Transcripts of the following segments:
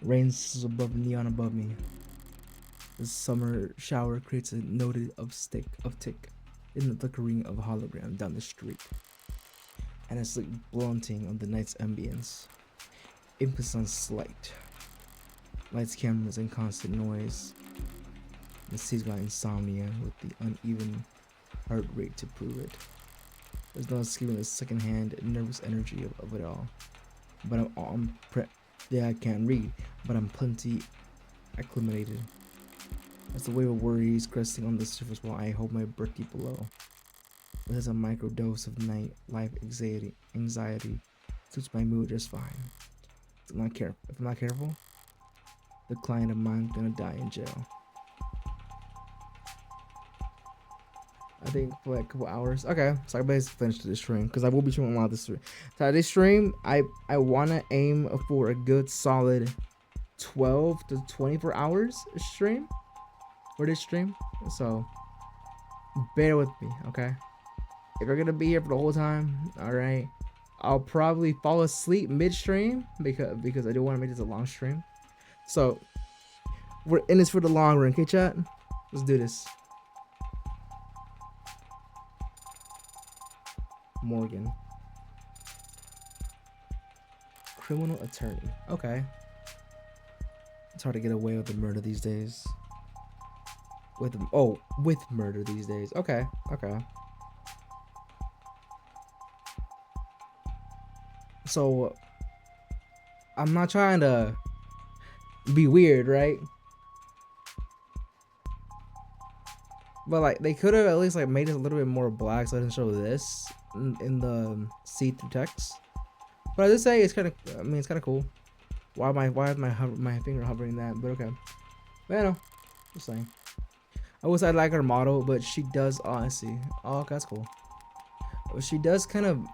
Rain sizzles above neon above me. The summer shower creates a note of tick in the flickering of a hologram down the street, and a slick blunting of the night's ambience. Emphasis on slight. Lights, cameras, and constant noise. The city's got insomnia with the uneven heart rate to prove it. There's no escaping the second-hand nervous energy of it all. But yeah, I can't read, but I'm plenty acclimated. As the wave of worries cresting on the surface while I hold my breath deep below. This is a micro dose of night life anxiety suits my mood just fine. If I'm not careful, the client of mine gonna die in jail. I think for like a couple hours. Okay, so I basically finished this stream because I will be streaming a lot of this stream. So this stream, I wanna aim for a good solid 12 to 24 hours stream for this stream. So bear with me, okay? If you're gonna be here for the whole time, all right, I'll probably fall asleep midstream because I do want to make this a long stream. So we're in this for the long run, okay, chat? Let's do this. Morgan, criminal attorney. Okay, it's hard to get away with the murder these days. With murder these days. Okay. So I'm not trying to be weird, right? But like they could have at least like made it a little bit more black so I didn't show this in the see-through text. But I just say it's kind of, I mean, it's kind of cool. Why is my finger hovering that? But okay. But I know. Just saying. I wish I like her model, but she does. Oh, I see. Oh, okay, that's cool. But she does kind of.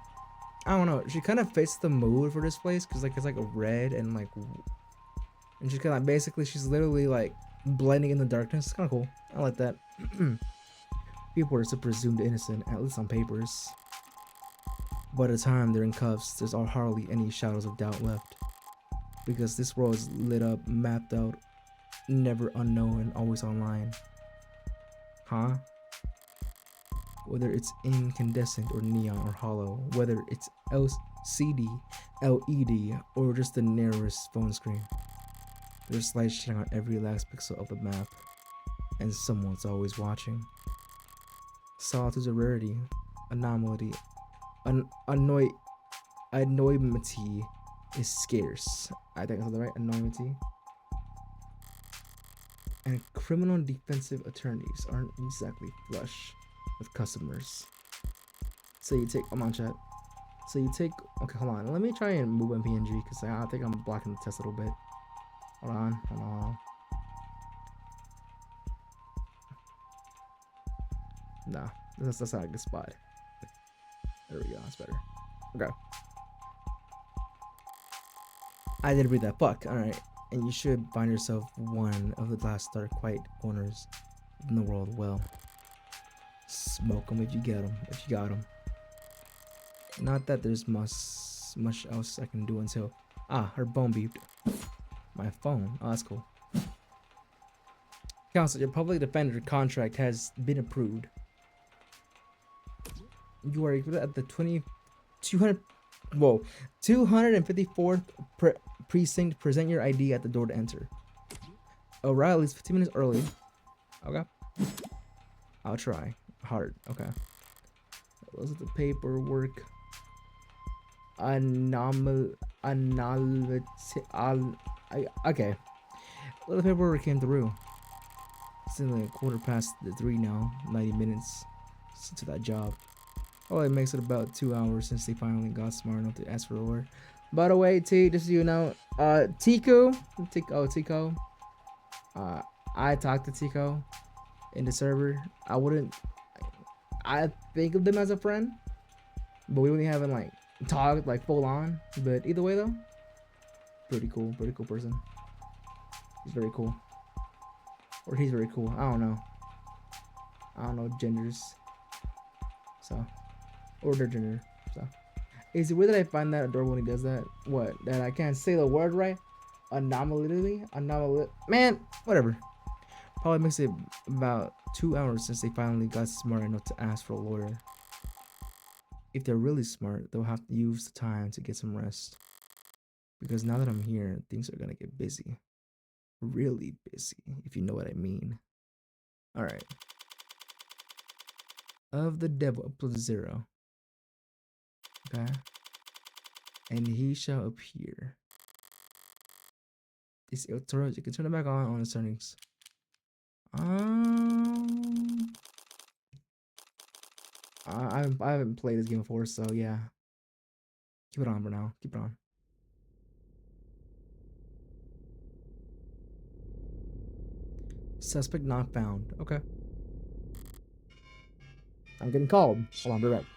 I don't know. She kind of fits the mood for this place because like it's like a red and like, and she's kind of basically she's literally like blending in the darkness. It's kind of cool. I like that. People are still presumed innocent, at least on papers. By the time they're in cuffs, there's hardly any shadows of doubt left. Because this world is lit up, mapped out, never unknown, and always online. Huh? Whether it's incandescent or neon or hollow, whether it's LCD, LED, or just the narrowest phone screen. There's light shining on every last pixel of the map, and someone's always watching. Solitude's a rarity, anomaly, annoyment is scarce. I think that's the right anonymity. And criminal defensive attorneys aren't exactly flush with customers. So you take, come on chat. So you take, okay, hold on. Let me try and move my PNG because I think I'm blocking the test a little bit. Hold on. Nah, that's not a good spot. There we go, that's better. Okay. I didn't read that. Fuck. Alright. And you should find yourself one of the last dark, quiet corners in the world. Well, smoke them if you get them. If you got them. Not that there's much else I can do until... Ah, her phone beeped. My phone. Oh, that's cool. Counsel, your public defender contract has been approved. You are at the 254th precinct. Present your ID at the door to enter. O'Reilly's 15 minutes early. Okay. I'll try. Hard. Okay. Those are the paperwork. Okay. Well, the paperwork came through. It's in like 3:15 now. 90 minutes to that job. Oh, it makes it about 2 hours since they finally got smart enough to ask for the word. By the way, T, just so you know, Tico. I talked to Tico in the server. I think of them as a friend, but we really haven't like talked like full on. But either way though, pretty cool person. He's very cool, or he's very cool. I don't know genders, so or their gender. So is it weird that I find that adorable when he does that? What? That I can't say the word right? Man, whatever. Probably makes it about 2 hours since they finally got smart enough to ask for a lawyer. If they're really smart, they'll have to use the time to get some rest. Because now that I'm here, things are gonna get busy. Really busy, if you know what I mean. Alright. Of the devil up to 0. Okay. And he shall appear. You can turn it back on the settings. I haven't played this game before, so yeah. Keep it on for now. Keep it on. Suspect not found. Okay. I'm getting called. Hold on, be right back.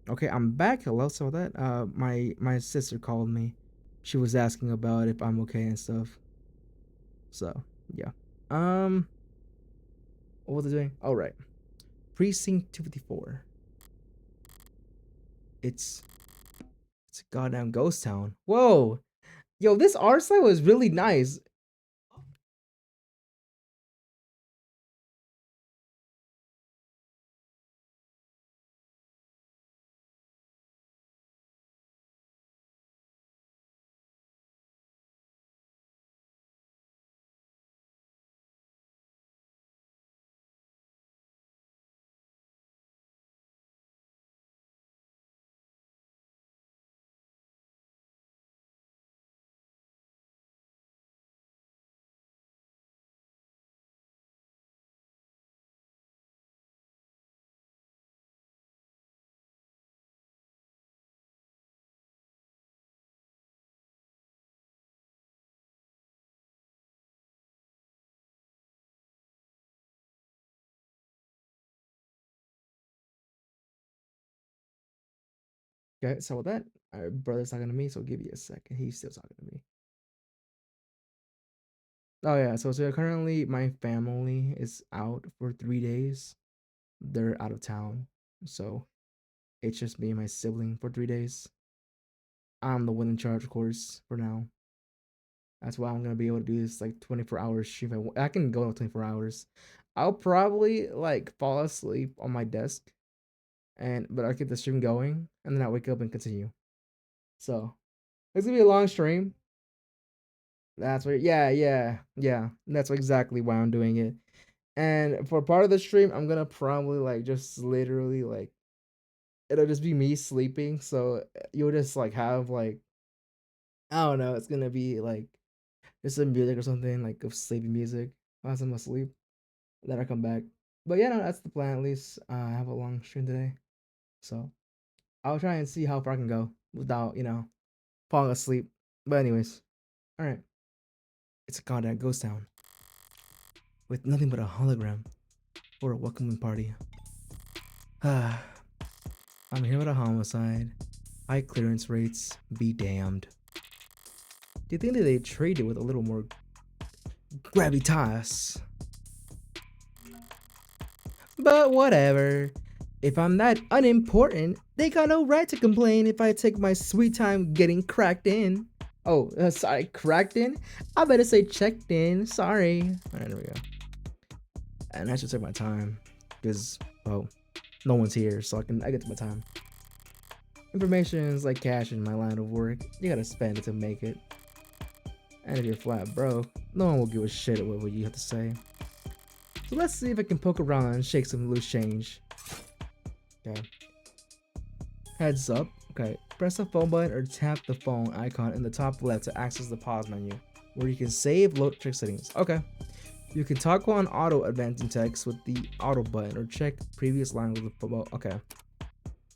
Okay, I'm back. Hello, so that my sister called me. She was asking about if I'm okay and stuff. So yeah. What was I doing? All right. Precinct 254. It's a goddamn ghost town. Whoa, yo, this art style was really nice. Okay, so with that, our brother's talking to me, so give you a second. He's still talking to me. Oh yeah, so currently my family is out for 3 days. They're out of town, so it's just me and my sibling for 3 days. I'm the one in charge, of course, for now. That's why I'm gonna be able to do this like 24 hours stream. I can go 24 hours. I'll probably like fall asleep on my desk, but I'll keep the stream going, and then I'll wake up and continue. So it's gonna be a long stream. That's what. Yeah. That's exactly why I'm doing it. And for part of the stream, I'm gonna probably like just literally like it'll just be me sleeping. So you'll just like have like I don't know. It's gonna be like just some music or something like of sleepy music as I'm asleep. Then I come back. But yeah, no, that's the plan at least. I have a long stream today, so I'll try and see how far I can go without falling asleep. But anyways, all right. It's a goddamn ghost town with nothing but a hologram for a welcoming party. Ah, I'm here with a homicide. High clearance rates, be damned. Do you think that they trade it with a little more gravitas? But whatever. If I'm that unimportant, they got no right to complain if I take my sweet time getting cracked in. Oh, sorry, cracked in. I better say checked in. Sorry. All right, there we go. And I should take my time because, well, no one's here, so I get to my time. Information is like cash in my line of work. You gotta spend it to make it. And if you're flat broke, no one will give a shit about what you have to say. So let's see if I can poke around and shake some loose change. Okay. Heads up. Okay. Press the phone button or tap the phone icon in the top left to access the pause menu, where you can save load check settings. Okay. You can toggle on auto advancing text with the auto button or check previous line with the phone. Okay.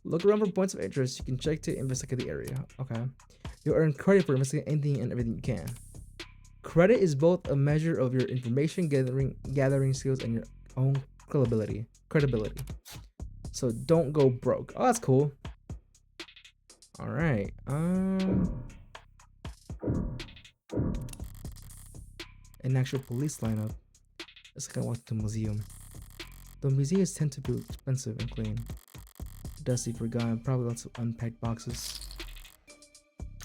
Look around for points of interest. You can check to investigate the area. Okay. You'll earn credit for investigating anything and everything you can. Credit is both a measure of your information gathering skills and your own credibility. So don't go broke. Oh, that's cool. All right. An actual police lineup. Let's go walk to the museum. The museums tend to be expensive and clean. Dusty, forgotten, probably lots of unpacked boxes.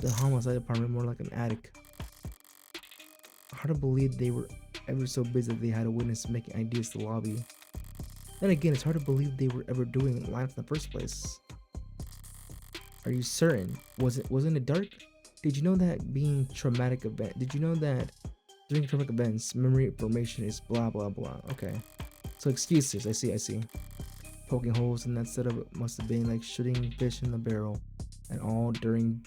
The homicide department more like an attic. Hard to believe they were ever so busy that they had a witness making ideas to the lobby. Then again, it's hard to believe they were ever doing live in the first place. Are you certain? Wasn't it dark? Did you know that being traumatic event? Did you know that during traumatic events, memory formation is blah blah blah? Okay, so excuses. I see. Poking holes in that setup must have been like shooting fish in a barrel, and all during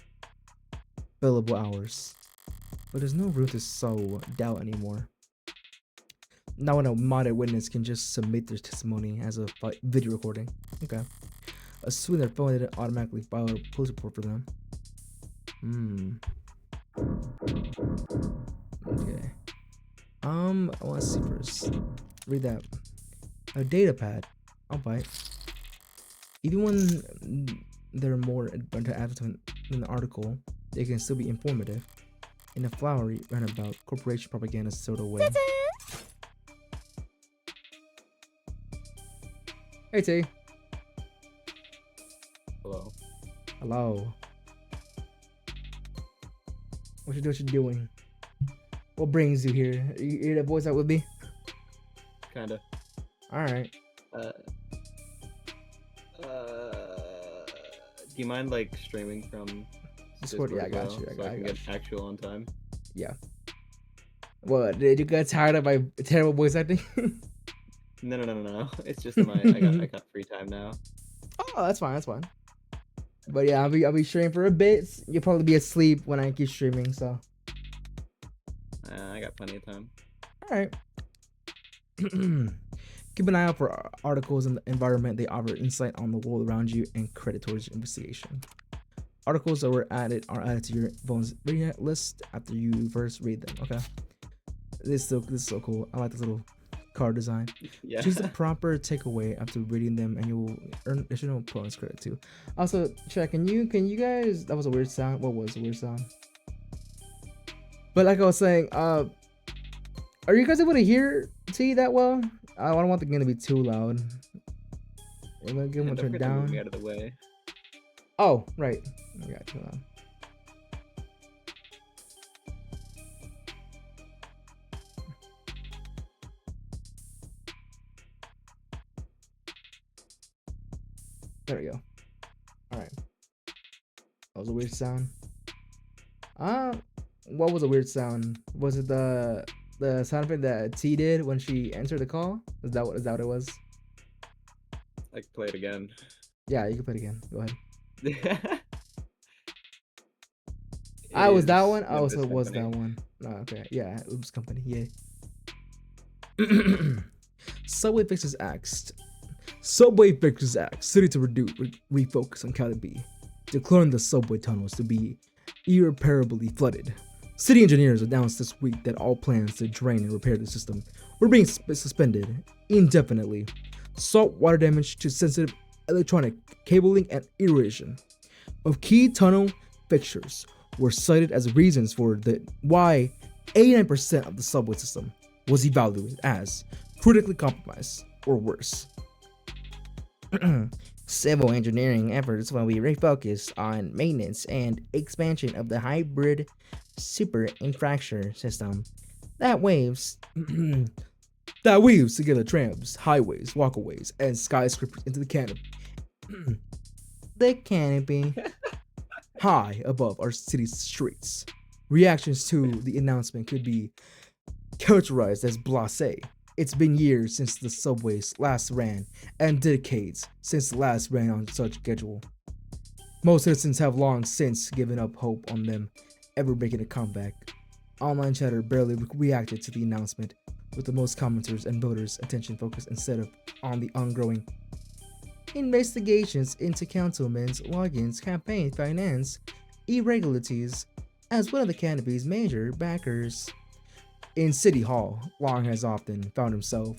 billable hours. But there's no room to sow doubt anymore. Now when a modded witness can just submit their testimony as a video recording. Okay. Assume their phone didn't automatically file a police report for them. Okay. I want to see first. Read that. A data pad. I'll buy it. Even when they're more advanced in the article, they can still be informative. In a flowery runabout, corporation propaganda sort of way. Hey T. Hello. Hello. What you doing? What brings you here? You hear that voice out with me? Kinda. Alright. Do you mind like streaming from Discord? Yeah, I got well, you. so I can get actual on time. Yeah. What, did you get tired of my terrible voice acting? No. It's just I got free time now. Oh, that's fine. But yeah, I'll be streaming for a bit. You'll probably be asleep when I keep streaming, so. I got plenty of time. Alright. Keep an eye out for articles in the environment. They offer insight on the world around you and credit towards your investigation. Articles that are added to your phone's reading list after you first read them. Okay. This is so cool. I like this little card design. Yeah. Choose the proper takeaway after reading them, and you will earn additional bonus credit too. Also, check. Can you guys? That was a weird sound. What was a weird sound? But like I was saying, are you guys able to hear T that well? I don't want the game to be too loud. I'm gonna give him a turn down. Move me out of the way. Oh, right. I got you on. There we go. Alright. That was a weird sound. What was a weird sound? Was it the sound effect that T did when she answered the call? Is that what it was? Like play it again. Yeah, you can play it again. Go ahead. Was that one? Oh, so it was that one. Oh, okay. Yeah, Oops Company. Yeah. Subway fixes axed. Subway fixes act. City to refocus on Cali B, declaring the subway tunnels to be irreparably flooded. City engineers announced this week that all plans to drain and repair the system were being suspended indefinitely. Salt water damage to sensitive electronic cabling and erosion of key tunnel fixtures were cited as reasons for why 89% of the subway system was evaluated as critically compromised or worse. Civil engineering efforts will be refocused on maintenance and expansion of the hybrid super infrastructure system that waves that weaves together trams, highways, walkways, and skyscrapers into the canopy. The canopy high above our city's streets. Reactions to the announcement could be characterized as blasé. It's been years since the subways last ran, and decades since the last ran on such schedule. Most citizens have long since given up hope on them ever making a comeback. Online chatter barely reacted to the announcement, with the most commenters and voters' attention focused instead of on the ongoing investigations into councilmen's logins, campaign finance, irregularities, as one of the canopy's major backers. In City Hall, Long has often found himself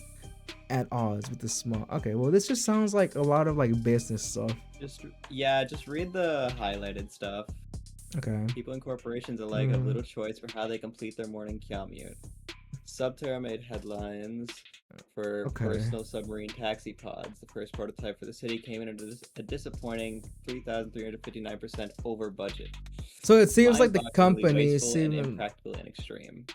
at odds with the small. Okay, well, this just sounds like a lot of like business stuff. Just read the highlighted stuff. Okay. People and corporations alike have little choice for how they complete their morning commute. Subterra made headlines for personal submarine taxi pods. The first prototype for the city came in at a disappointing 3,359% over budget. So it seems like the company seemed impractical and extreme.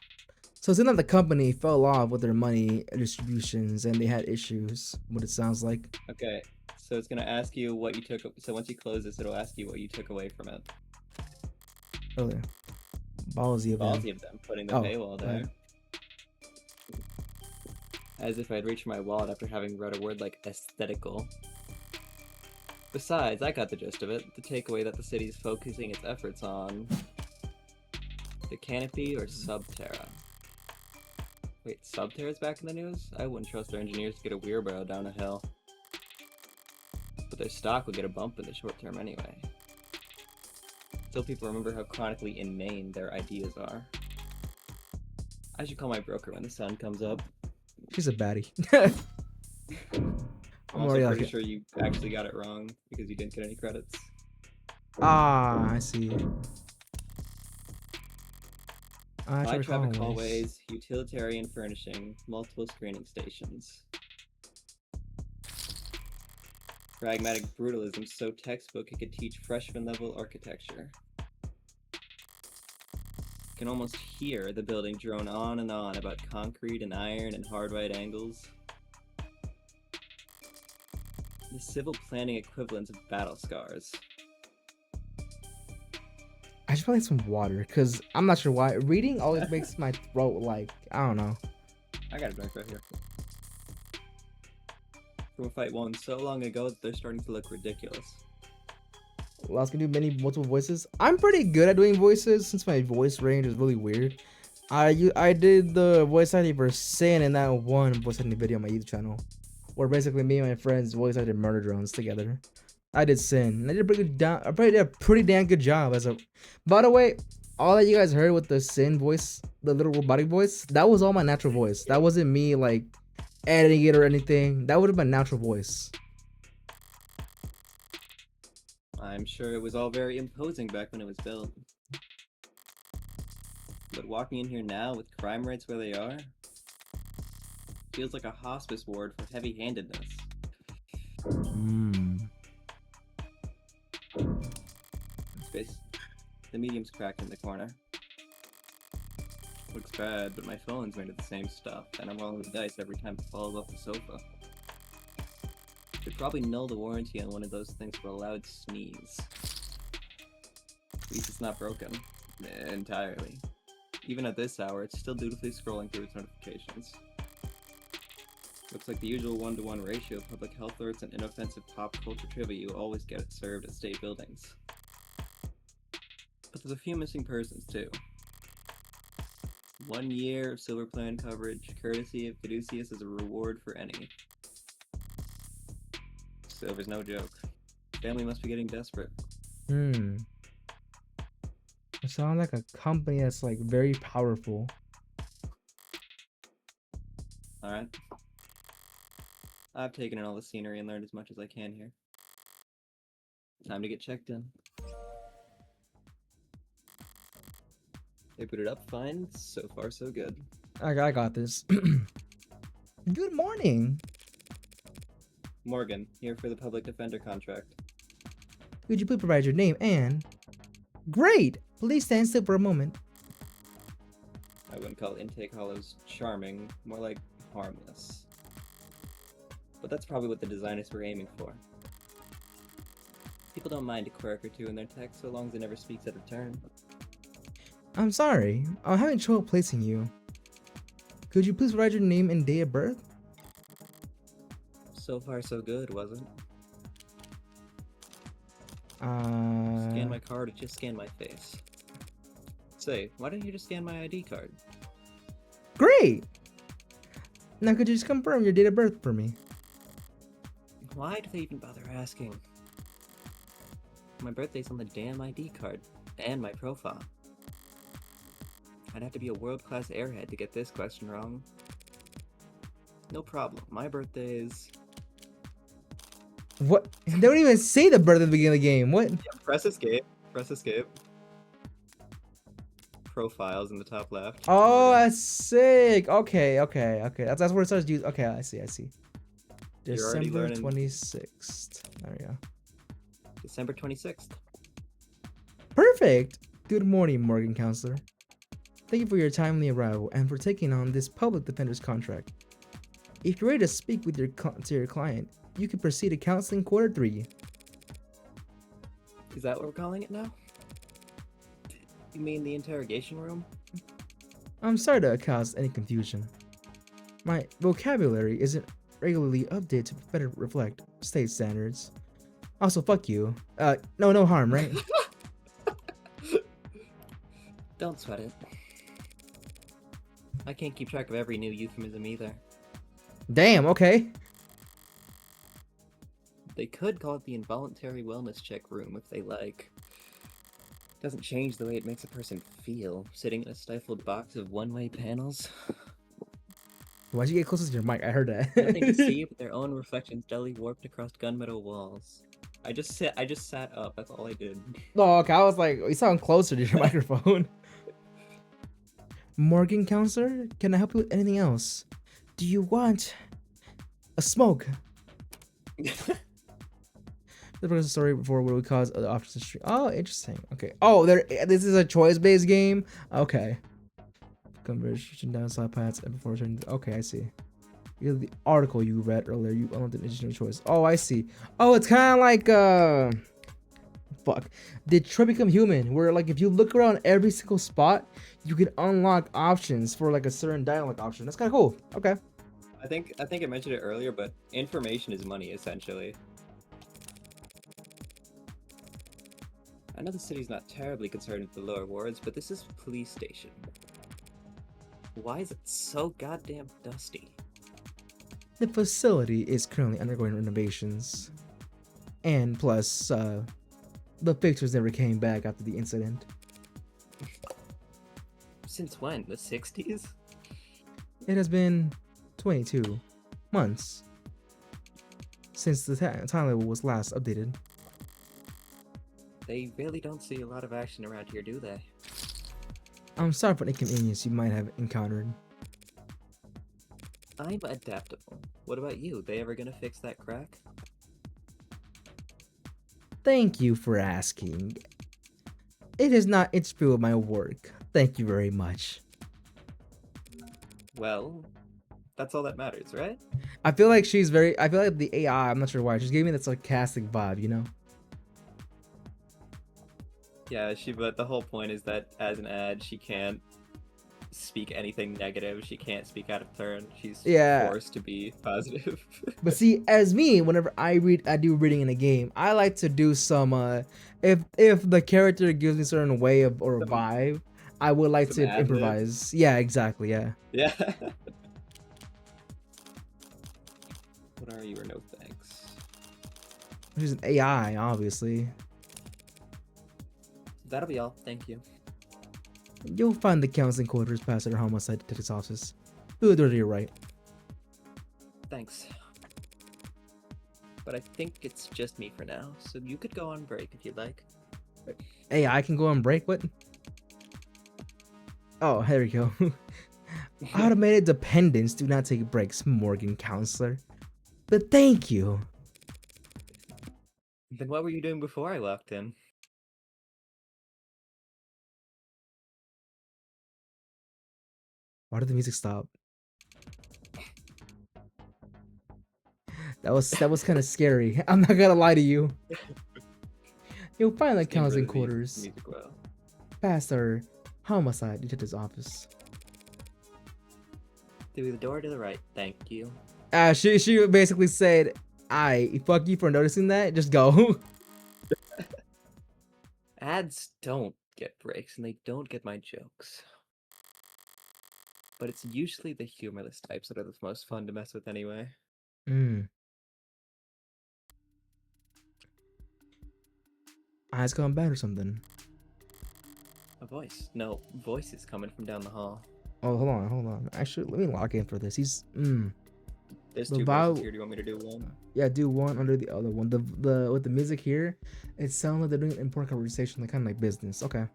So it seems like the company fell off with their money distributions and they had issues. What it sounds like. Okay, so it's gonna ask you what you took. So once you close this, it'll ask you what you took away from it. Really? Ballsy of them putting the paywall there. Right. As if I'd reached my wallet after having read a word like aesthetical. Besides, I got the gist of it. The takeaway that the city's focusing its efforts on the canopy or Subterra. Wait, Subterra's back in the news? I wouldn't trust their engineers to get a wheelbarrow down a hill. But their stock would get a bump in the short term anyway. Still, people remember how chronically inane their ideas are. I should call my broker when the sun comes up. She's a baddie. I'm also pretty sure you actually got it wrong because you didn't get any credits. Ah, I see. High traffic hallways, utilitarian furnishing, multiple screening stations. Pragmatic brutalism so textbook it could teach freshman level architecture. You can almost hear the building drone on and on about concrete and iron and hard right angles. The civil planning equivalents of battle scars. I should probably some water because I'm not sure why. Reading always makes my throat like, I don't know. I got a drink right here. From a fight won so long ago that they're starting to look ridiculous. Last can do multiple voices. I'm pretty good at doing voices since my voice range is really weird. I did the voice acting for Sin in that one voice acting video on my YouTube channel, where basically me and my friends voice acted murder drones together. I did Sin, and I did a pretty damn good job as a. By the way, all that you guys heard with the Sin voice, the little robotic voice, that was all my natural voice. That wasn't me like editing it or anything. That would have been natural voice. I'm sure it was all very imposing back when it was built. But walking in here now with crime rates where they are, feels like a hospice ward for heavy-handedness. Space. The medium's cracked in the corner. Looks bad, but my phone's made of the same stuff, and I'm rolling the dice every time it falls off the sofa. Could probably null the warranty on one of those things for a loud sneeze. At least it's not broken. Entirely. Even at this hour, it's still dutifully scrolling through its notifications. Looks like the usual 1-to-1 ratio of public health alerts and inoffensive pop culture trivia you always get served at state buildings. But there's a few missing persons, too. 1 year of Silver Plan coverage, courtesy of Caduceus as a reward for any. Silver's no joke. Family must be getting desperate. It sounds like a company that's like very powerful. Alright. I've taken in all the scenery and learned as much as I can here. Time to get checked in. They put it up fine. So far, so good. I got this. Good morning. Morgan, here for the public defender contract. Could you please provide your name and... Great! Please stand still for a moment. I wouldn't call Intake Hollows charming, more like harmless. But that's probably what the designers were aiming for. People don't mind a quirk or two in their text so long as it never speaks out of turn. I'm sorry, I'm having trouble placing you. Could you please provide your name and date of birth? So far so good, wasn't? Scan my card or just scan my face? Say, why don't you just scan my ID card? Great! Now could you just confirm your date of birth for me? Why do they even bother asking? My birthday's on the damn ID card, and my profile. I'd have to be a world-class airhead to get this question wrong. No problem, my birthday is... What? They don't even say the birth at the beginning of the game. What? Yeah, press escape. Press escape. Profiles in the top left. Oh, that's sick. Okay. That's where it starts to use. Okay, I see. You're already December learning. 26th. There we go. December 26th. Perfect. Good morning, Morgan Counselor. Thank you for your timely arrival and for taking on this public defender's contract. If you're ready to speak with your client, you can proceed to counseling quarter 3. Is that what we're calling it now? You mean the interrogation room? I'm sorry to cause any confusion. My vocabulary isn't regularly updated to better reflect state standards. Also, fuck you. No harm, right? Don't sweat it. I can't keep track of every new euphemism either. Damn, okay. They could call it the involuntary wellness check room if they like. Doesn't change the way it makes a person feel, sitting in a stifled box of one-way panels. Why'd you get closer to your mic? I heard that. Nothing to see but their own reflections dully warped across gunmetal walls. I just sat up, that's all I did. Oh, okay. I was like, you sound closer to your microphone. Morgan Counselor, can I help you with anything else? Do you want a smoke? The first story before what would cause other options to stream. Oh, interesting. Okay. Oh, this is a choice-based game. Okay. Conversion down slide paths and before returning. Okay, I see. The article you read earlier, you unlocked an additional choice. Oh, I see. Oh, it's kind of like fuck. Detroit Become Human, where like if you look around every single spot, you can unlock options for like a certain dialogue option. That's kind of cool. Okay. I think I mentioned it earlier, but information is money essentially. I know the city's not terribly concerned with the lower wards, but this is a police station. Why is it so goddamn dusty? The facility is currently undergoing renovations. And plus, the pictures never came back after the incident. Since when? The 60s? It has been 22 months since the time level was last updated. They really don't see a lot of action around here, do they? I'm sorry for the inconvenience you might have encountered. I'm adaptable. What about you? They ever gonna fix that crack? Thank you for asking. It is not interfere with my work. Thank you very much. Well, that's all that matters, right? I feel like she's very. I feel like the AI. I'm not sure why. She's giving me that sarcastic vibe, you know. Yeah, but the whole point is that as an ad, she can't speak anything negative. She can't speak out of turn. She's forced to be positive. But see, as me, whenever I do reading in a game, I like to do some. If the character gives me a certain way of or a vibe, I would like to improvise. Yeah, exactly. Yeah. Yeah. What are you or no thanks? She's an AI, obviously. That'll be all. Thank you. You'll find the counseling quarters past our homicide detective's office. Through the door to your right. Thanks. But I think it's just me for now, so you could go on break if you'd like. Hey, I can go on break? What? Oh, there we go. Automated dependents do not take breaks, Morgan Counselor. But thank you. Then what were you doing before I walked in? Why did the music stop? That was kind of scary. I'm not gonna lie to you. You'll find the This game counseling really leaves quarters music well. past our homicide detective's office. Through the door to the right, thank you. She basically said, "I fuck you for noticing that. Just go." Ads don't get breaks, and they don't get my jokes. But it's usually the humorless types that are the most fun to mess with anyway. Mm. Eyes gone bad or something. A voice. No, voices coming from down the hall. Oh, hold on. Actually, let me lock in for this. There's The two vibe. voices here. Do you want me to do one? Yeah, do one under the other one. The with the music here, it sounds like they're doing important conversation, like kind of like business. Okay.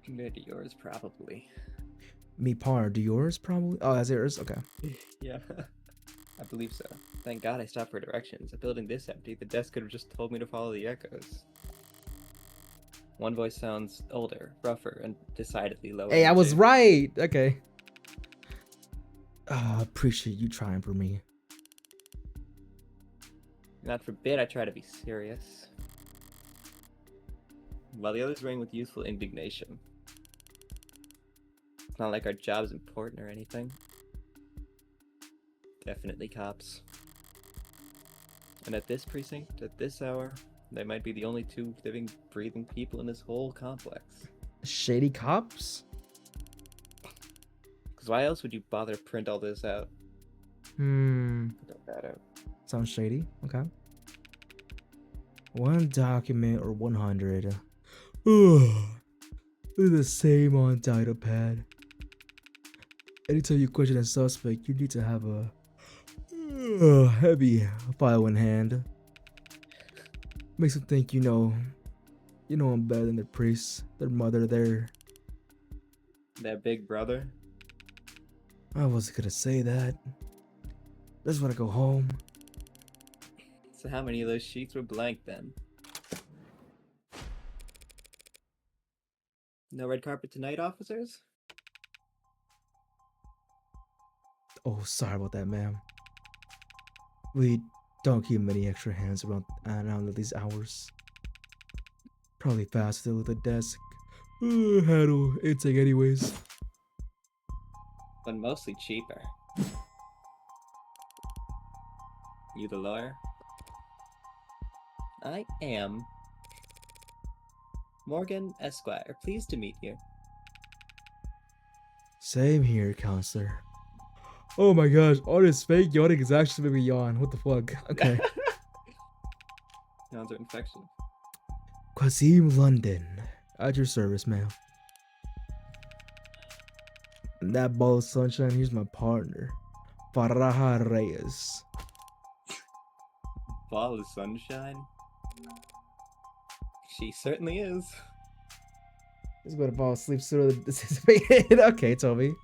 Compared to yours, probably. Me par. Do yours probably? Oh, that's yours. Okay. Yeah, I believe so. Thank God I stopped for directions. A building this empty, the desk could have just told me to follow the echoes. One voice sounds older, rougher, and decidedly low Hey, I was energy. right. Okay. I appreciate you trying for me. God forbid I try to be serious. While the others rang with youthful indignation. It's not like our job's important or anything. Definitely cops. And at this precinct, at this hour, they might be the only two living, breathing people in this whole complex. Shady cops? Because why else would you bother to print all this out? Put that out. Sounds shady. Okay. One document or 100. They're the same on title pad. Anytime you question a suspect, you need to have a heavy file in hand. Makes them think you know I'm better than their priest, their mother, That big brother? I wasn't gonna say that. Just wanna go home. So how many of those sheets were blank then? No red carpet tonight, officers? Oh, sorry about that, ma'am. We don't keep many extra hands around at these hours. Probably faster with the desk. Handle intake anyways. But mostly cheaper. You the lawyer? I am. Morgan Esquire, pleased to meet you. Same here, counselor. Oh my gosh, all this fake yawning is actually making me yawn. What the fuck? Okay. Sounds are infection. Qasim London. At your service, ma'am. And that ball of sunshine, here's my partner. Faraha Reyes. Ball of sunshine? She certainly is. This is going to fall asleep sooner than anticipated. Okay, Toby.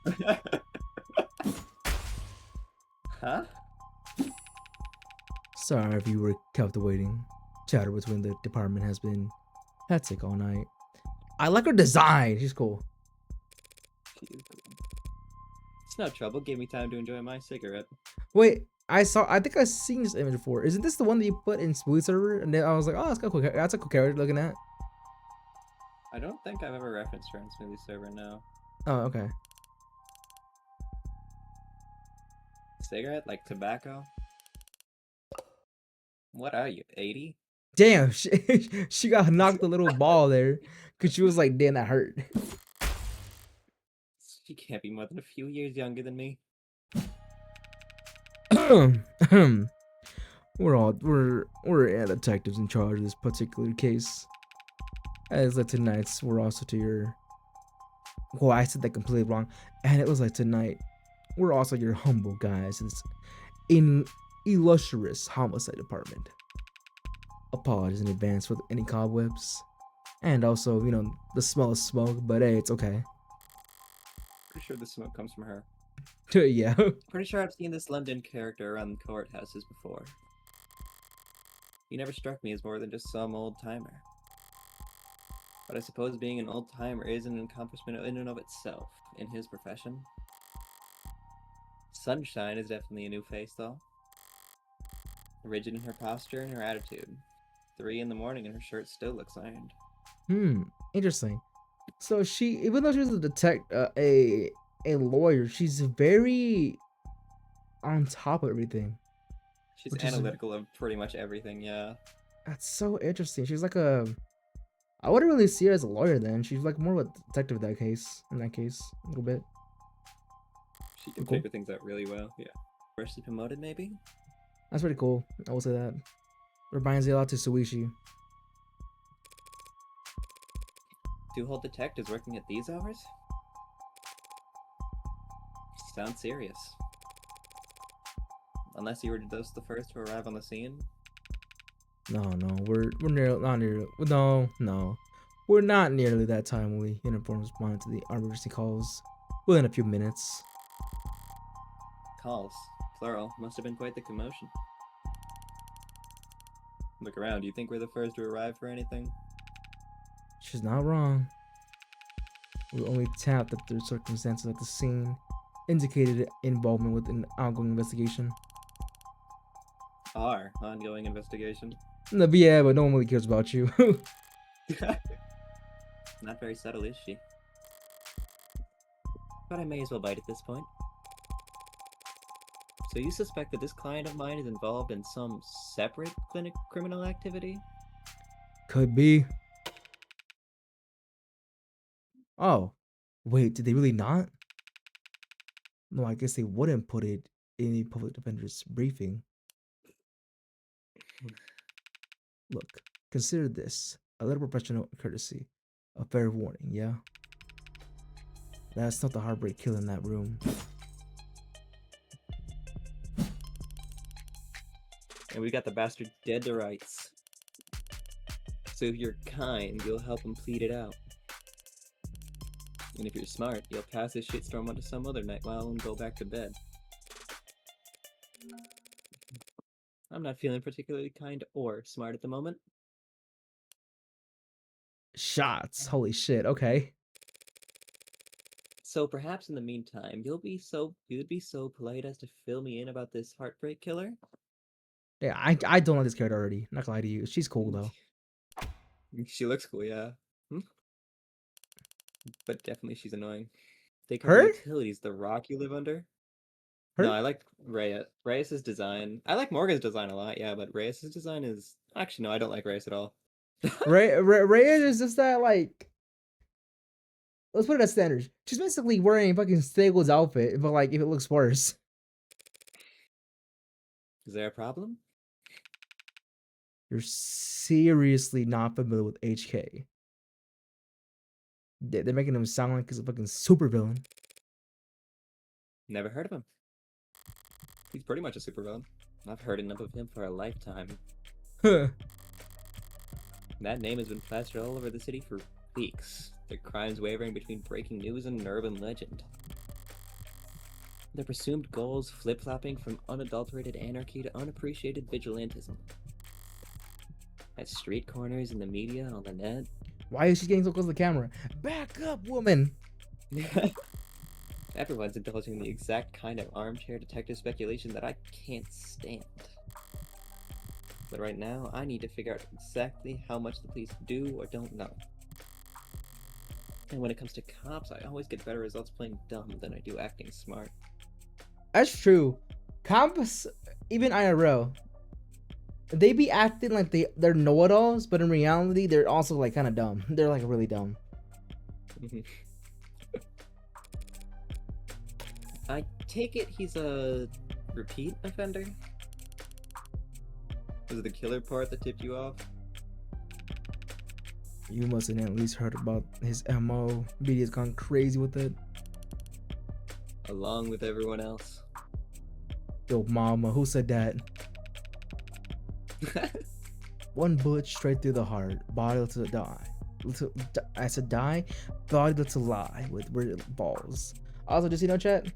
Huh? Sorry if you were kept waiting. Chatter between the department has been hectic all night. I like her design. She's cool. It's no trouble. Gave me time to enjoy my cigarette. Wait, I think I've seen this image before. Isn't this the one that you put in Smooth Server? And then I was like, oh, that's cool. That's a cool character looking at. I don't think I've ever referenced her in Smoothie Server, no. Oh, okay. Cigarette? Like tobacco? What are you, 80? Damn, she got knocked a little ball there. Because she was like, damn, that hurt. She can't be more than a few years younger than me. we're detectives in charge of this particular case. As like tonight's, we're also to your. Well, I said that completely wrong, and it was like tonight. We're also your humble guys in illustrious homicide department. Apologies in advance for any cobwebs, and also the smell of smoke. But hey, it's okay. Pretty sure the smoke comes from her. Yeah. Pretty sure I've seen this London character around the courthouses before. He never struck me as more than just some old timer. But I suppose being an old timer is an accomplishment in and of itself. in his profession. Sunshine is definitely a new face, though. Rigid in her posture and her attitude. 3 in the morning and her shirt still looks ironed. Interesting. So she, even though she's a lawyer, she's very on top of everything. She's analytical of pretty much everything, yeah. That's so interesting. She's like I wouldn't really see her as a lawyer then. She's like more of a detective in that case. A little bit. She can figure things out really well, yeah. Freshly promoted, maybe? That's pretty cool. I will say that. Reminds me a lot to Suishi. Do hold detectives working at these hours? Sounds serious. Unless you were just the first to arrive on the scene. No, we're not nearly that timely. Uniform responded to the emergency calls within a few minutes. Calls, plural, must have been quite the commotion. Look around, do you think we're the first to arrive for anything? She's not wrong. We only tapped that the circumstances at the scene indicated involvement with an ongoing investigation. Our ongoing investigation? No, but yeah, but no one really cares about you. Not very subtle, is she? But I may as well bite at this point. So you suspect that this client of mine is involved in some separate criminal activity? Could be. Oh, wait, did they really not? No, I guess they wouldn't put it in the public defender's briefing. Look, consider this a little professional courtesy, a fair warning, yeah? That's not the heartbreak kill in that room. And we got the bastard dead to rights. So if you're kind, you'll help him plead it out. And if you're smart, you'll pass this shitstorm onto some other night while and go back to bed. I'm not feeling particularly kind or smart at the moment. Shots. Holy shit. Okay. So perhaps in the meantime, you'd be so polite as to fill me in about this heartbreak killer? Yeah, I don't like this character already. Not gonna lie to you. She's cool though. She looks cool, yeah. But definitely she's annoying. They call Her? utilities the rock you live under. Her? No, I like Reyes' design. I like Morgan's design a lot, yeah, but Reyes' design is... Actually, no, I don't like Reyes at all. Reyes is just that, like... Let's put it as standards. She's basically wearing fucking Stegel's outfit, but like, if it looks worse. Is there a problem? You're seriously not familiar with HK. They're making him sound like he's a fucking supervillain. Never heard of him. He's pretty much a supervillain. I've heard enough of him for a lifetime. Huh. That name has been plastered all over the city for weeks. Their crimes wavering between breaking news and urban legend. Their presumed goals flip-flopping from unadulterated anarchy to unappreciated vigilantism. At street corners, in the media, on the net. Why is she getting so close to the camera? Back up, woman! Everyone's indulging in the exact kind of armchair detective speculation that I can't stand. But right now, I need to figure out exactly how much the police do or don't know. And when it comes to cops, I always get better results playing dumb than I do acting smart. That's true. Cops, even IRL, they be acting like they're know-it-alls, but in reality, they're also like kind of dumb. They're like really dumb. I take it he's a repeat offender? Was it the killer part that tipped you off? You must have at least heard about his MO. Media's gone crazy with it. Along with everyone else. Yo, mama, who said that? One bullet straight through the heart, body to die. I said die, body to lie with balls. Also, just chat,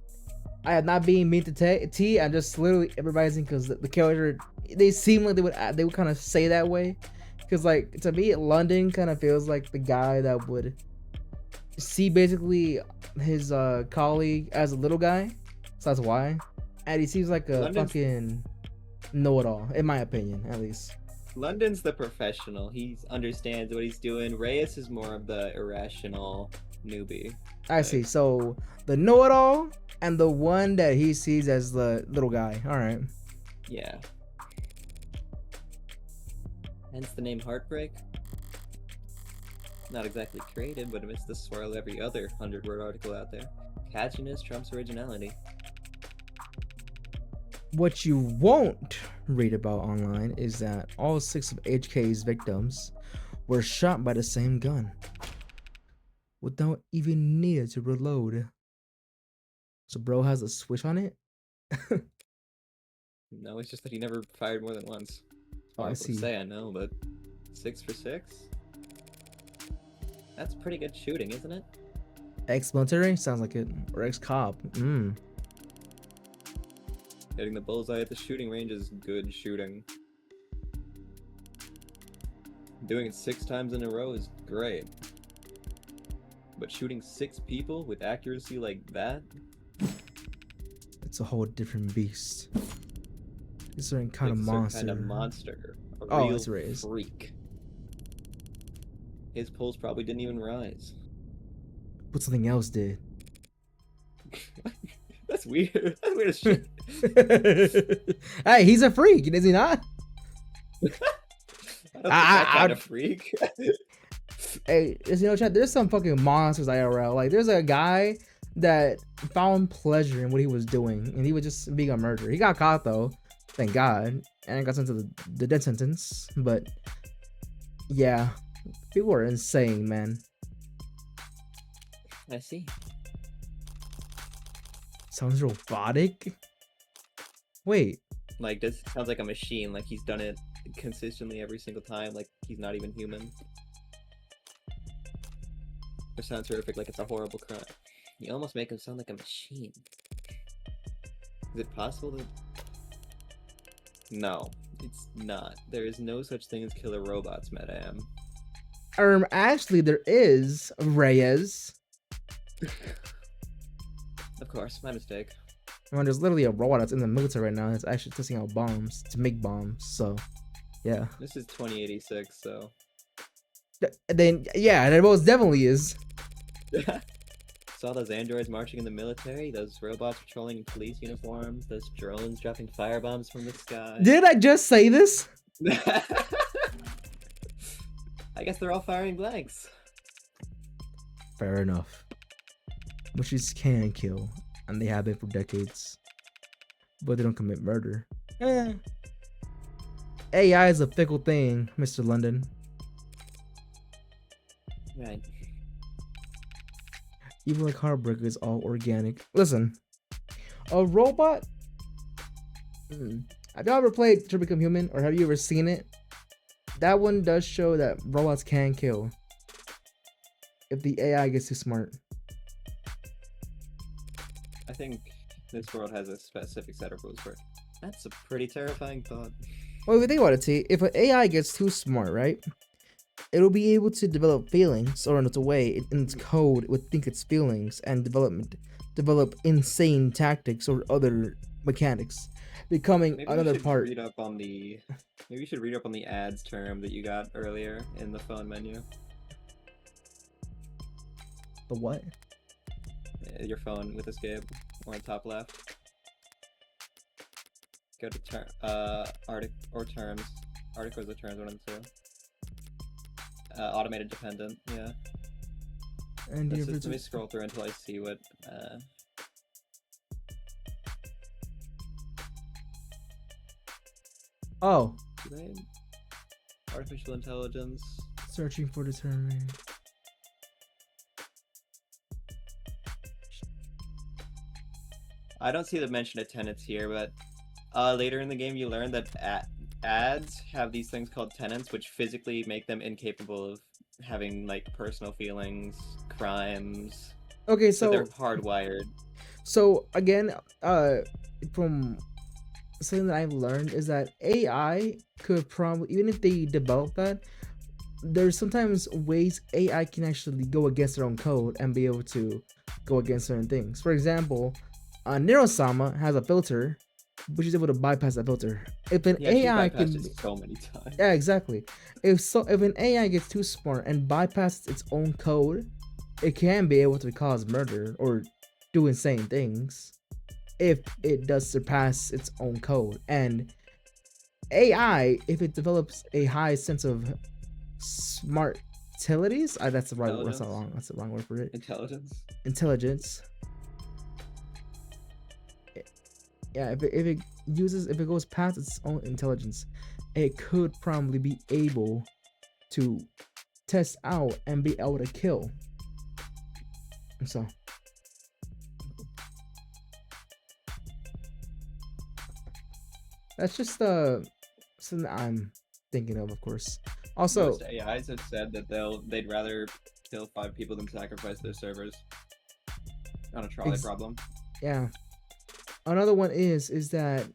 I am not being mean to T. I'm just literally improvising because the character, they seem like they would kind of say that way. Because like to me, London kind of feels like the guy that would see basically his colleague as a little guy, so that's why. And he seems like a London's fucking know-it-all, in my opinion, at least. London's the professional. He understands what he's doing. Reyes is more of the irrational newbie I type. see. So the know-it-all and the one that he sees as the little guy. All right. Yeah. Hence the name Heartbreak. Not exactly creative, but amidst the swirl of every other 100-word article out there, catchiness trumps originality. What you won't read about online is that all 6 of HK's victims were shot by the same gun without even needing to reload. So bro has a switch on it? No, it's just that he never fired more than once. Oh, I Horrible to see. say, I know, but 6 for 6? That's pretty good shooting, isn't it? Ex-military? Sounds like it. Or ex-cop. Hitting the bullseye at the shooting range is good shooting. Doing it 6 times in a row is great. But shooting 6 people with accuracy like that? It's a whole different beast. It's a certain kind of It's a certain monster. kind of monster. A Oh, real it's Reyes. freak. His pulse probably didn't even rise. But something else did. That's weird. That's weird as shit. Hey, he's a freak, is he not? I don't think that kind of freak. Hey, you know, Chad, there's some fucking monsters IRL. Like, there's a guy that found pleasure in what he was doing, and he was just being a murderer. He got caught though, thank God, and got sent to the death sentence. But yeah, people are insane, man. I see. Sounds robotic. Wait, Like, this sounds like a machine. Like, he's done it consistently every single time. Like, he's not even human. It sounds horrific, like it's a horrible crime. You almost make him sound like a machine. Is it possible that... No, it's not. There is no such thing as killer robots, Madame. actually, there is Reyes. Of course, my mistake. I mean, there's literally a robot that's in the military right now that's actually testing out bombs to make bombs. So, yeah. This is 2086, so... Then, yeah, there most definitely is. Saw those androids marching in the military, those robots patrolling in police uniforms, those drones dropping firebombs from the sky. Did I just say this? I guess they're all firing blanks. Fair enough. Witches can kill, and they have been for decades. But they don't commit murder. AI is a fickle thing, Mr. London. Right. Even like Heartbreaker is all organic. Listen, a robot. Have y'all ever played To Become Human, or have you ever seen it? That one does show that robots can kill if the AI gets too smart. I think this world has a specific set of rules for it. That's a pretty terrifying thought. Well, if you think about it, T, if an AI gets too smart, right? It'll be able to develop feelings, or in its way, in its code, it would think its feelings and develop insane tactics or other mechanics, becoming Maybe another you should part. read up on the. Maybe you should read up on the ads term that you got earlier in the phone menu. The what? Your phone with escape on the top left. Go to or terms. Articles or terms, one of the two. Automated dependent, yeah. And Let me scroll through until I see what. Oh, Right? Artificial intelligence. searching for determining. I don't see the mention of tenants here, but later in the game you learn that ads have these things called tenants, which physically make them incapable of having like personal feelings, crimes. Okay, So so they're hardwired. so again, from something that I've learned is that AI could probably, even if they develop that, there's sometimes ways AI can actually go against their own code and be able to go against certain things. For example, Neurosama has a filter, but she's able to bypass that filter. If an Yeah, she's AI bypassed it can, so many times. yeah, exactly. If an AI gets too smart and bypasses its own code, it can be able to cause murder or do insane things if it does surpass its own code. And AI, if it develops a high sense of smart utilities, that's the right word. That's not Intelligence. wrong. That's the wrong word for it. Intelligence. Intelligence. Yeah, if it goes past its own intelligence, it could probably be able to test out and be able to kill. So that's just something I'm thinking of course. Also, Most AIs have said that they'd rather kill 5 people than sacrifice their servers on a trolley ex- problem. yeah. Another one is that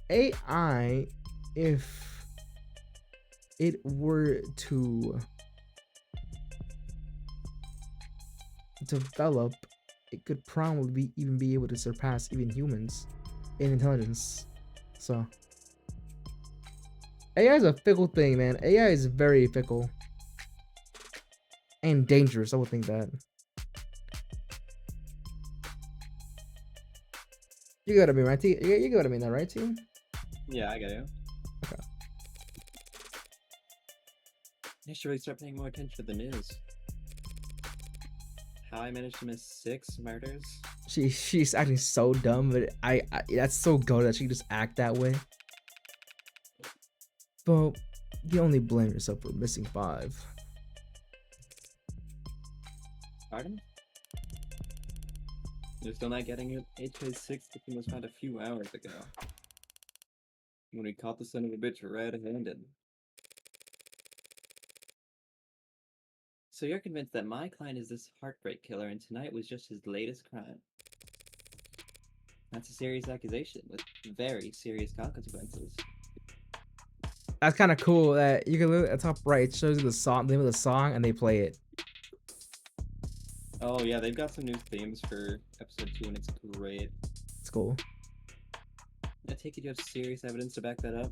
AI, if it were to develop, it could probably even be able to surpass even humans in intelligence. So AI is a fickle thing, man. AI is very fickle and dangerous. I would think that. You got what I mean, right? You got what I mean, that right, T? Yeah, I get you. Okay. I should really start paying more attention to the news. How I managed to miss 6 murders? She's acting so dumb, but I that's so good that she can just act that way. But you only blame yourself for missing 5. Pardon? You're still not getting it? HK6 victim was found a few hours ago. When we caught the son of a bitch red-handed. So you're convinced that my client is this heartbreak killer and tonight was just his latest crime. That's a serious accusation with very serious consequences. That's kind of cool that you can look at the top right. It shows you the song, the name of the song, and they play it. Oh yeah, they've got some new themes for episode 2 and it's great. It's cool. I take it you have serious evidence to back that up?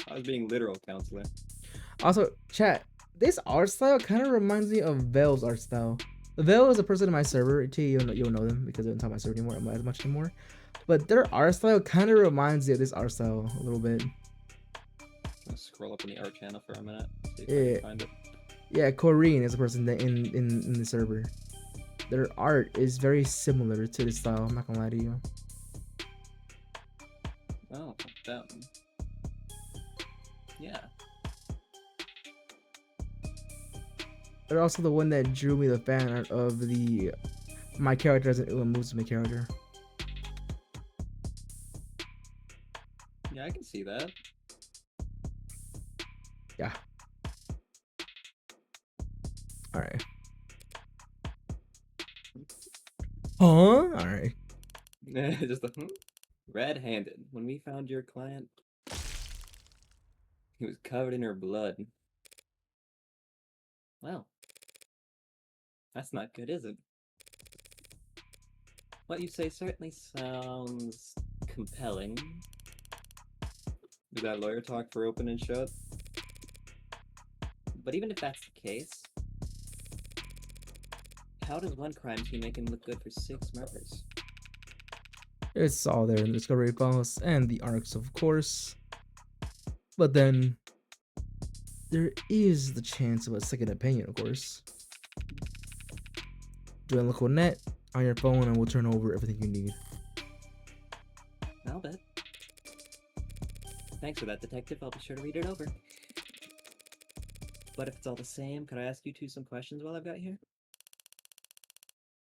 I was being literal, counselor. Also, chat. This art style kind of reminds me of Vale's art style. Vale is a person in my server. You'll know them because they don't talk my server anymore. I'm not as much anymore. But their art style kind of reminds me of this art style a little bit. I'll scroll up in the art channel for a minute, see if I Yeah, can find it. yeah. Corinne is a person that in the server. Their art is very similar to this style. I'm not gonna lie to you. Oh, them. Yeah. They're also the one that drew me the fan art of the my character as an Uwe Musume character. Yeah, I can see that. Yeah. All right. Huh? All right. Just a red-handed. When we found your client, he was covered in her blood. Well, that's not good, is it? What you say certainly sounds compelling. Did that lawyer talk for open and shut? But even if that's the case, how does one crime scene make him look good for 6 murders? It's all there in the discovery files and the arcs, of course. But then there is the chance of a second opinion, of course. Join local net on your phone and we'll turn over everything you need. I'll bet. Thanks for that, detective. I'll be sure to read it over. But if it's all the same, could I ask you two some questions while I've got you here?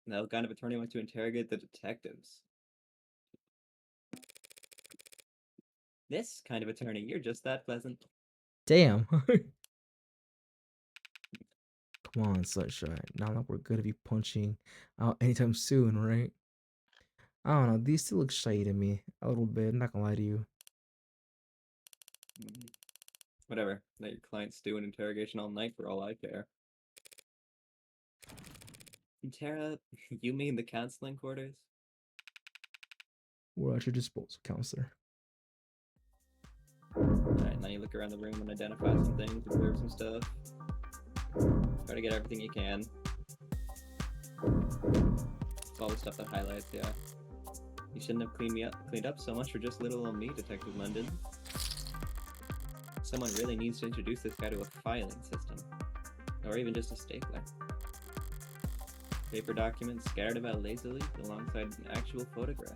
No, what kind of attorney wants to interrogate the detectives? This kind of attorney, you're just that pleasant. Damn. Come on, Sunshine. Not like we're gonna be punching out anytime soon, right? I don't know. These two look shady to me a little bit. I'm not gonna lie to you. Whatever. Let your clients do an interrogation all night for all I care. Tara, you mean the counseling quarters? We're at your disposal, counselor. Alright, now you look around the room and identify some things, observe some stuff. Try to get everything you can. It's all the stuff that highlights, yeah. You shouldn't have cleaned up so much for just little old me, Detective London. Someone really needs to introduce this guy to a filing system. Or even just a stapler. Paper documents scattered about lazily alongside actual photographs.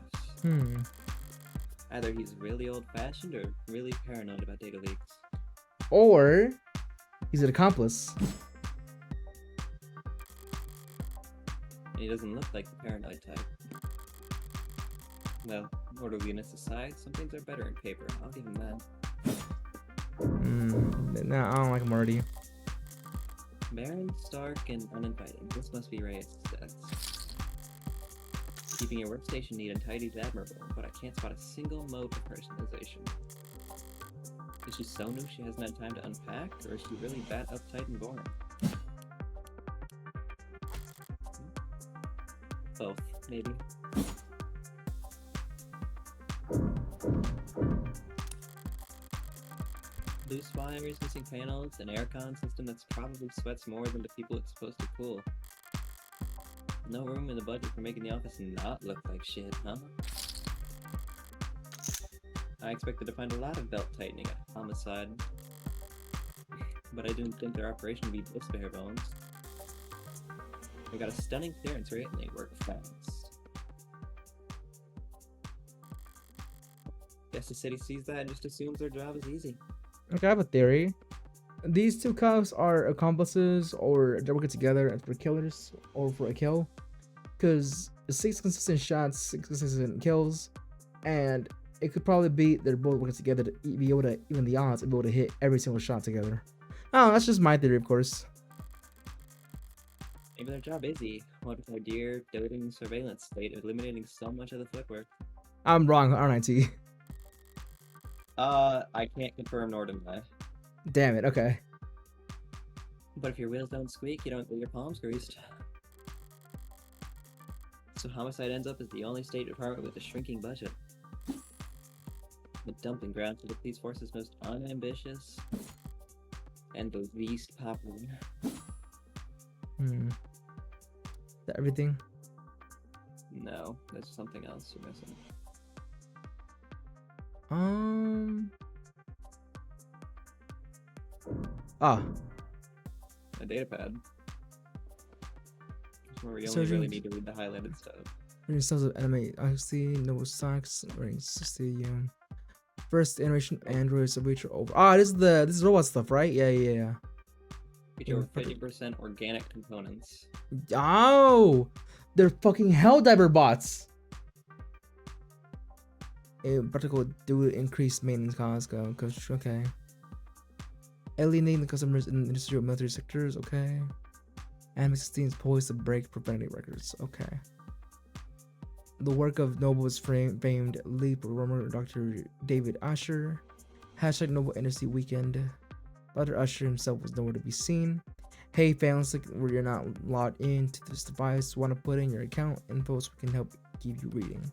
Either he's really old-fashioned or really paranoid about data leaks. Or he's an accomplice. And he doesn't look like the paranoid type. Well, orderliness aside, some things are better in paper. I'll give him that. No, I don't like him already. Barren, stark, and uninviting. This must be Reyes' stats. Keeping your workstation neat and tidy is admirable, but I can't spot a single mode of personalization. Is she so new she hasn't had time to unpack, or is she really that uptight and boring? Both, maybe. Loose wires, missing panels, an aircon system that's probably sweats more than the people it's supposed to cool. No room in the budget for making the office not look like shit, huh? I expected to find a lot of belt tightening at Homicide, but I didn't think their operation would be this bare bones. We got a stunning clearance rate and they work fast. Guess the city sees that and just assumes their job is easy. Okay, I have a theory. These two cops are accomplices, or they're working together for killers, or for a kill. Because 6 consistent shots, 6 consistent kills, and it could probably be they're both working together to be able to even the odds and be able to hit every single shot together. Oh, that's just my theory, of course. Maybe their job is easy. What with their dear, doting surveillance state eliminating so much of the footwork? I'm wrong, aren't I, T? I can't confirm nor deny. Damn it, okay. But if your wheels don't squeak, you don't get your palms greased. So Homicide ends up as the only state department with a shrinking budget. The dumping ground for the police force's most unambitious and the least popular. Is that everything? No, there's something else you're missing. A data pad. That's where we only really need to read the highlighted stuff. Styles of anime, I see no socks, running 60 first animation androids of which are over. This is robot stuff, right? Yeah. Feature over 50% organic components. Oh, they're fucking Helldiver bots. A practical due to increased maintenance costs. Okay. Alienating the customers in industrial military sectors. Okay. Anime 16 is poised to break preventative records. Okay. The work of Noble's famed lead programmer Dr. David Usher. Hashtag Noble Industry Weekend. Dr. Usher himself was nowhere to be seen. Hey fans, where you're not logged into this device, want to put in your account info so we can help keep you reading.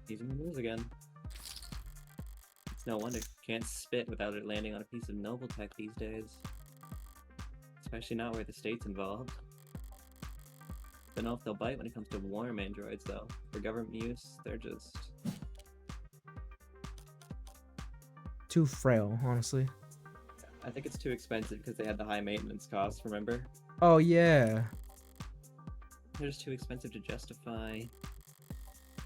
He's in the news again. It's no wonder you can't spit without it landing on a piece of Noble tech these days. Especially not where the state's involved. Don't know if they'll bite when it comes to warm androids though. For government use, they're just too frail, honestly. I think it's too expensive because they had the high maintenance costs, remember? Oh yeah. They're just too expensive to justify.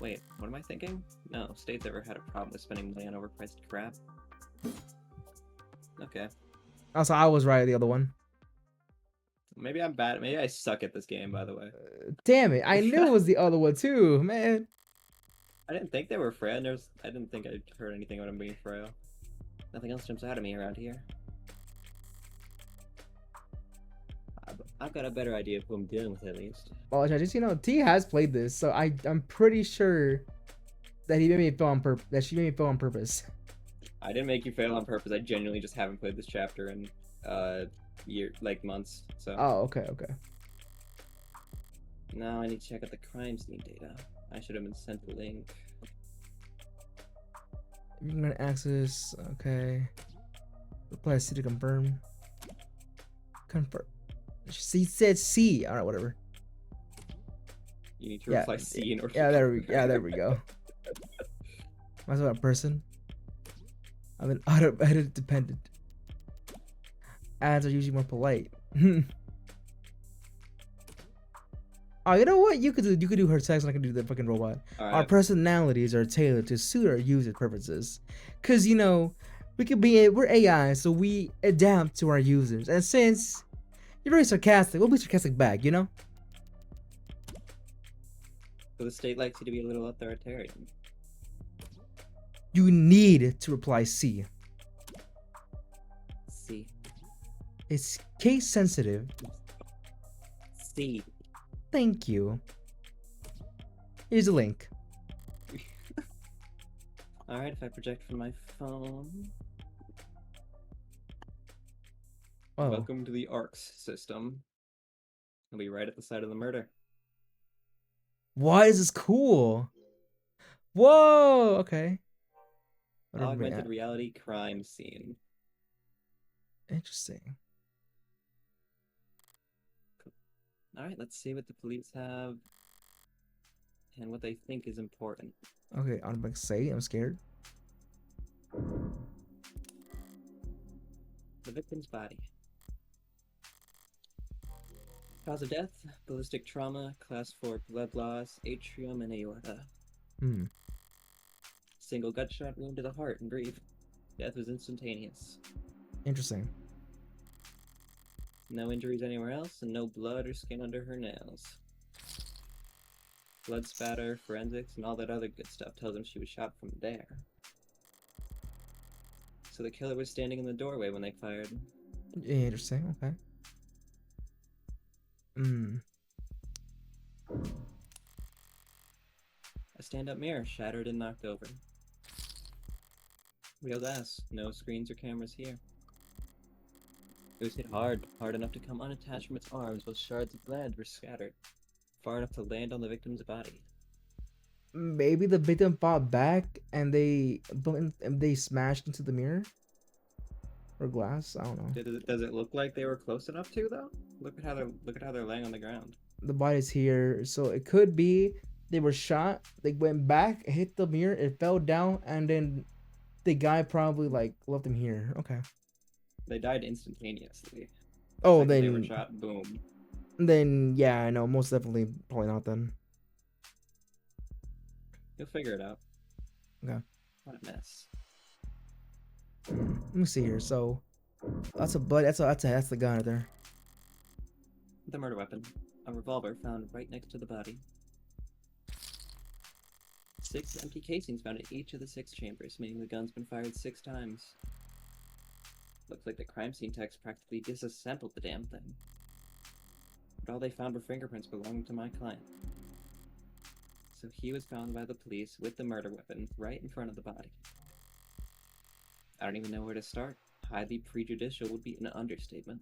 Wait, what am I thinking? No, states ever had a problem with spending money on overpriced crap. Okay. Also, I was right, the other one. Maybe I'm bad. Maybe I suck at this game, by the way. Damn it. I knew it was the other one too, man. I didn't think they were frail. I didn't think I heard anything about them being frail. Nothing else jumps out at me around here. I've got a better idea of who I'm dealing with, at least. Well, just, T has played this, so I'm pretty sure that he made me feel on purpose. That she made me feel on purpose. I didn't make you fail on purpose. I genuinely just haven't played this chapter in months. So Oh, okay, okay. now I need to check out the crime scene data. I should have been sent the link. You're gonna access. Okay. Reply C to confirm. Confirm. She said C. All right, whatever. You need to Yeah, reply C in order. yeah. There we go. Might as well a person. I'm an edit dependent. Ads are usually more polite. Oh, you know what? You could do her text, and I can do the fucking robot. All Our right. personalities are tailored to suit our user preferences, cause we're AI, so we adapt to our users. And since you're very sarcastic, we'll be sarcastic back. So the state likes you to be a little authoritarian. You need to reply C. C. It's case sensitive. C. Thank you. Here's a link. Alright, if I project from my phone. Oh, Welcome to the ARCS system. It'll be right at the site of the murder. why is this cool? Whoa. Okay. Augmented reality crime scene. Interesting. Alright, let's see what the police have and what they think is important. Okay, I'm gonna say I'm scared. The victim's body. Cause of death, ballistic trauma, class 4 blood loss, atrium and aorta. Hmm. Single gunshot wound to the heart and brief. Death was instantaneous. Interesting. No injuries anywhere else, and no blood or skin under her nails. Blood spatter, forensics, and all that other good stuff tells him she was shot from there. So the killer was standing in the doorway when they fired. Interesting. Okay. Hmm. A stand-up mirror shattered and knocked over. Real glass, no screens or cameras here. It was hit hard enough to come unattached from its arms, while shards of lead were scattered, far enough to land on the victim's body. Maybe the victim fought back and they smashed into the mirror or glass. I don't know. Does it look like they were close enough to though? Look at how they're laying on the ground. The body's here, so it could be they were shot. They went back, hit the mirror, it fell down, and then the guy probably like left him here. Okay. They died instantaneously. Oh, They were shot. Boom. Then yeah, I know. Most definitely, probably not then. You'll figure it out. Okay. What a mess. Let me see here. So that's a blood. That's the gun right there. The murder weapon. A revolver found right next to the body. 6 empty casings found in each of the 6 chambers, meaning the gun's been fired 6 times. Looks like the crime scene techs practically disassembled the damn thing. But all they found were fingerprints belonging to my client. So he was found by the police with the murder weapon right in front of the body. I don't even know where to start. Highly prejudicial would be an understatement.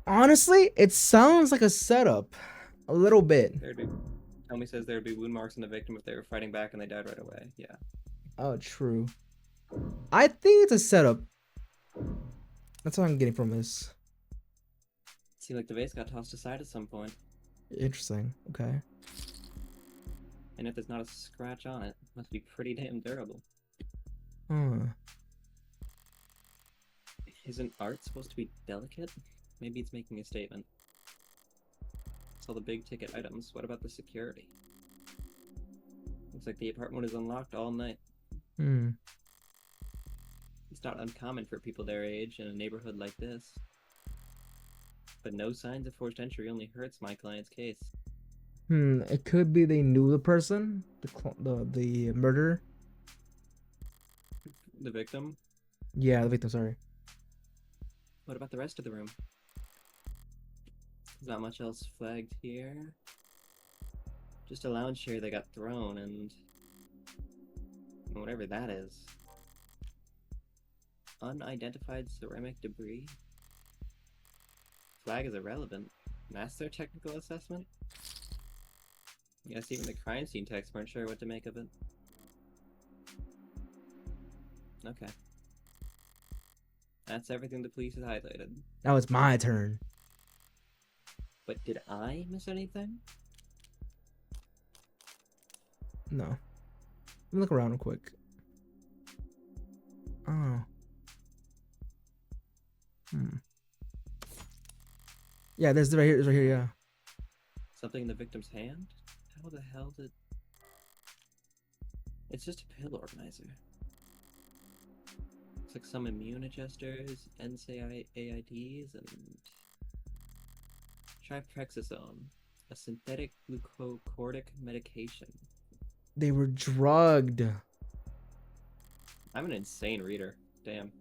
Honestly, it sounds like a setup, a little bit. Tommy says there would be wound marks on the victim if they were fighting back and they died right away. Yeah. Oh, true. I think it's a setup. That's what I'm getting from this. Seemed like the vase got tossed aside at some point. Interesting. Okay. And if there's not a scratch on it, it must be pretty damn durable. Huh. Isn't art supposed to be delicate? Maybe it's making a statement. It's all the big ticket items. What about the security? Looks like the apartment was unlocked all night. Hmm. It's not uncommon for people their age in a neighborhood like this. But no signs of forced entry only hurts my client's case. It could be they knew the person, the murderer. The victim? Yeah, the victim. Sorry. What about the rest of the room? There's not much else flagged here. Just a lounge chair that got thrown and whatever that is. Unidentified ceramic debris. Flag is irrelevant. Master technical assessment? Yes, even the crime scene techs weren't sure what to make of it. Okay. That's everything the police has highlighted. Now it's my turn. But did I miss anything? No. Let me look around real quick. Oh. Yeah, there's right here. It's right here. Yeah. Something in the victim's hand? How the hell did... It's just a pill organizer. It's like some immune adjusters, NSAIDs, and... Triprexazone, a synthetic glucocorticoid medication. They were drugged. I'm an insane reader. Damn.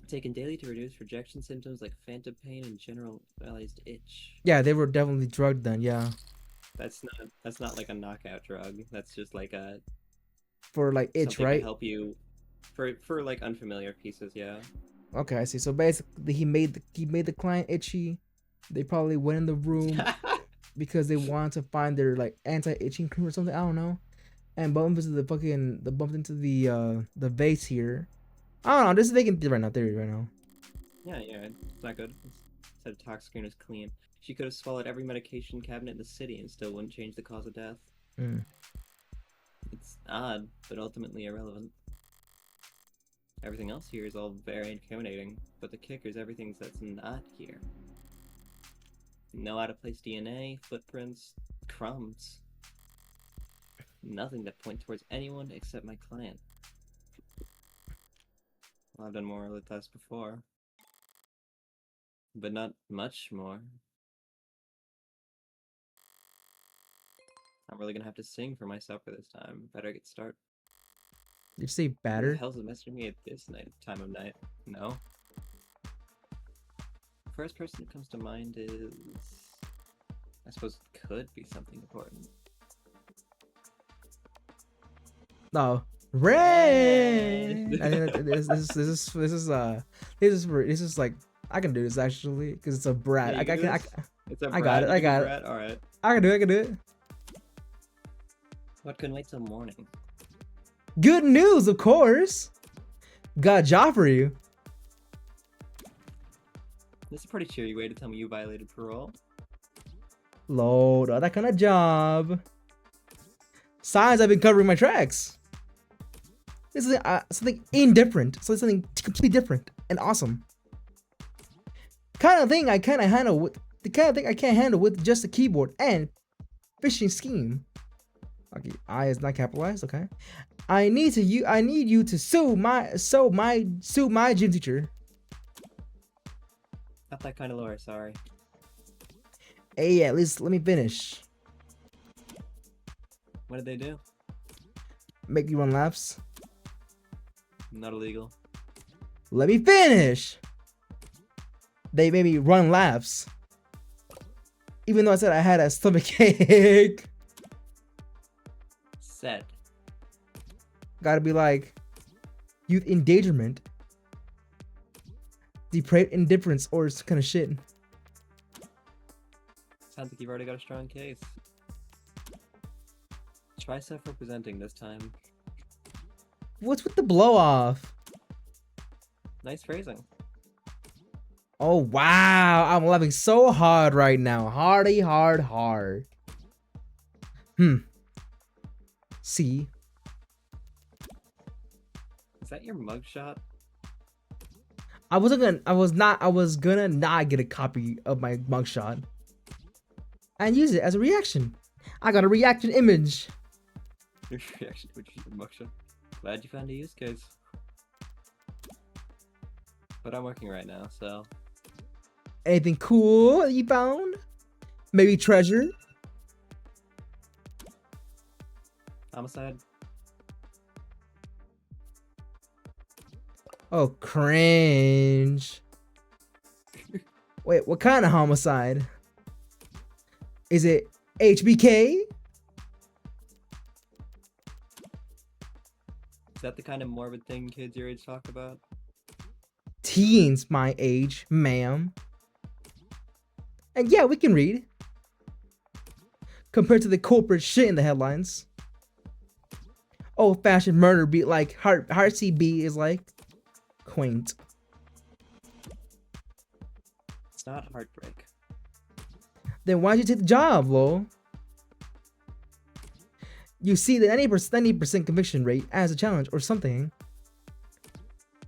Taken daily to reduce rejection symptoms like phantom pain and generalized itch. Yeah, they were definitely drugged then. Yeah. That's not like a knockout drug. That's just like a For like itch, something right? to help you for like unfamiliar pieces. Yeah. Okay, I see. So basically, he made the client itchy. They probably went in the room because they wanted to find their like anti-itching cream or something. I don't know. And bumped into the vase here. I don't know. This is making theory right now. Yeah, it's not good. Said tox screen was clean. She could have swallowed every medication cabinet in the city and still wouldn't change the cause of death. It's odd, but ultimately irrelevant. Everything else here is all very incriminating, but the kicker is everything that's not here. No out-of-place DNA, footprints, crumbs. Nothing that point towards anyone except my client. Well, I've done more of the tests before. But not much more. I'm really gonna have to sing for my supper this time. Better get started. Did you say Who the batter? hell's messaging me at this time of night? No. The first person that comes to mind is... I suppose it could be something important. No. Red. This is like I can do this actually because it's a brat. Yeah, it's a I got it. You can brat? All right. I can do it. What couldn't wait till morning? Good news, of course. Got a job for you. This is a pretty cheery way to tell me you violated parole. Lord, that kind of job. Signs I've been covering my tracks. This is something indifferent. So it's something completely different and awesome. Kind of thing I can't handle with the kind of thing I can't handle with just a keyboard and phishing scheme. Okay, I is not capitalized. Okay, I need you to sue my gym teacher. Not that kind of lawyer, sorry. Hey, at least let me finish. What did they do? Make you run laps. Not illegal. Let me finish. They made me run laps. Even though I said I had a stomach ache. Said. Gotta be like youth endangerment, depraved indifference, or some kind of shit. Sounds like you've already got a strong case. Try self-representing this time. What's with the blow off? Nice phrasing. Oh wow, I'm laughing so hard right now. Hard. See? Is that your mugshot? I was gonna not get a copy of my mugshot and use it as a reaction. I got a reaction image. Your reaction to your mugshot. Glad you found a use case. But I'm working right now, so... Anything cool that you found? Maybe treasure? Homicide? Oh, cringe. Wait, what kind of homicide? Is it HBK? Is that the kind of morbid thing kids your age talk about? Teens my age, ma'am. And yeah, we can read. Compared to the corporate shit in the headlines. Old-fashioned murder beat like Heartsy B is like quaint. It's not heartbreak. Then why'd you take the job, lol? You see the 90% conviction rate as a challenge or something.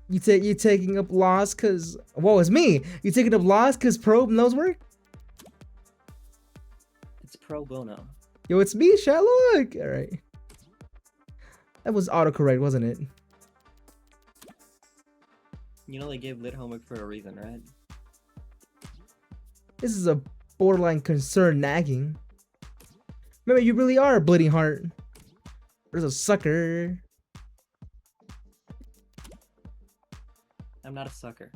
You taking up laws cause whoa, it's me. You taking up laws cause probe knows work? It's pro bono. Yo, it's me, Sherlock. All right. That was autocorrect, wasn't it? You know they gave lit homework for a reason, right? This is a borderline concern nagging. Maybe you really are a bleeding heart. There's a sucker. I'm not a sucker.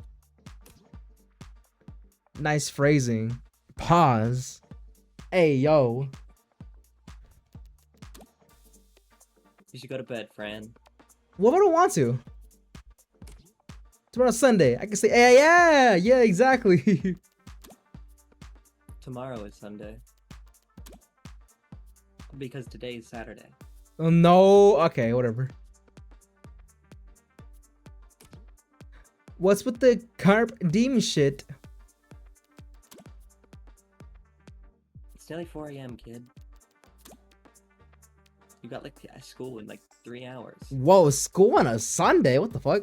Nice phrasing. Pause. Hey, yo. You should go to bed, Fran. What if I don't want to? Tomorrow's Sunday. I can say, hey, yeah, exactly. Tomorrow is Sunday. Because today is Saturday. Oh, no. Okay, whatever. What's with the carp demon shit? It's nearly 4 a.m., kid. You got like school in like 3 hours. Whoa, school on a Sunday? What the fuck?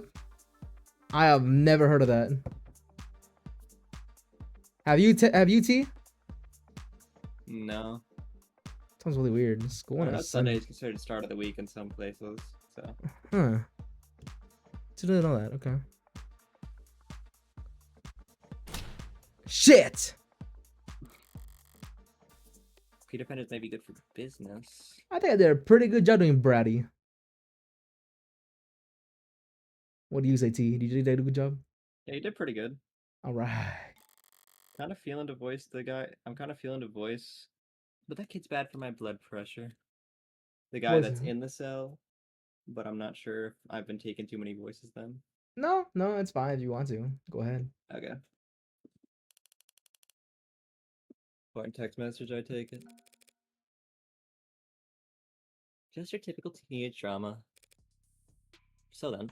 I have never heard of that. Have you T? No. Sounds really weird. School on a Sunday Sunday. is considered start of the week in some places, so. Huh. Didn't know that. Okay. Shit! Peter Pan is maybe good for business. I think I did a pretty good job doing Bratty. What do you say, T? Did you do a good job? Yeah, you did pretty good. Alright. Kind of feeling to voice the guy. I'm kind of feeling to voice. But that kid's bad for my blood pressure. The guy Was that's it? in the cell. But I'm not sure if I've been taking too many voices then. No, it's fine if you want to. Go ahead. Okay. Important text message, I take it. Just your typical teenage drama. So then,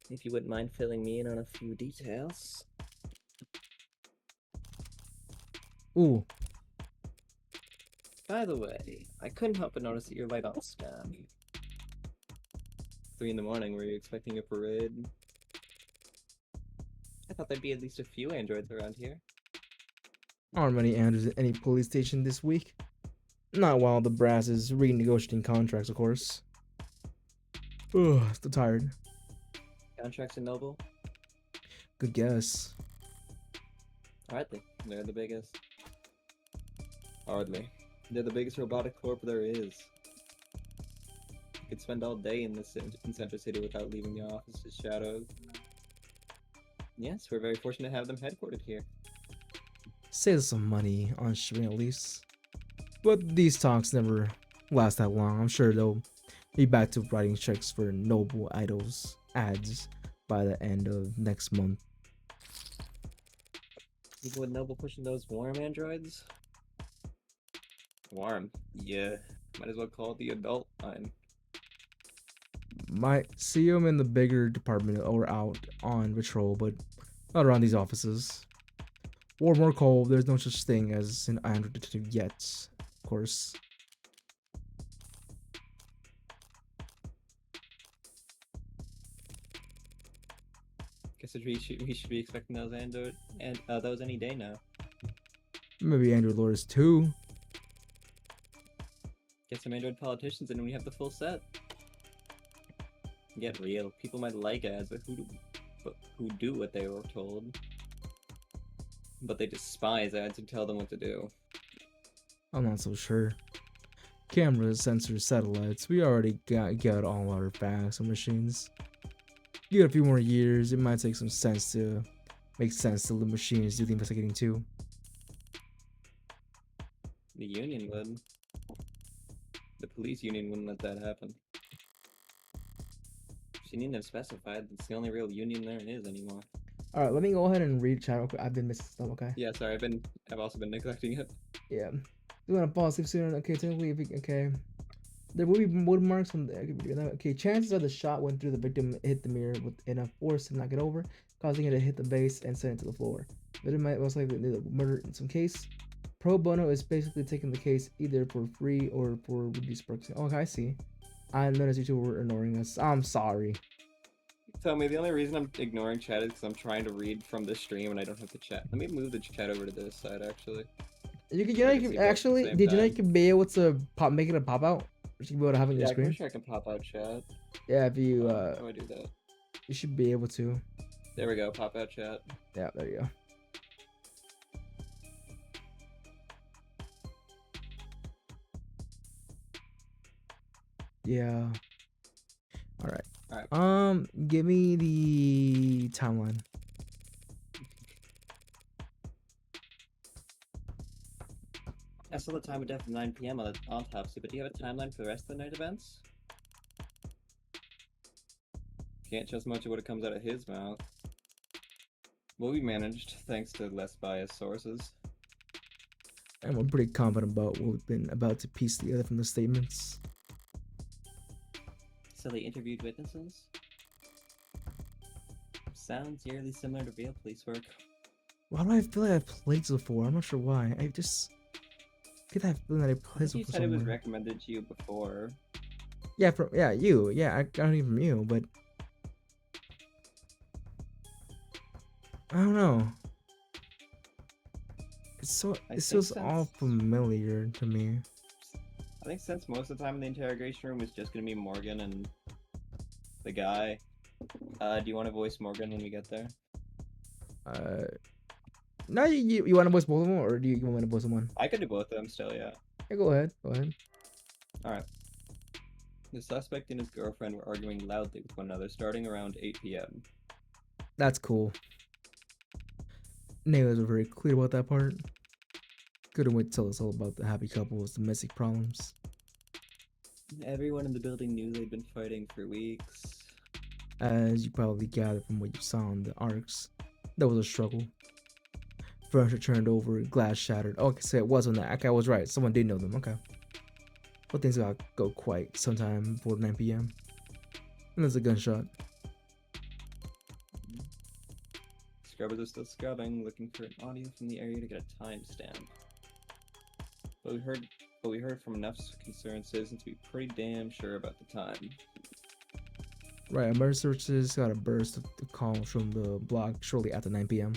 if you wouldn't mind filling me in on a few details. Ooh. By the way, I couldn't help but notice that you're light on staff. 3 in the morning, were you expecting a parade? I thought there'd be at least a few androids around here. Aren't many androids at any police station this week. Not while the brass is renegotiating contracts, of course. Ugh, still tired. Contracts in Noble? Good guess. Aren't they? They're the biggest. Hardly. They're the biggest robotic corp there is. You could spend all day in Center City without leaving the office's shadows. Yes, we're very fortunate to have them headquartered here. Save some money on shipping at least. But these talks never last that long. I'm sure they'll be back to writing checks for Noble Idols ads by the end of next month. Even with Noble pushing those warm androids? Warm? Yeah. Might as well call it the adult line. Might see them in the bigger department or out on patrol, but not around these offices. Warm or cold, there's no such thing as an android detective yet, of course. Guess we should be expecting those those any day now. Maybe Android Lords too. Get some android politicians and we have the full set. Get real. People might like ads, but who do what they were told? But they despise ads and tell them what to do. I'm not so sure. Cameras, sensors, satellites, we already got all our facts and machines. Give it a few more years, it might take some sense to make sense to the machines do the investigating too. The union would. The police union wouldn't let that happen. She needn't have specified. It's the only real union there is anymore. All right, let me go ahead and read chat real quick. I've been missing stuff. Okay. Yeah, sorry, I've also been neglecting it. Yeah. You want to pause if soon? Okay, technically, if we, okay. There will be wood marks from the okay. Chances are the shot went through the victim, hit the mirror with enough force to knock it over, causing it to hit the base and send it to the floor. Victim might most likely need a murder in some case. Pro bono is basically taking the case either for free or for reduced perks. Okay, I see. I noticed you two were ignoring us. I'm sorry. Tell me, the only reason I'm ignoring chat is because I'm trying to read from the stream and I don't have the chat. Let me move the chat over to this side, actually. You know, I you can can see both at the actually, same did you know you time. can be able to make it a pop out? You should be able to have it on your Yeah, I'm pretty screen. sure I can pop out chat. Yeah, if you, How do I do that? you should be able to. There we go, pop out chat. Yeah, there you go. Yeah. All right. Alright. Give me the timeline. I saw the time of death of 9 p.m. on the autopsy, but do you have a timeline for the rest of the night events? Can't trust much of what comes out of his mouth. Will be managed thanks to less biased sources. And we're pretty confident about what we've been about to piece together from the statements. So they interviewed witnesses? Sounds eerily similar to real police work. Why do I feel like I've played this before? I'm not sure wwhy. I just get that feeling that I I played think this you before said it was somewhere. recommended to you before. Yeah, from you. Yeah, I got it from you, but I don't know. I It think feels all since familiar to me. I think since most of the time in the interrogation room was just gonna be Morgan and the guy. Do you want to voice Morgan when we get there? Uh, now you want to voice both of them, or do you want to voice one? I could do both of them still, yeah. Yeah, go ahead. Go ahead. Alright. The suspect and his girlfriend were arguing loudly with one another starting around 8 p.m. That's cool. Neighbors were very clear about that part. Couldn't wait to tell us all about the happy couple's domestic problems. Everyone in the building knew they'd been fighting for weeks. As you probably gathered from what you saw in the arcs, there was a struggle. Furniture turned over, glass shattered. Okay, so it was on that. Okay, I was right. Someone did know them. Okay. But things gotta go quiet sometime before 9 p.m. And there's a gunshot. Scrubbers are still scrubbing, looking for an audio from the area to get a timestamp. But we heard from enough concerned citizens to be pretty damn sure about the time. Right, emergency services got a burst of the calls from the block shortly after 9 p.m.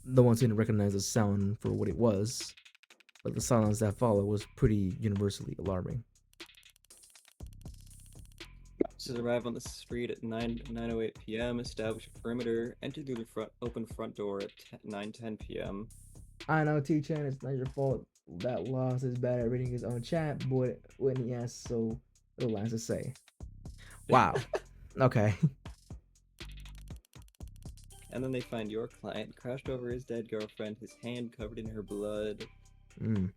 No one seemed to recognize the sound for what it was, but the silence that followed was pretty universally alarming. Officers arrive on the street at 9:08 p.m., establish a perimeter, enter through the open front door at 9:10 p.m. I know, T-Chan, it's not your fault that Lost is bad at reading his own chat, but when he asks so little lines to say. Wow. Okay. And then they find your client crouched over his dead girlfriend, his hand covered in her blood. Mm.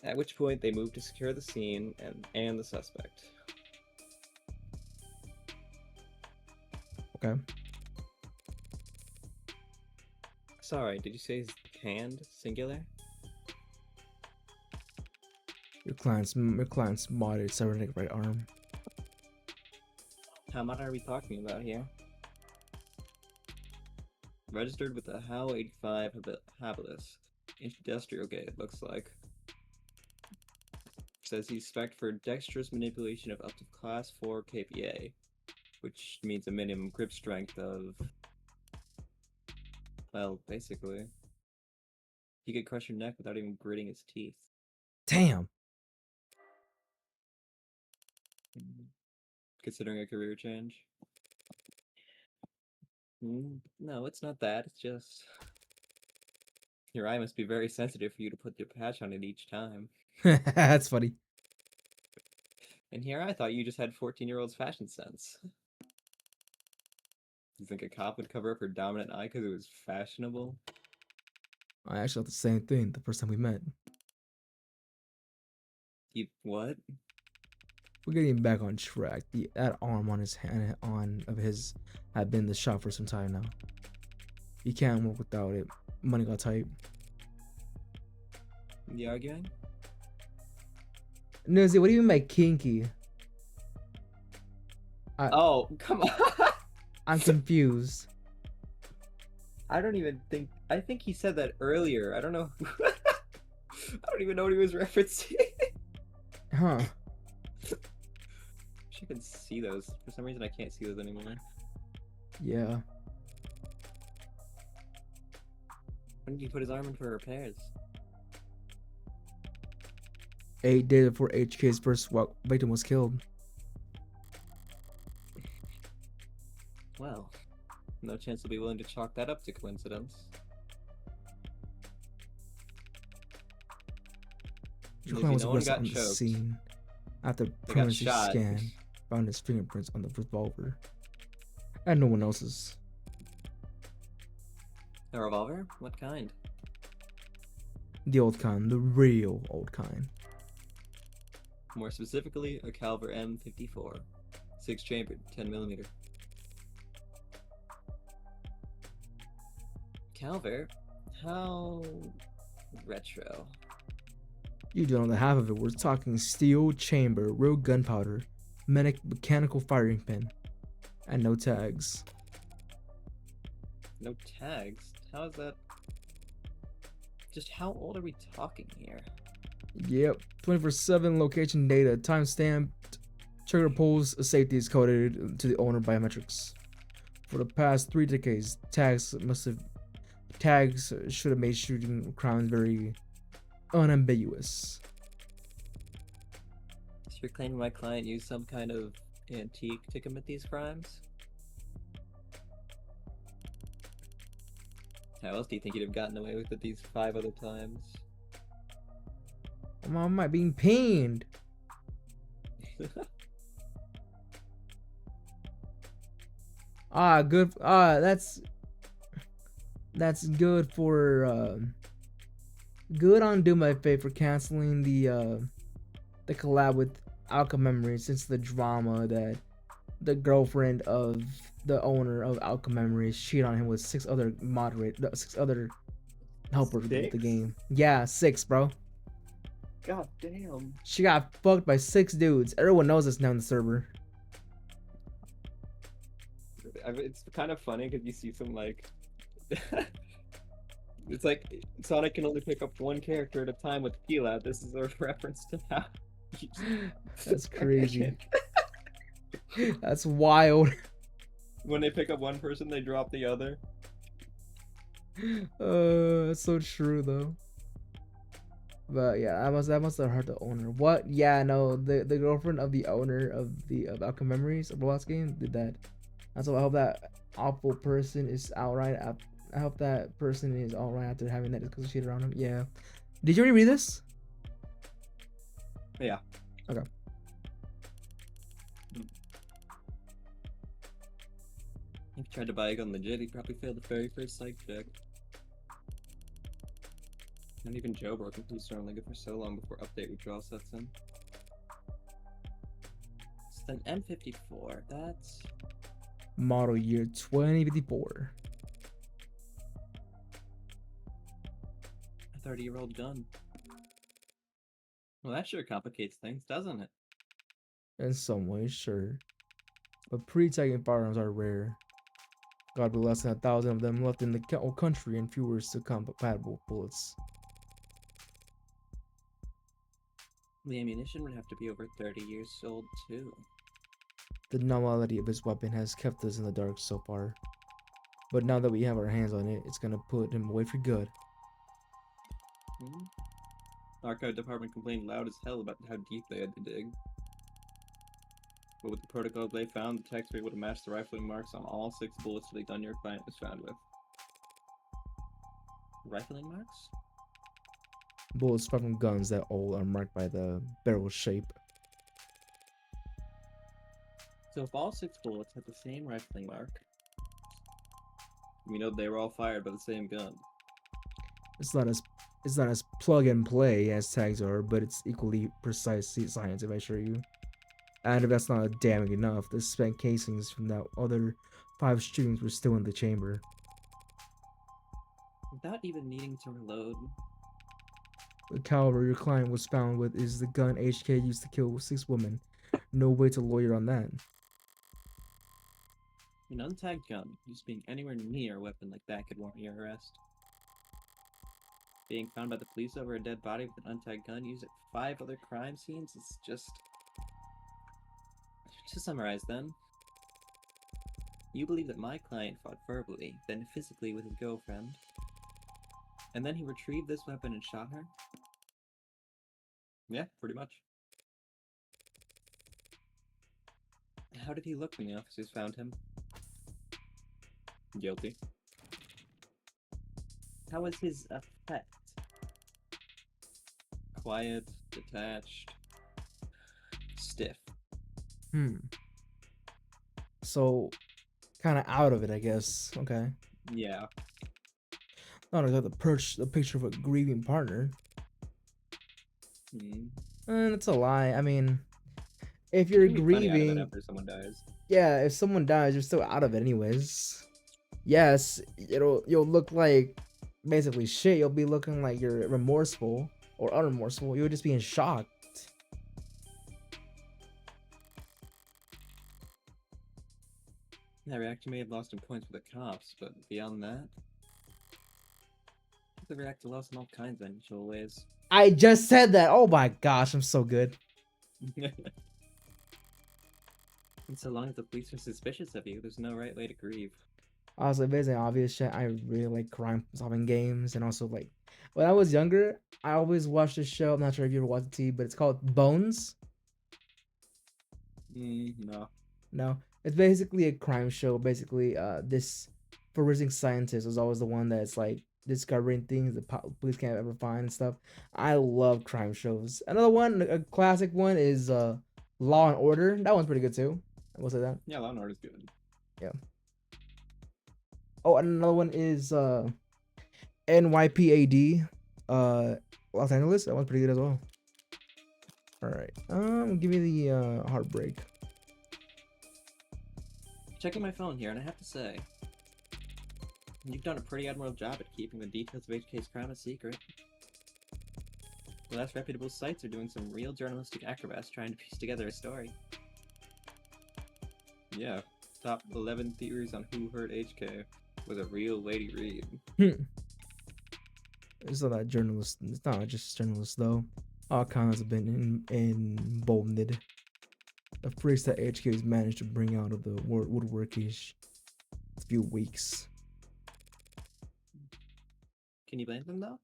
At which point they move to secure the scene and the suspect. Okay. Sorry, did you say his hand? Singular? Your client's spotted severing right arm. How much are we talking about here? Registered with the HAL 85 habitus. Industrial gate, it looks like. Says he's spec'd for dexterous manipulation of up to class 4 kPa, which means a minimum grip strength of, well, basically. He could crush your neck without even gritting his teeth. Damn. Considering a career change. No, it's not that. It's just your eye must be very sensitive for you to put your patch on it each time. That's funny. And here I thought you just had 14-year-old's fashion sense. You think a cop would cover up her dominant eye because it was fashionable? I actually thought the same thing the first time we met. You what? we're getting back on track. That arm on his hand of his had been in the shop for some time now. You can't work without it. Money got tight. You arguing? Nizzy, what do you mean by kinky? Oh, come on. I'm confused. I don't even think. I think he said that earlier. I don't know. I don't even know what he was referencing. Huh. I can see those. For some reason, I can't see those anymore. Yeah. When did he put his arm in for repairs? 8 days before HK's first victim was killed. Well, no chance he'll be willing to chalk that up to coincidence. Joe Maybe was no one arrested got on the choked. scene after They got forensic shot. scan found his fingerprints on the revolver, and no one else's. A revolver? What kind? The old kind, the real old kind. More specifically, a caliber M54, 6-chambered, 10mm. Calver? How retro? You don't know the half of it. We're talking steel chamber, real gunpowder, mechanical firing pin, and no tags. No tags? How is that? Just how old are we talking here? Yep, 24/7 location data, timestamped, trigger pulls, safety is coded to the owner biometrics. For the past 3 decades, tags should have made shooting crimes very unambiguous. So you're claiming my client used some kind of antique to commit these crimes? How else do you think he'd have gotten away with it these 5 other times? I'm not being pained. Good. That's good for good on Do My Faith for canceling the collab with Alchemy Memories, since the drama that the girlfriend of the owner of Alchemy Memories cheated on him with 6 other helpers with the 6? game. Yeah, 6, bro. God damn. She got fucked by 6 dudes. Everyone knows this now in the server. It's kind of funny because you see some like it's like Sonic can only pick up one character at a time with Keylab. This is a reference to how That's crazy. That's wild. When they pick up one person, they drop the other. That's so true though. But yeah, that must have hurt the owner. What? Yeah, no, the girlfriend of the owner of Alchemy Memories of Roblox game did that. And so I hope that awful person is outright. I hope that person is alright after having that because she cheated on him. Yeah. Did you already read this? Yeah. Okay. If he tried to buy a gun legit, he probably failed the very first psych check. Not even jailbroken police are only good for so long before update withdrawal sets in. It's an M54. That's Model year 2054. a 30-year-old gun. Well, that sure complicates things, doesn't it? In some ways, sure. But pre-tagging firearms are rare. God, be less than 1,000 of them left in the whole country and fewer to compatible bullets. The ammunition would have to be over 30 years old, too. The normality of his weapon has kept us in the dark so far. But now that we have our hands on it, it's gonna put him away for good. Archive department complained loud as hell about how deep they had to dig. But with the protocols they found, the techs were able to match the rifling marks on all 6 bullets the gun your client was found with. Rifling marks? Bullets from guns that old are marked by the barrel shape. So if all 6 bullets had the same rifling mark, we know they were all fired by the same gun. It's not as plug and play as tags are, but it's equally precise science, if I assure you. And if that's not damning enough, the spent casings from that other 5 streams were still in the chamber. Without even needing to reload. The caliber your client was found with is the gun HK used to kill 6 women. No way to lawyer on that. An untagged gun, just being anywhere near a weapon like that could warrant your arrest. Being found by the police over a dead body with an untagged gun used at 5 other crime scenes is just... To summarize then, you believe that my client fought verbally, then physically with his girlfriend, and then he retrieved this weapon and shot her? Yeah, pretty much. How did he look when the officers found him? Guilty. How was his effect? Quiet, detached, stiff. So, kind of out of it, I guess. Okay. Yeah. Not like the picture of a grieving partner. Mm. And it's a lie. I mean, if You you're can be funny out of it grieving, after someone dies. yeah, if someone dies, you're still out of it anyways. Yes, you'll look like basically shit. You'll be looking like you're remorseful or unremorseful. You'll just be in shock. That reaction may have lost him points with the cops, but beyond that, the reactor lost in all kinds of unusual ways. I just said that. Oh my gosh, I'm so good. And so long as the police are suspicious of you, there's no right way to grieve. Also, basically obvious shit. I really like crime solving games, and also like when I was younger, I always watched this show. I'm not sure if you ever watched it, but it's called Bones. No. No, it's basically a crime show. Basically, this forensic scientist is always the one that's like discovering things the police can't ever find and stuff. I love crime shows. Another one, a classic one, is Law and Order. That one's pretty good too. I will say that. Yeah, Law and Order's good. Yeah. Oh, and another one is NYPAD, Los Angeles. That one's pretty good as well. All right. Give me the heartbreak. Checking my phone here, and I have to say, you've done a pretty admirable job at keeping the details of HK's crime a secret. The less reputable sites are doing some real journalistic acrobats trying to piece together a story. Yeah, top 11 theories on who hurt HK was a real lady read. It's not that journalist. It's not just journalists though. All kinds have been emboldened. The freaks that HK's managed to bring out of the woodwork each few weeks. Can you blame them though?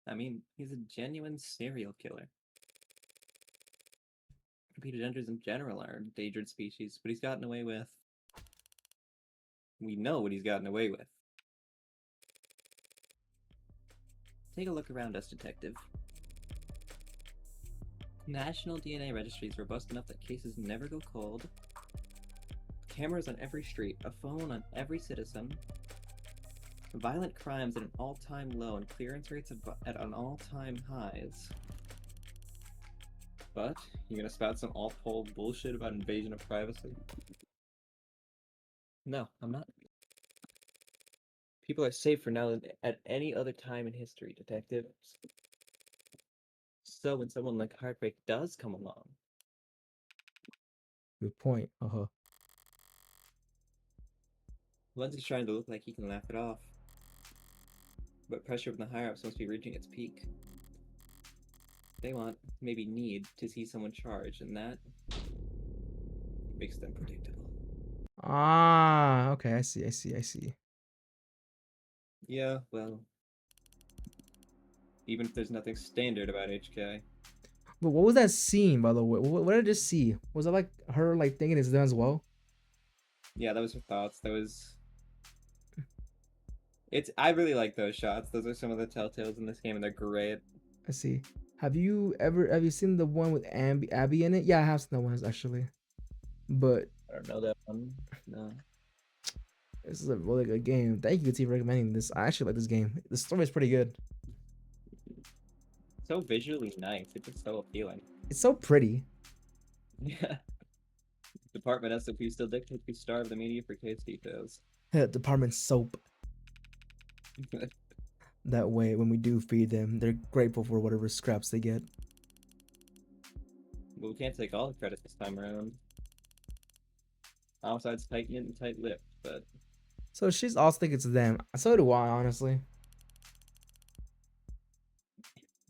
I mean, he's a genuine serial killer. Repeated enders in general are endangered species, but he's gotten away with... We know what he's gotten away with. Take a look around us, Detective. National DNA registry is robust enough that cases never go cold. Cameras on every street, a phone on every citizen. Violent crimes at an all-time low and clearance rates at an all-time highs. But you're gonna spout some all-pole bullshit about invasion of privacy? No, I'm not. People are safer now than at any other time in history, detectives. So when someone like Heartbreak does come along... Good point. Lindsay's trying to look like he can laugh it off. But pressure from the higher-ups must be reaching its peak. They want, maybe need, to see someone charged, and that makes them predictable. Ah, okay. I see. Yeah, well, even if there's nothing standard about HK. But what was that scene, by the way? What did I just see? Was that like her like thinking it's done as well? Yeah, that was her thoughts. I really like those shots. Those are some of the telltales in this game, and they're great. I see. Have you seen the one with Abby in it? Yeah, I have seen that one actually. But I don't know that one. No. this is a really good game. Thank you, T, for recommending this. I actually like this game. The story is pretty good. So visually nice. It's just so appealing. It's so pretty. Yeah. Department SOP still dictates we starve the media for case details. Department soap. That way, when we do feed them, they're grateful for whatever scraps they get. But we can't take all the credit this time around. Homicide's tight-knit and tight-lipped, but So she's also thinking it's them. So do I, honestly.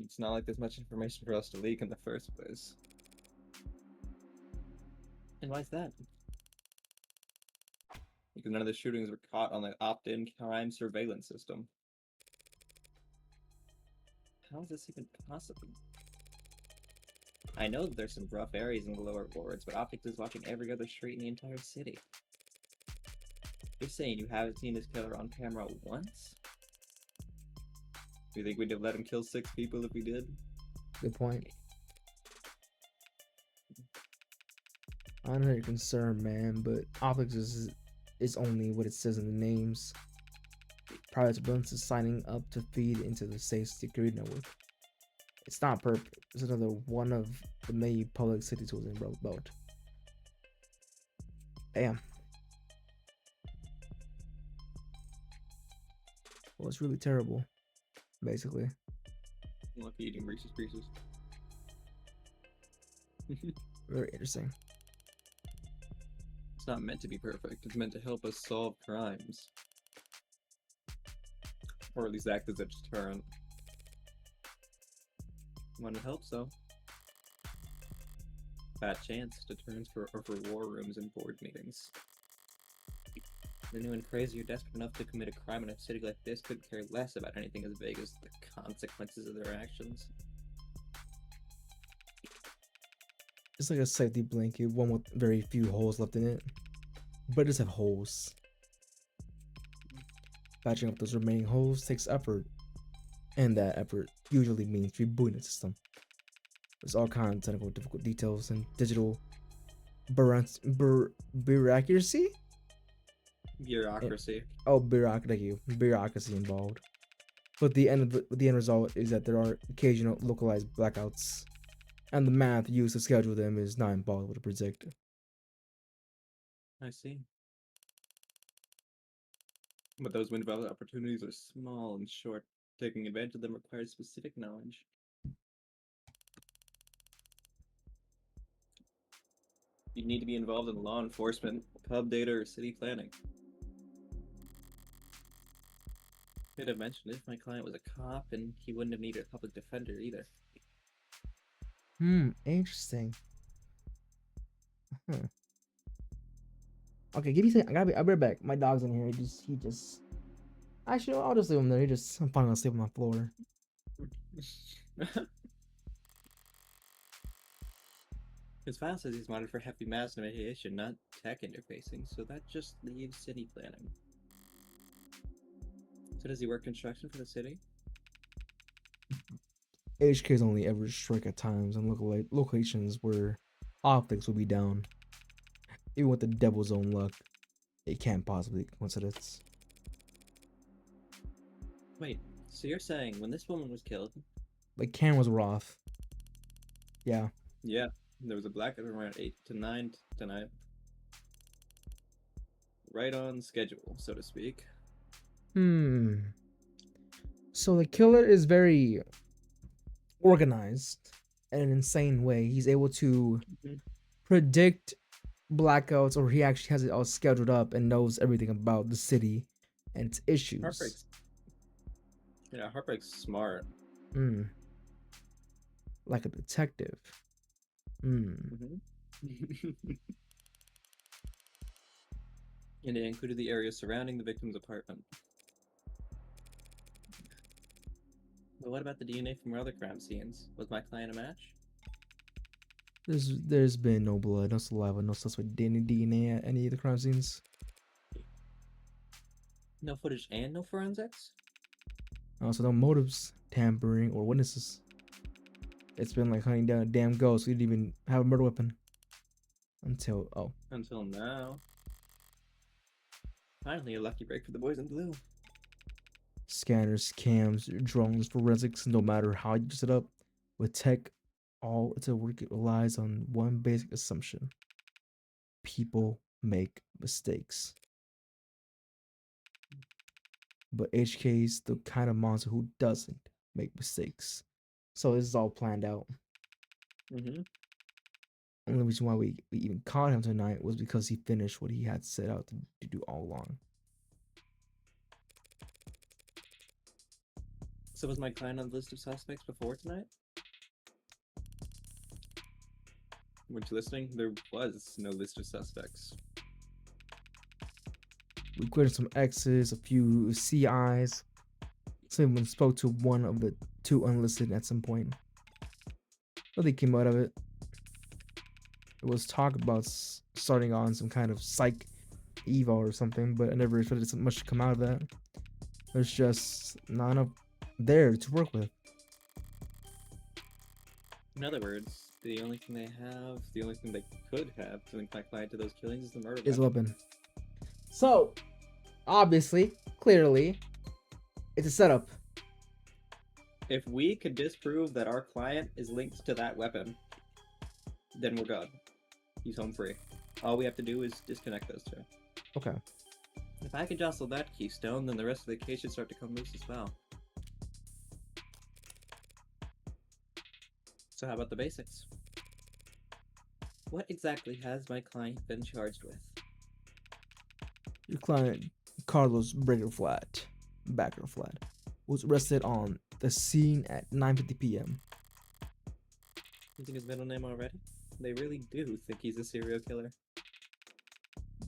it's not like there's much information for us to leak in the first place. And why's that? Because none of the shootings were caught on the opt-in crime surveillance system. How is this even possible? I know that there's some rough areas in the lower wards, but Optics is watching every other street in the entire city. You're saying you haven't seen this killer on camera once? Do you think we'd have let him kill 6 people if we did? Good point. I know you're concerned, man, but optics is only what it says in the names. Private surveillance is signing up to feed into the safe security network. It's not perfect. It's another one of the many public safety tools in boat. Damn. Well, it's really terrible, basically. Lucky eating Reese's Pieces. Very interesting. It's not meant to be perfect. It's meant to help us solve crimes. Or at least act as a deterrent. One would hope so. Bad chance deterrents for war rooms and board meetings. The new and crazy are desperate enough to commit a crime in a city like this could care less about anything as vague as the consequences of their actions. It's like a safety blanket, one with very few holes left in it. But it does have holes. Patching up those remaining holes takes effort, and that effort usually means rebooting the system. There's all kinds of technical difficult details and digital bureaucracy. Bureaucracy. Bureaucracy involved. But the end result is that there are occasional localized blackouts, and the math used to schedule them is not impossible to predict. I see. But those window of opportunities are small and short. Taking advantage of them requires specific knowledge. You need to be involved in law enforcement, pub data, or city planning. Could have mentioned if my client was a cop, and he wouldn't have needed a public defender either. Interesting. Huh. Okay, give me a second. I'll be right back. My dog's in here. He just. Actually, I'll just leave him there. I'm finally gonna sleep on my floor. His file says he's modded for heavy mass navigation, not tech interfacing, so that just leaves city planning. So does he work construction for the city? HK's only ever strike at times and locations where optics will be down. Even with the devil's own luck, it can't possibly be coincidence. Wait, so you're saying when this woman was killed... The cameras were off. Yeah. Yeah, there was a blackout around 8 to 9 tonight. Right on schedule, so to speak. So the killer is very organized in an insane way. He's able to predict blackouts, or he actually has it all scheduled up and knows everything about the city and its issues. Heartbreak's smart. Like a detective. And it included the area surrounding the victim's apartment. But what about the DNA from other crime scenes? Was my client a match? There's been no blood, no saliva, no suspect DNA at any of the crime scenes. No footage and no forensics? Also, no motives, tampering, or witnesses. It's been like hunting down a damn ghost. We didn't even have a murder weapon. Until now. Finally, a lucky break for the boys in blue. Scanners, cams, drones, forensics, no matter how you set it up, with tech All its work relies on one basic assumption: people make mistakes. But HK is the kind of monster who doesn't make mistakes. So this is all planned out. Mm-hmm. Only reason why we even caught him tonight was because he finished what he had set out to do all along. So was my client on the list of suspects before tonight? Weren't you listening? There was no list of suspects. We queried some X's, a few CIs. Someone spoke to one of the two unlisted at some point. Nothing came out of it. It was talk about starting on some kind of psych eval or something, but I never expected much to come out of that. There's just not enough there to work with. In other words, the only thing they could have to link my client to those killings is the murder Is weapon. weapon. So, obviously, clearly, it's a setup. If we could disprove that our client is linked to that weapon, then we're good. He's home free. All we have to do is disconnect those two. Okay. If I can jostle that keystone, then the rest of the case should start to come loose as well. So how about the basics? What exactly has my client been charged with? Your client, Carlos Backerflat, was arrested on the scene at 9:50 p.m. Using his middle name already? They really do think he's a serial killer.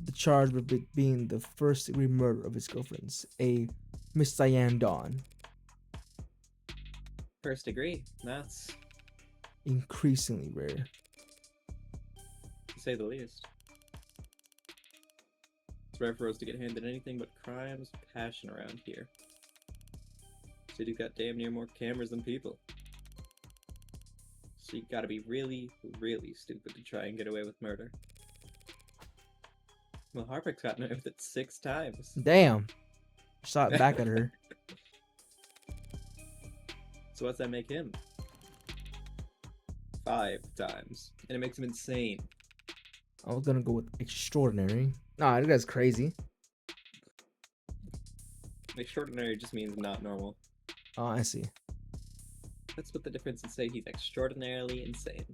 The charge with it being the first-degree murder of his girlfriends, a Miss Diane Dawn. First degree, that's Increasingly rare. to say the least. It's rare for us to get handed anything but crimes passion around here. City's got damn near more cameras than people. So you gotta be really, really stupid to try and get away with murder. Well, Harvick's gotten away with it 6 times. Damn. Shot back at her. So what's that make him? 5 times. And it makes him insane. I was gonna go with extraordinary. Nah, that guy's crazy. Extraordinary just means not normal. Oh, I see. Let's put the difference and say he's extraordinarily insane.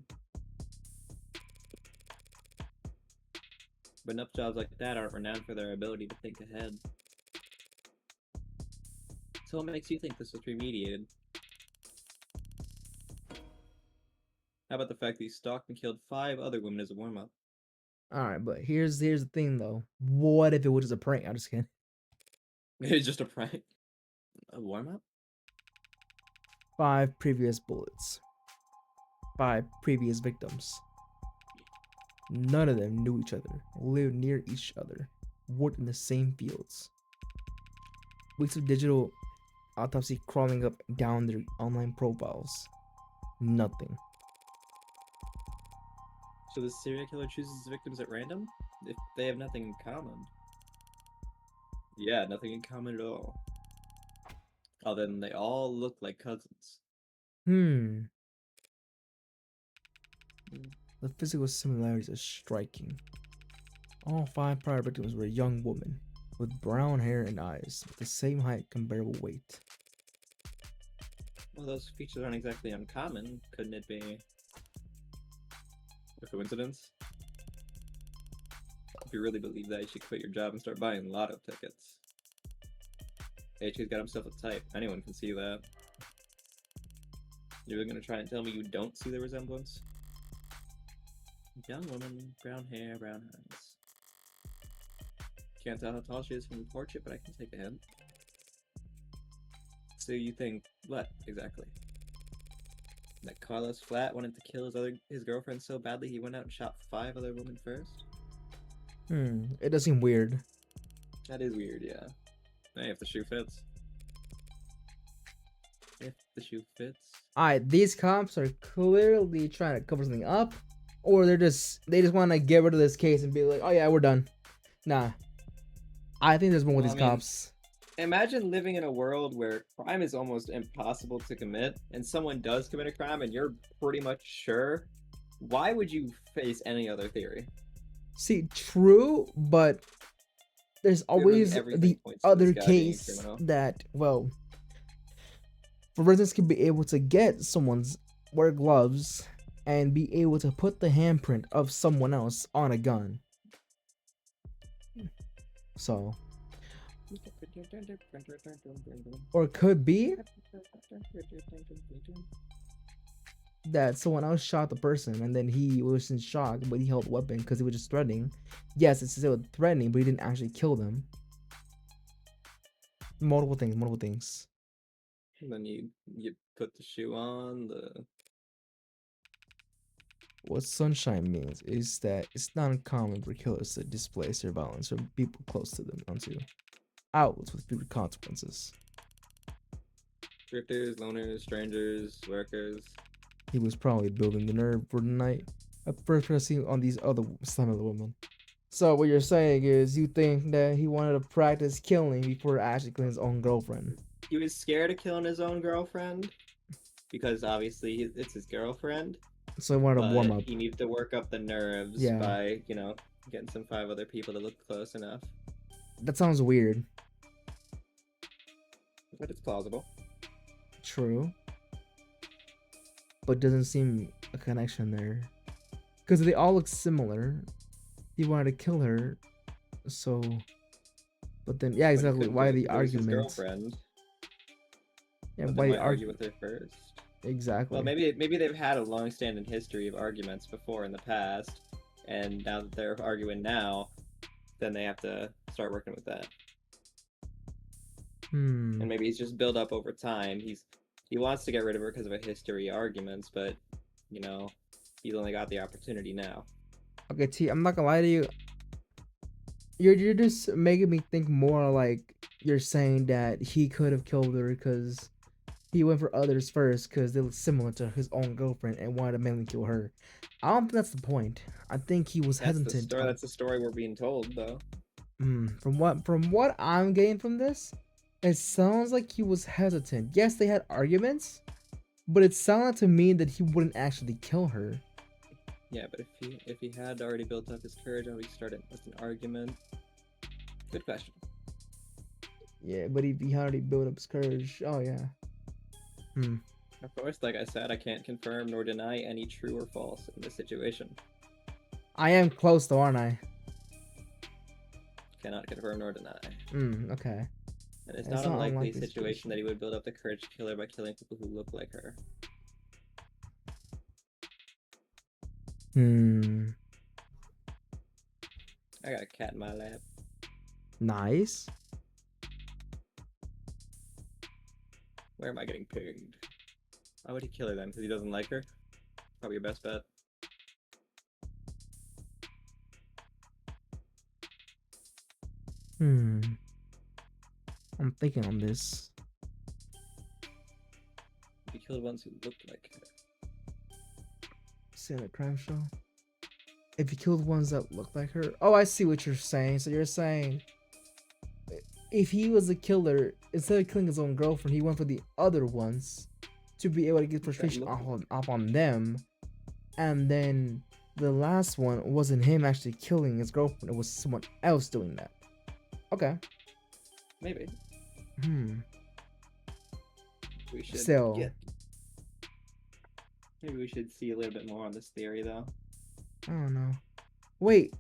But enough jobs like that aren't renowned for their ability to think ahead. So what makes you think this was remediated? How about the fact that he stalked and killed 5 other women as a warm-up? Alright, but here's the thing though. What if it was just a prank? I'm just kidding. It's just a prank. A warm-up? 5 previous bullets. 5 previous victims. None of them knew each other, lived near each other, worked in the same fields. Weeks of digital autopsy crawling up down their online profiles. Nothing. So the serial killer chooses his victims at random? If they have nothing in common. Yeah, nothing in common at all. Other than they all look like cousins. The physical similarities are striking. All 5 prior victims were young women with brown hair and eyes, with the same height, comparable weight. Well, those features aren't exactly uncommon. Couldn't it be a coincidence? If you really believe that, you should quit your job and start buying lotto tickets. HK's got himself a type. Anyone can see that. You're gonna try and tell me you don't see the resemblance? Young woman, brown hair, brown eyes. Can't tell how tall she is from the portrait, but I can take a hint. So you think what exactly? That Carlos Flat wanted to kill his girlfriend so badly he went out and shot 5 other women first? It does seem weird. That is weird, yeah. Hey, if the shoe fits. If the shoe fits. Alright, these cops are clearly trying to cover something up, or they just want to get rid of this case and be like, oh yeah, we're done. Nah, I think there's more with Well, these I mean, cops. Imagine living in a world where crime is almost impossible to commit, and someone does commit a crime, and you're pretty much sure. Why would you face any other theory? See, true, but there's Literally always everything the points to this other guy being a case criminal. that, well, forensics can be able to get someone's wear gloves and be able to put the handprint of someone else on a gun. So, or it could be that someone else shot the person and then he was in shock, but he held a weapon because he was just threatening. Yes, it's still threatening, but he didn't actually kill them. Multiple things, multiple things. And then you put the shoe on, the What sunshine means is that it's not uncommon for killers to display their violence from people close to them onto outlets with future consequences. drifters, loners, strangers, workers. He was probably building the nerve for the night. At first pressing on these other similar women. So what you're saying is you think that he wanted to practice killing before actually killing his own girlfriend. He was scared of killing his own girlfriend because obviously it's his girlfriend, So he wanted to warm but up. he needed to work up the nerves Yeah. by, getting some 5 other people to look close enough. That sounds weird. But it's plausible. True. But doesn't seem a connection there. Because they all look similar. He wanted to kill her. So. But then, yeah, exactly. Why the argument? Girlfriend. Yeah, But why why argue with her first? Exactly. Well, maybe they've had a long-standing history of arguments before in the past, and now that they're arguing now, then they have to start working with that. And maybe he's just built up over time. He wants to get rid of her because of a history of arguments, but he's only got the opportunity now. Okay, T, I'm not gonna lie to you. You're just making me think more like you're saying that he could have killed her because he went for others first because they look similar to his own girlfriend and wanted to mainly kill her. I don't think that's the point. I think he was hesitant. That's the story we're being told, though. From what I'm getting from this, it sounds like he was hesitant. Yes, they had arguments, but it sounded to me that he wouldn't actually kill her. Yeah, but if he had already built up his courage and we started with an argument, good question. Yeah, but he had already built up his courage. Oh yeah. Of course, like I said, I can't confirm nor deny any true or false in this situation. I am close though, aren't I? Cannot confirm nor deny. Okay. And it's not unlikely situation that he would build up the courage to kill her by killing people who look like her. I got a cat in my lap. Nice. Where am I getting paid? Why would he kill her then? Because he doesn't like her? Probably your best bet. I'm thinking on this. He killed ones who looked like her. See a crime show? If you killed ones that look like her? Oh, I see what you're saying. So you're saying if he was a killer, instead of killing his own girlfriend, he went for the other ones to be able to get frustration off on them. And then the last one wasn't him actually killing his girlfriend. It was someone else doing that. Okay. Maybe. We should Maybe we should see a little bit more on this theory, though. I don't know. Wait.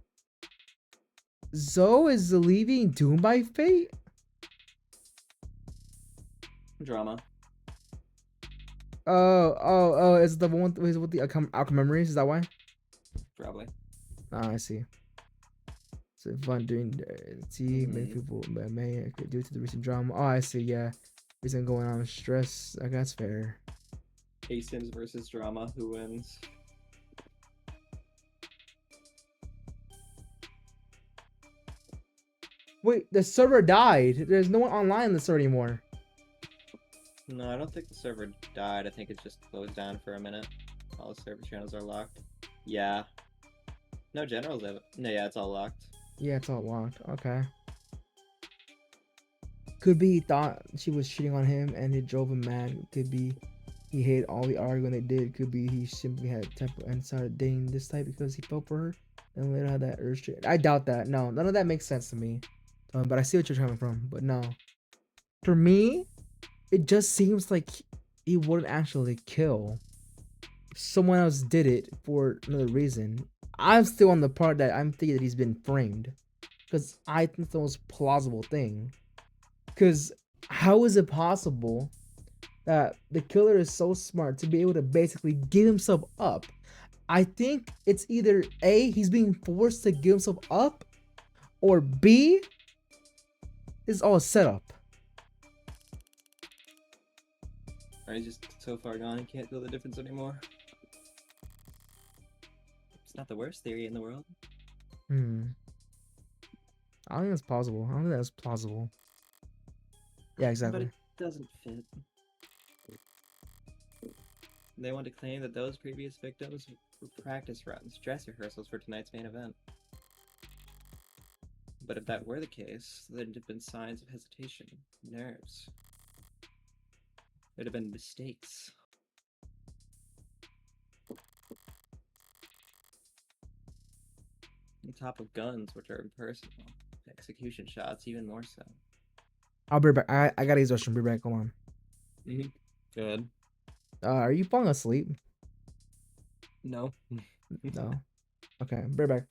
Zoe is leaving doomed by fate? Drama. Oh, is the one with the outcome memories? Is that why? Probably. Ah, I see. So fun doing many people may due to the recent drama. Oh, I see. Yeah, recent going on stress. I guess fair. Hastings versus drama. Who wins? Wait, the server died. There's no one online in the server anymore. No, I don't think the server died. I think it just closed down for a minute. All the server channels are locked. Yeah. No generals have it. No, yeah, it's all locked. Yeah, it's all locked. Okay. Could be he thought she was cheating on him and it drove him mad. Could be he hated all the arguing they did. Could be he simply had temper and started dating this type because he fell for her and later had that urge to. I doubt that. No, none of that makes sense to me. But I see what you're coming from. But no, for me, it just seems like he wouldn't actually kill. Someone else did it for another reason. I'm still on the part that I'm thinking that he's been framed because I think it's the most plausible thing. Because how is it possible that the killer is so smart to be able to basically give himself up? I think it's either A, he's being forced to give himself up, or B, it's all a setup. Or he's just so far gone he can't tell the difference anymore. It's not the worst theory in the world. Hmm. I don't think that's plausible. I don't think that's plausible. Yeah, But exactly. it doesn't fit. They want to claim that those previous victims were practice runs, dress rehearsals for tonight's main event. But if that were the case, there'd have been signs of hesitation, nerves. There'd have been mistakes. On top of guns, which are impersonal. Execution shots, even more so. I'll be right back. I gotta use the restroom. Be right back. Hold on. Mm-hmm. Good. Are you falling asleep? No. No. Okay. Be right back.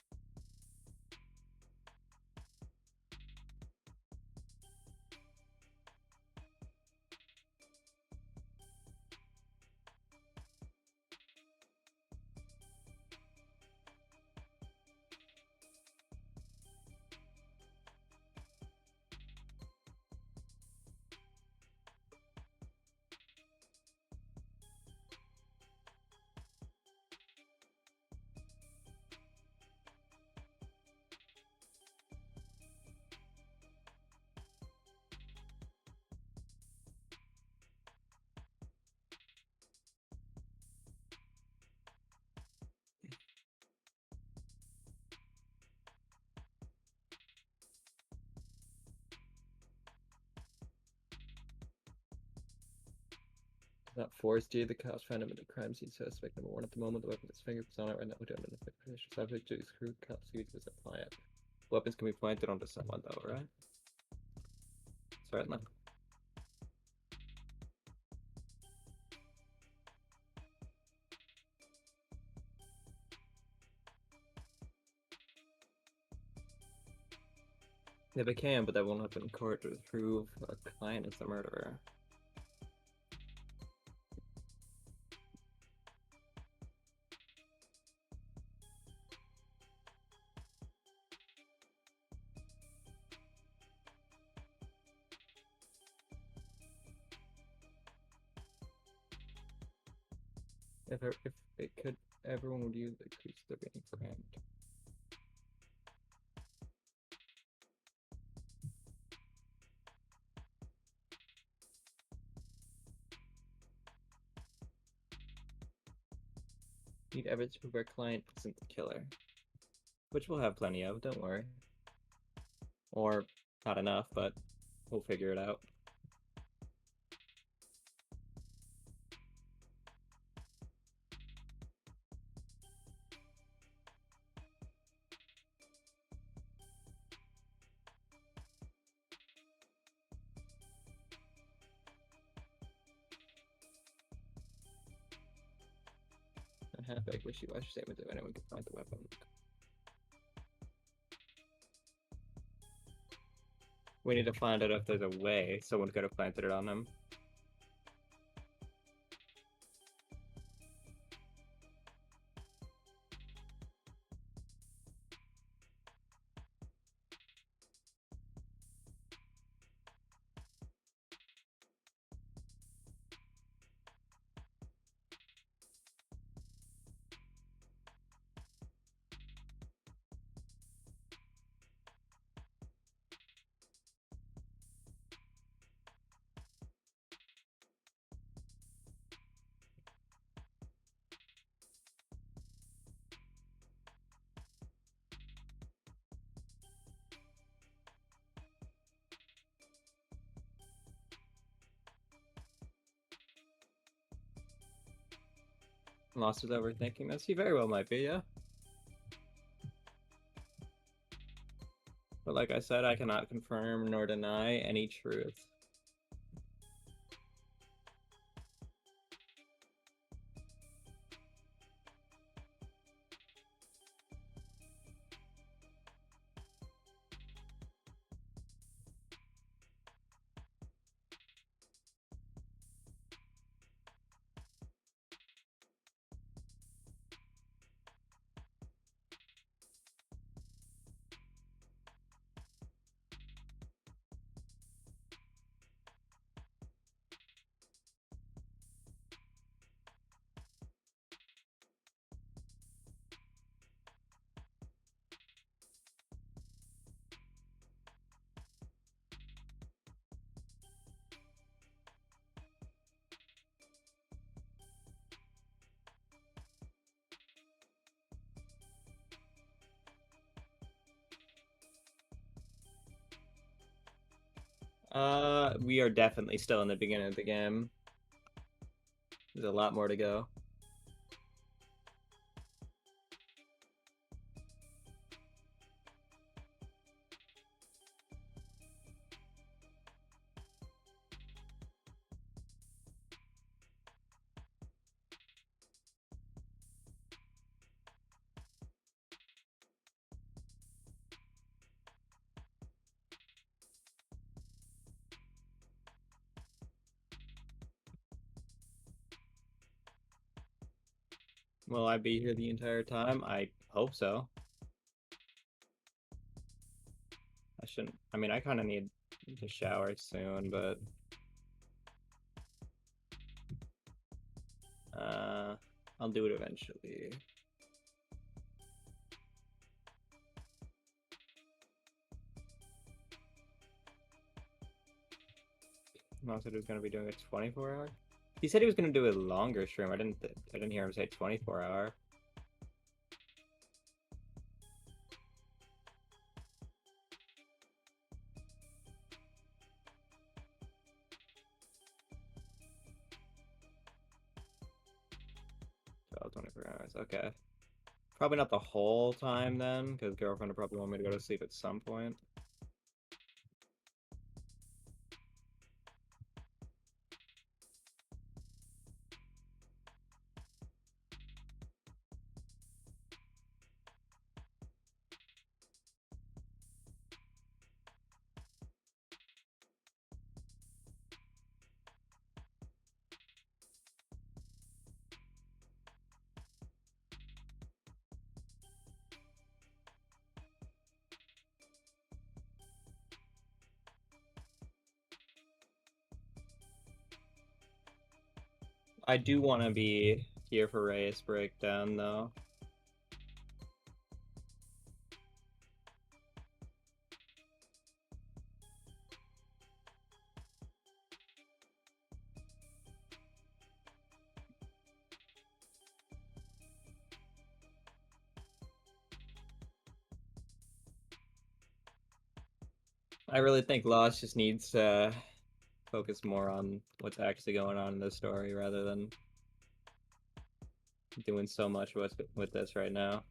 Not forced to. The cops found him in the crime scene suspect number one at the moment. The weapon's fingerprints on it right now. We don't identify the potential subject to screw cops who was a client. Weapons can be pointed onto someone though, right? Certainly. Yeah, they can, but that won't happen in court to prove a client is the murderer. If it could, everyone would use the accused of being framed. Need evidence to prove our client isn't the killer. Which we'll have plenty of, don't worry. Or not enough, but we'll figure it out. A half-baked wishy-washy statement if anyone could find the weapon. We need to find out if there's a way someone could have planted it on him. Lost is overthinking this. He very well might be, yeah. But like I said, I cannot confirm nor deny any truth. We are definitely still in the beginning of the game. There's a lot more to go. Will I be here the entire time? I hope so. I shouldn't. I mean, I kind of need to shower soon, but I'll do it eventually. Mom said he was gonna be doing a 24-hour. He said he was gonna do a longer stream. I didn't hear him say 24-hour. So 24 hours. Okay. Probably not the whole time then, because girlfriend would probably want me to go to sleep at some point. I do want to be here for Reyes breakdown though. I really think Lost just needs to focus more on what's actually going on in the story rather than doing so much with this right now.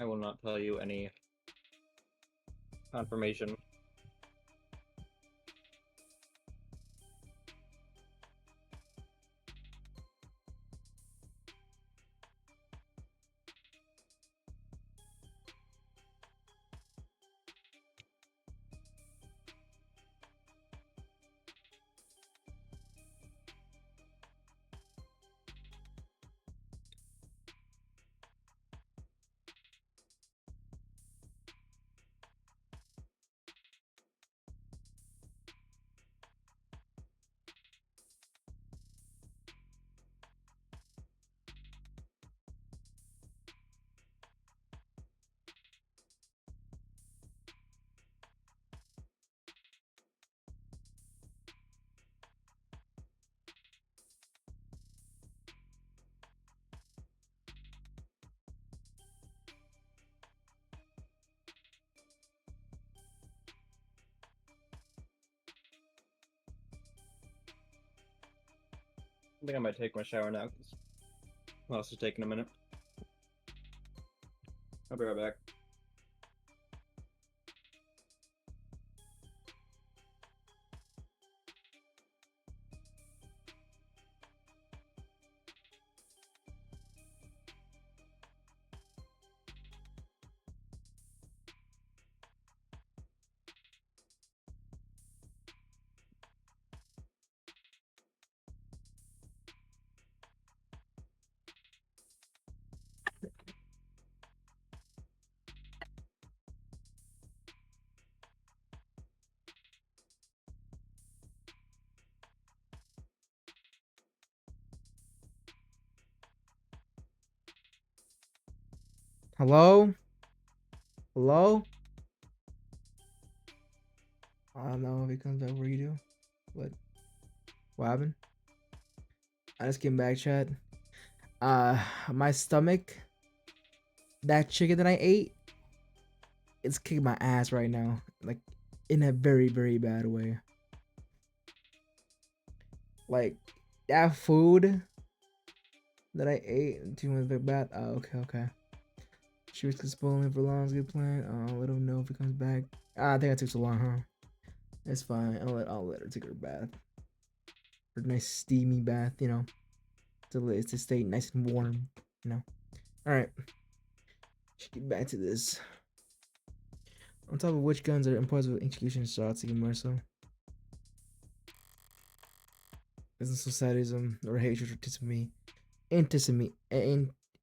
I will not tell you any confirmation. I think I might take my shower now because well, it's just taking a minute. I'll be right back. Hello? Hello? I don't know if it comes back where you do. What happened? I just came back, chat. My stomach, that chicken that I ate, it's kicking my ass right now. Like, in a very, very bad way. Like, that food that I ate, 2 months back bad. Oh, okay. She was spoiling me for long, good plan. Let him know if it comes back. I think I took so long, huh? It's fine. I'll let her take her bath. Her nice steamy bath, you know. To stay nice and warm, you know. Alright. Should get back to this. On top of which guns are impossible execution shots even more so. Isn't so sadism or hatred or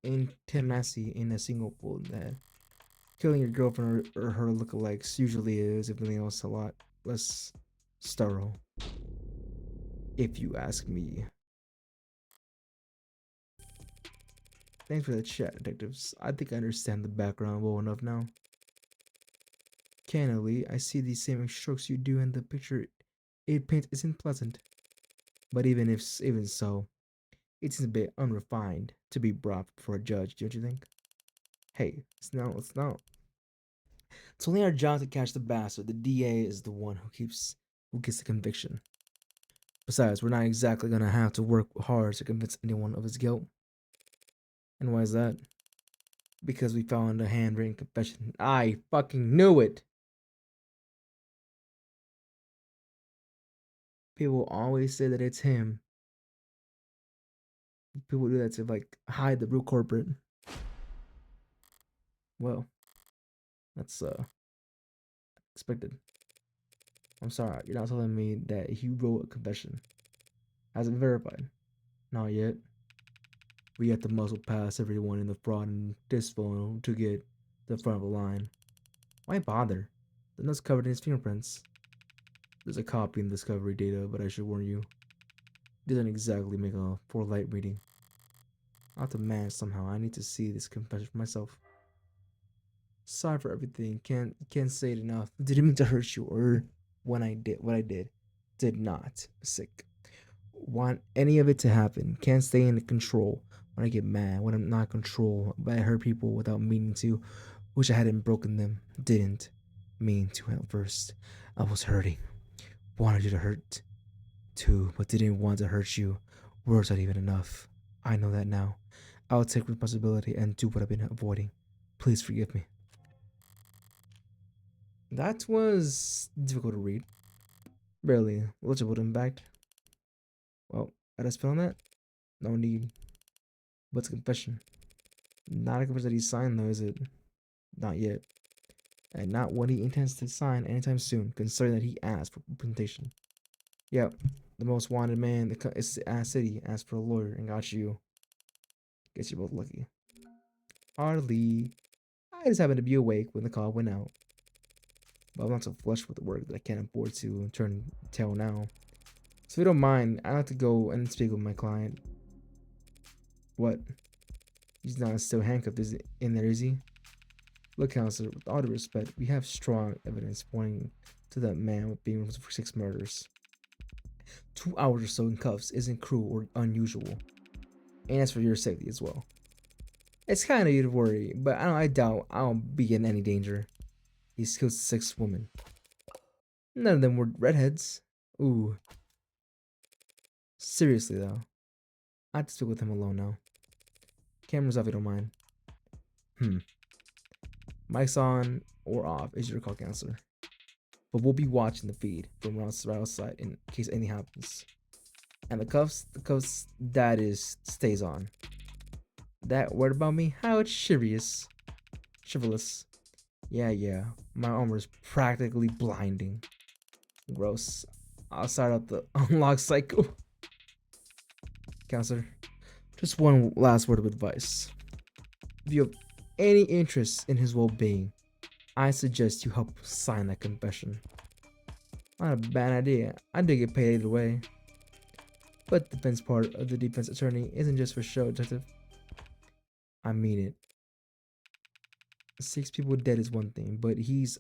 intimacy in a single bullet that killing your girlfriend or her lookalikes usually is, if anything else, a lot less sterile. If you ask me. Thanks for the chat, detectives. I think I understand the background well enough now. Candidly, I see the same strokes you do, and the picture it paints isn't pleasant. But even so, it's a bit unrefined to be brought before a judge, don't you think? Hey, it's not. It's only our job to catch the bastard. The DA is the one who gets the conviction. Besides, we're not exactly gonna have to work hard to convince anyone of his guilt. And why is that? Because we found a handwritten confession. I fucking knew it! People always say that it's him. People do that to like hide the real culprit. Well, that's expected. I'm sorry, you're not telling me that he wrote a confession. Hasn't verified. Not yet. We have to muscle past everyone in the fraud and this phone to get to the front of the line. Why bother? The note's covered in his fingerprints. There's a copy in the discovery data, but I should warn you, it doesn't exactly make for light reading. Not to manage somehow. I need to see this confession for myself. Sorry for everything. Can't say it enough. Didn't mean to hurt you or when I did what I did. Did not. Sick. Want any of it to happen. Can't stay in control when I get mad. When I'm not control. But I hurt people without meaning to. Wish I hadn't broken them. Didn't mean to at first. I was hurting. Wanted you to hurt too, but didn't want to hurt you. Words aren't even enough. I know that now. I'll take responsibility and do what I've been avoiding. Please forgive me. That was difficult to read. Barely legible impact. Well, I just spell on that? No need. What's a confession? Not a confession that he signed though, is it? Not yet. And not what he intends to sign anytime soon, considering that he asked for representation. Yep, the most wanted man in the city asked for a lawyer and got you. Guess you're both lucky. Hardly. I just happened to be awake when the call went out. But I'm not so flush with the work that I can't afford to turn tail now. So if you don't mind, I'd like to go and speak with my client. What? He's not still handcuffed in there, is he? Look, counselor, with all due respect, we have strong evidence pointing to that man with being arrested for 6 murders. 2 hours or so in cuffs isn't cruel or unusual. And as for your safety as well. It's kind of you to worry, but I doubt I'll be in any danger. He's killed 6 women. None of them were redheads. Ooh. Seriously though, I have to speak with him alone now. Cameras off if you don't mind. Mic's on or off is your call, counselor. But we'll be watching the feed from right outside in case anything happens. And the cuffs, that is, stays on. That word about me, how it's chivalrous. Yeah, my armor is practically blinding. Gross. I'll start up the unlock cycle. Counselor, just one last word of advice. If you have any interest in his well-being, I suggest you help sign that confession. Not a bad idea. I did get paid either way. But the defense part of the defense attorney isn't just for show, detective. I mean it. 6 people dead is one thing, but he's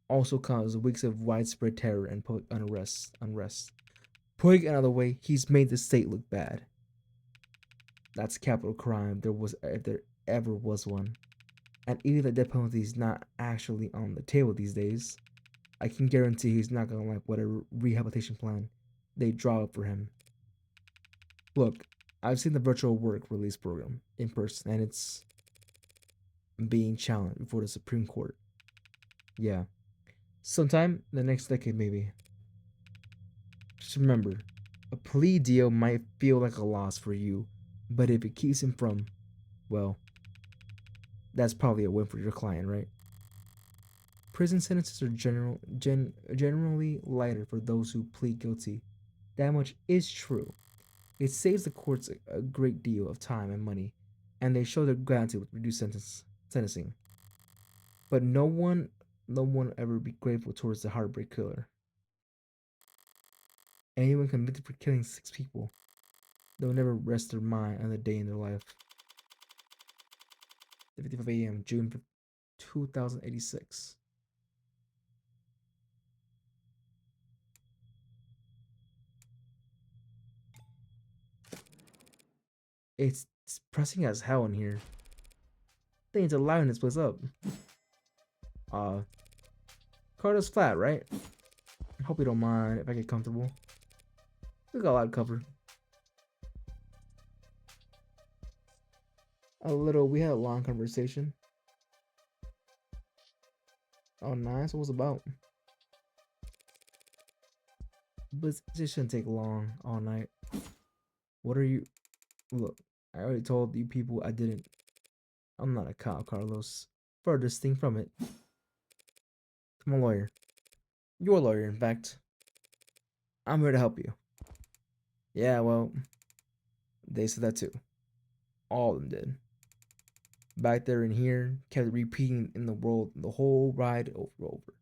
also caused weeks of widespread terror and public unrest. Putting it another way, he's made the state look bad. That's capital crime. If there ever was one. And even if the death penalty is not actually on the table these days, I can guarantee he's not gonna like whatever rehabilitation plan they draw up for him. Look, I've seen the virtual work release program in person, and it's being challenged before the Supreme Court. Yeah, sometime in the next decade, maybe. Just remember, a plea deal might feel like a loss for you, but if it keeps him from, well, that's probably a win for your client, right? Prison sentences are generally lighter for those who plead guilty. That much is true. It saves the courts a great deal of time and money, and they show their gratitude with reduced sentencing. But no one ever be grateful towards the heartbreak killer. Anyone convicted for killing 6 people, they'll never rest their mind on a day in their life. 55 a.m., June 2086. It's pressing as hell in here. They need to liven this place up. Carter's flat, right? Hope you don't mind if I get comfortable. We got a lot of cover. We had a long conversation. Oh, nice. What was it about? But this shouldn't take long all night. What are you? Look, I already told you people I didn't. I'm not a cop, Carlos. Furthest thing from it. I'm a lawyer. You're a lawyer, in fact. I'm here to help you. Yeah, well, they said that too. All of them did. Back there and here, kept repeating in the world the whole ride over and over.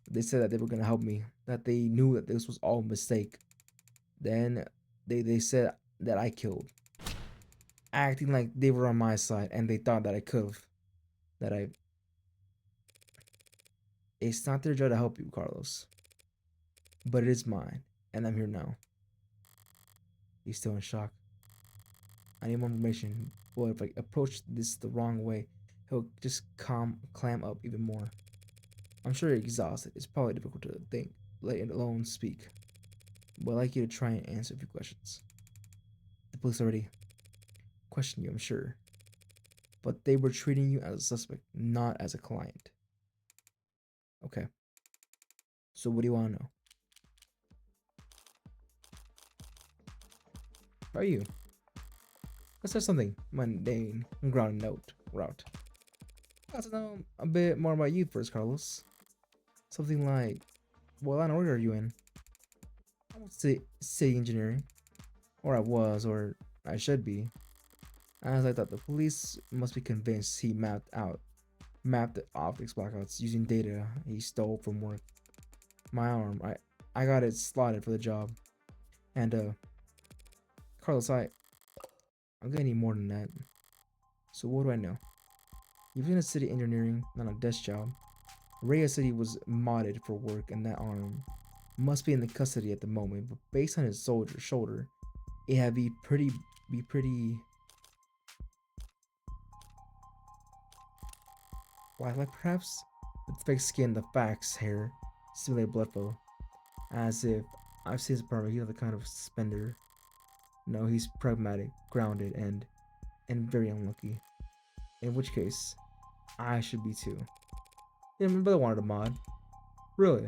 They said that they were gonna help me, that they knew that this was all a mistake. Then they said that I killed. Acting like they were on my side and they thought that I could've. That I. It's not their job to help you, Carlos. But it is mine, and I'm here now. He's still in shock. I need more information. Boy, if I approach this the wrong way, he'll just clam up even more. I'm sure you're exhausted. It's probably difficult to think, let alone speak. But I'd like you to try and answer a few questions. The police already questioned you, I'm sure. but they were treating you as a suspect, not as a client. Okay. So what do you want to know? About you? Let's have something mundane, ground note route. I'd like to know a bit more about you first, Carlos. Something like, what line of work are you in? I would say city engineering, or I was, or I should be. As I thought, the police must be convinced he mapped the optics blackouts using data he stole from work. My arm, I got it slotted for the job. And Carlos, I'm gonna need more than that. So what do I know? You've been in city engineering, not a desk job. Rhea City was modded for work, and that arm must be in the custody at the moment. But based on his shoulder, it had be pretty lifelike perhaps. With fake skin, the facts hair, simulated blood flow, as if I've seen his apartment. He's not the kind of spender. No, he's pragmatic, grounded, and very unlucky. In which case, I should be too. Yeah, my brother wanted a mod. Really?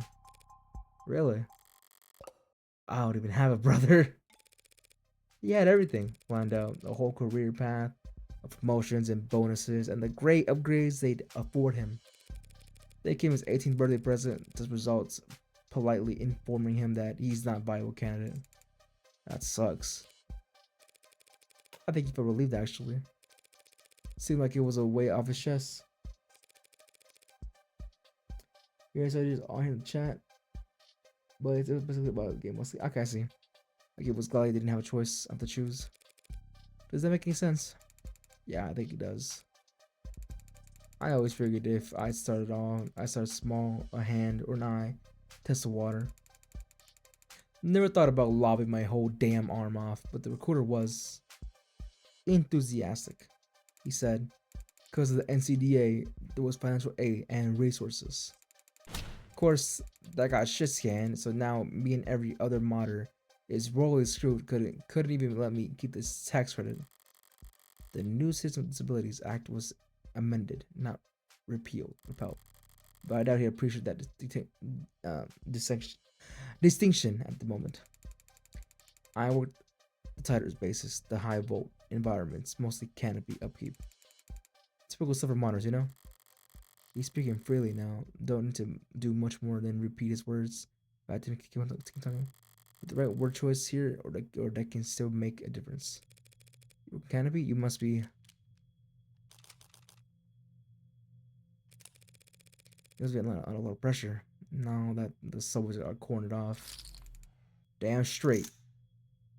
Really? I don't even have a brother. He had everything planned out, a whole career path of promotions and bonuses, and the great upgrades they'd afford him. They gave him his 18th birthday present, just results politely informing him that he's not a viable candidate. That sucks. I think he felt relieved actually. Seemed like it was a weight off his chest. You guys are just all here in the chat, but it's basically about the game mostly. Okay, I see. Like it was glad he didn't have a choice of to choose. Does that make any sense? Yeah, I think it does. I always figured if I started small, a hand or an eye, test the water. Never thought about lobbing my whole damn arm off, but the recruiter was enthusiastic. He said, because of the NCDA, there was financial aid and resources. Of course, that got shit scanned, so now me and every other modder is royally screwed. Couldn't even let me keep this tax credit. The new Citizens with Disabilities Act was amended, not repelled. But I doubt he appreciated that distinction at the moment. I worked the tighter's basis, the high volt environments, mostly canopy upkeep. Typical stuff for modders, you know? He's speaking freely now. Don't need to do much more than repeat his words. But I didn't keep on talking. With the right word choice here, or that can still make a difference. Canopy, you must be. He must be under a lot of pressure. Now that the subways are cornered off. Damn straight.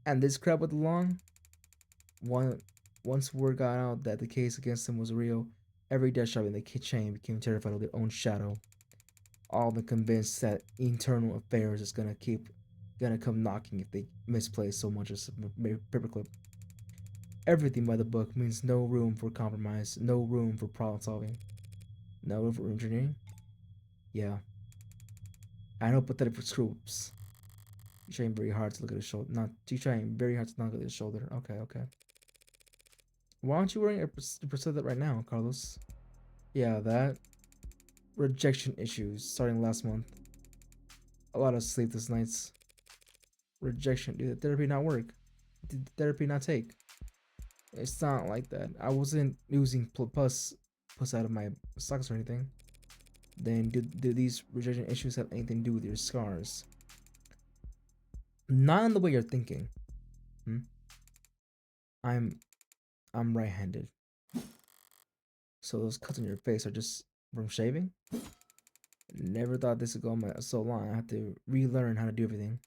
And this crap with the long. Once word got out that the case against him was real, every death shop in the chain became terrified of their own shadow. All the convinced that internal affairs is gonna come knocking if they misplace so much as a paperclip. Everything by the book means no room for compromise, no room for problem solving, no room for engineering. Yeah, I know, pathetic for scoops. You're trying very hard to look at his shoulder. You're trying very hard to not look at his shoulder. Okay. Why aren't you wearing a that right now, Carlos? Yeah, that. Rejection issues starting last month. A lot of sleepless nights. Rejection. Did the therapy not work? Did the therapy not take? It's not like that. I wasn't using pus out of my socks or anything. Then do these rejection issues have anything to do with your scars? Not in the way you're thinking. I'm right-handed. So those cuts on your face are just from shaving? Never thought this would go on so long. I have to relearn how to do everything.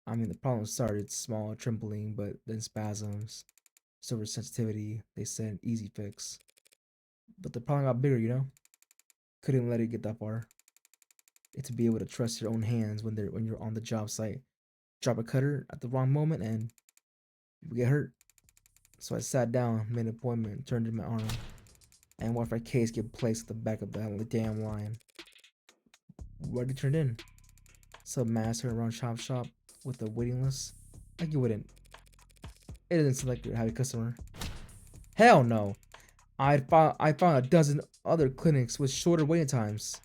I mean, the problem started small, trembling, but then spasms, silver sensitivity. They said easy fix. But the problem got bigger, you know? Couldn't let it get that far. It's to be able to trust your own hands when you're on the job site. Drop a cutter at the wrong moment and you get hurt. So I sat down, made an appointment, turned in my arm, and watched my case get placed at the back of the damn line. What did you turn in? Some master around shop with a waiting list? Like you wouldn't. It doesn't seem like you're a happy customer. Hell no. I found a dozen other clinics with shorter waiting times.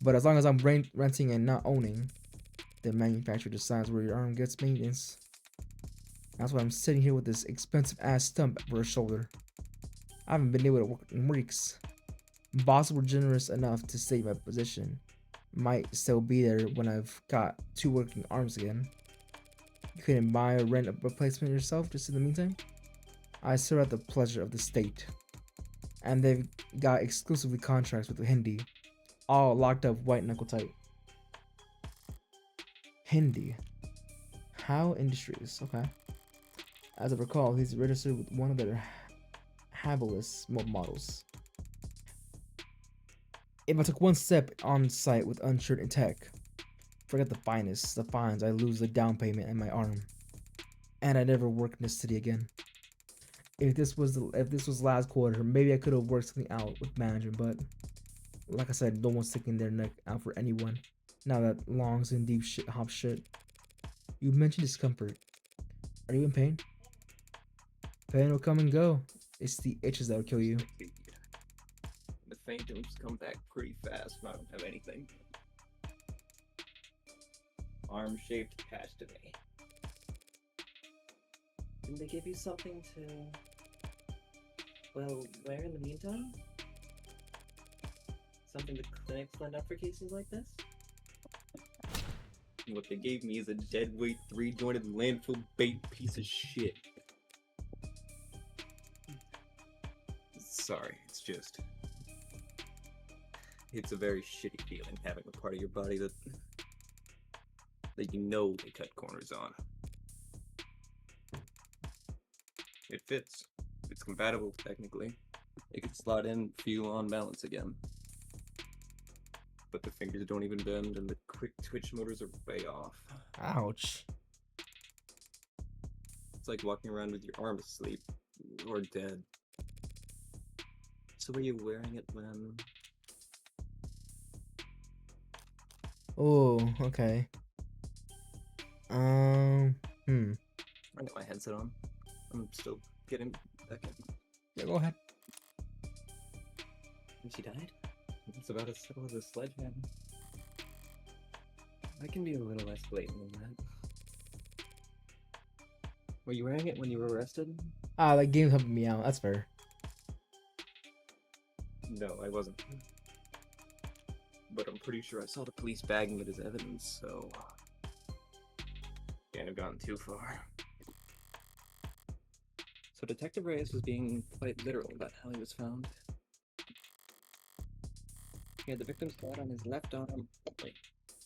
But as long as I'm renting and not owning, the manufacturer decides where your arm gets maintenance. That's why I'm sitting here with this expensive ass stump for a shoulder. I haven't been able to work in weeks. Bosses were generous enough to save my position. Might still be there when I've got two working arms again. You couldn't buy or rent a replacement yourself just in the meantime? I serve at the pleasure of the state. And they've got exclusively contracts with Hindi. All locked up white knuckle tight. Hindi. How Industries, okay. As I recall, he's registered with one of their Habilis models. If I took one step on site with uncertain tech, forget the fines, I lose the down payment and my arm. And I never work in this city again. If this was last quarter, maybe I could have worked something out with management, but like I said, no one's sticking their neck out for anyone. Now that longs in deep shit hop shit. You mentioned discomfort. Are you in pain? Pain will come and go. It's the itches that'll kill you. The phantoms come back pretty fast when I don't have anything. Arm-shaped patch today. Didn't they give you something to, well, wear in the meantime? Something the clinics lend out for cases like this? What they gave me is a deadweight, three-jointed landfill bait piece of shit. Sorry, it's a very shitty feeling having a part of your body that you know they cut corners on. It fits. It's compatible, technically. It can slot in, feel on balance again. But the fingers don't even bend, and the quick twitch motors are way off. Ouch. It's like walking around with your arm asleep, or dead. So were you wearing it when... Oh, okay. I got my headset on. I'm still getting back in. Yeah, go ahead. And she died? It's about as simple as a sledgehammer. I can be a little less blatant than that. Were you wearing it when you were arrested? That game's helping me out. That's fair. No, I wasn't. But I'm pretty sure I saw the police bagging it as evidence, so... can't have gone too far. So Detective Reyes was being quite literal about how he was found. He had the victim's blood on his left arm. Wait,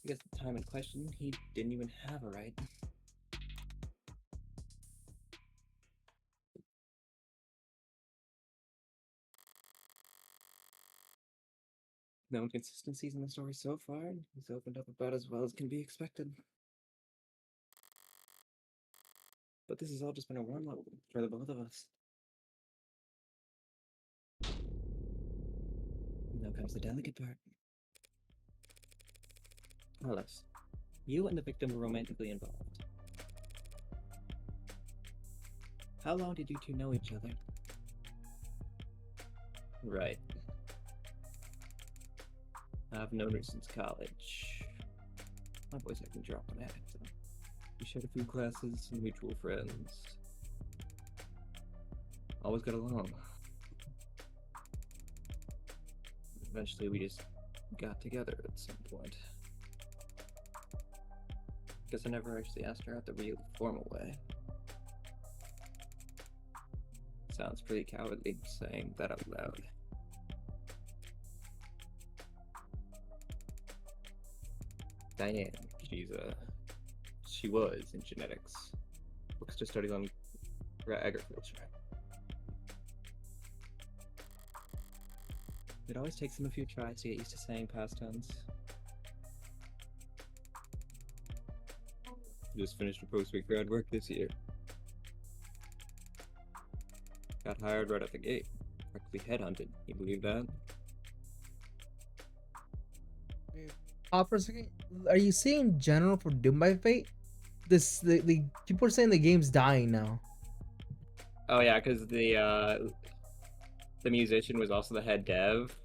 I guess the time in question, he didn't even have a right. No inconsistencies in the story so far. He's opened up about as well as can be expected. But this has all just been a warm-up for the both of us. Now comes the delicate part. Alice, you and the victim were romantically involved. How long did you two know each other? Right. I've known her since college. My boys I can drop an addict, though. We shared a few classes and mutual friends. Always got along. Eventually we just got together at some point. Guess I never actually asked her out the real formal way. Sounds pretty cowardly saying that out loud. Diane, she was in genetics. Looks to study on agriculture. It always takes them a few tries to get used to saying past tense. Just finished a post-week grad work this year. Got hired right at the gate. Practically headhunted. You believe that? For a second, are you seeing General for Doom by Fate? The people are saying the game's dying now. Oh yeah, because the the musician was also the head dev.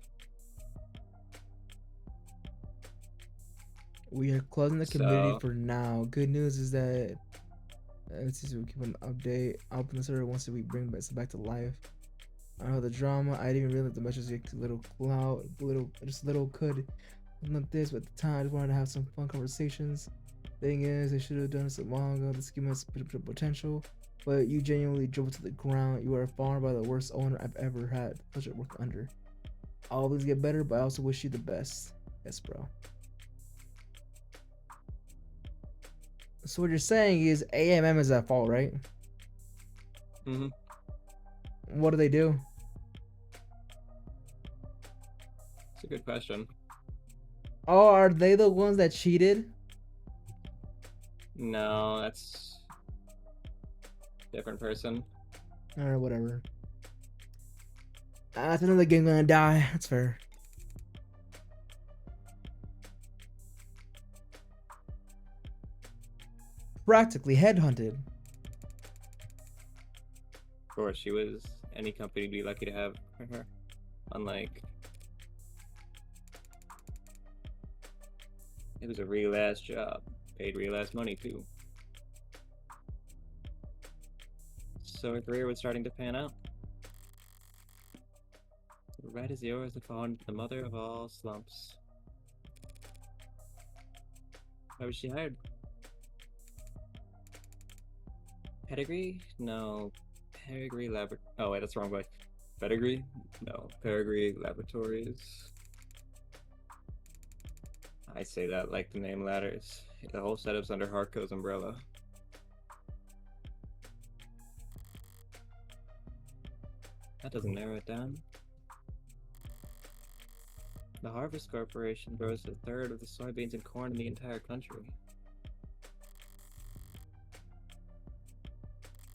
We are closing the community So for now. Good news is that let's see, so we keep an update. I'll open the server once we bring it back to life. I know the drama. I didn't even realize the message was a little cloud, little could. Not this, but at the time I just wanted to have some fun conversations. Thing is, they should have done this a while ago. This game has potential, but you genuinely drove it to the ground. You are far by the worst owner I've ever had. Pleasure to work under. I'll always get better, but I also wish you the best. Yes, bro. So what you're saying is AMM is at fault, right? mhm. What do they do? It's a good question. Oh, are they the ones that cheated? No, that's different person. Or whatever. That's another game gonna die. That's fair. Practically headhunted. Of course, she was any company would be lucky to have her. Unlike it was a real ass job, paid real ass money too. So her career was starting to pan out. Right as yours had fallen into the mother of all slumps. Why was she hired? Pedigree? No. Pedigree Labor. Oh wait, that's the wrong way. Pedigree? No. Pedigree Laboratories. I say that like the name ladders. The whole setup's under Harco's umbrella. That doesn't narrow it down. The Harvest Corporation grows a third of the soybeans and corn in the entire country.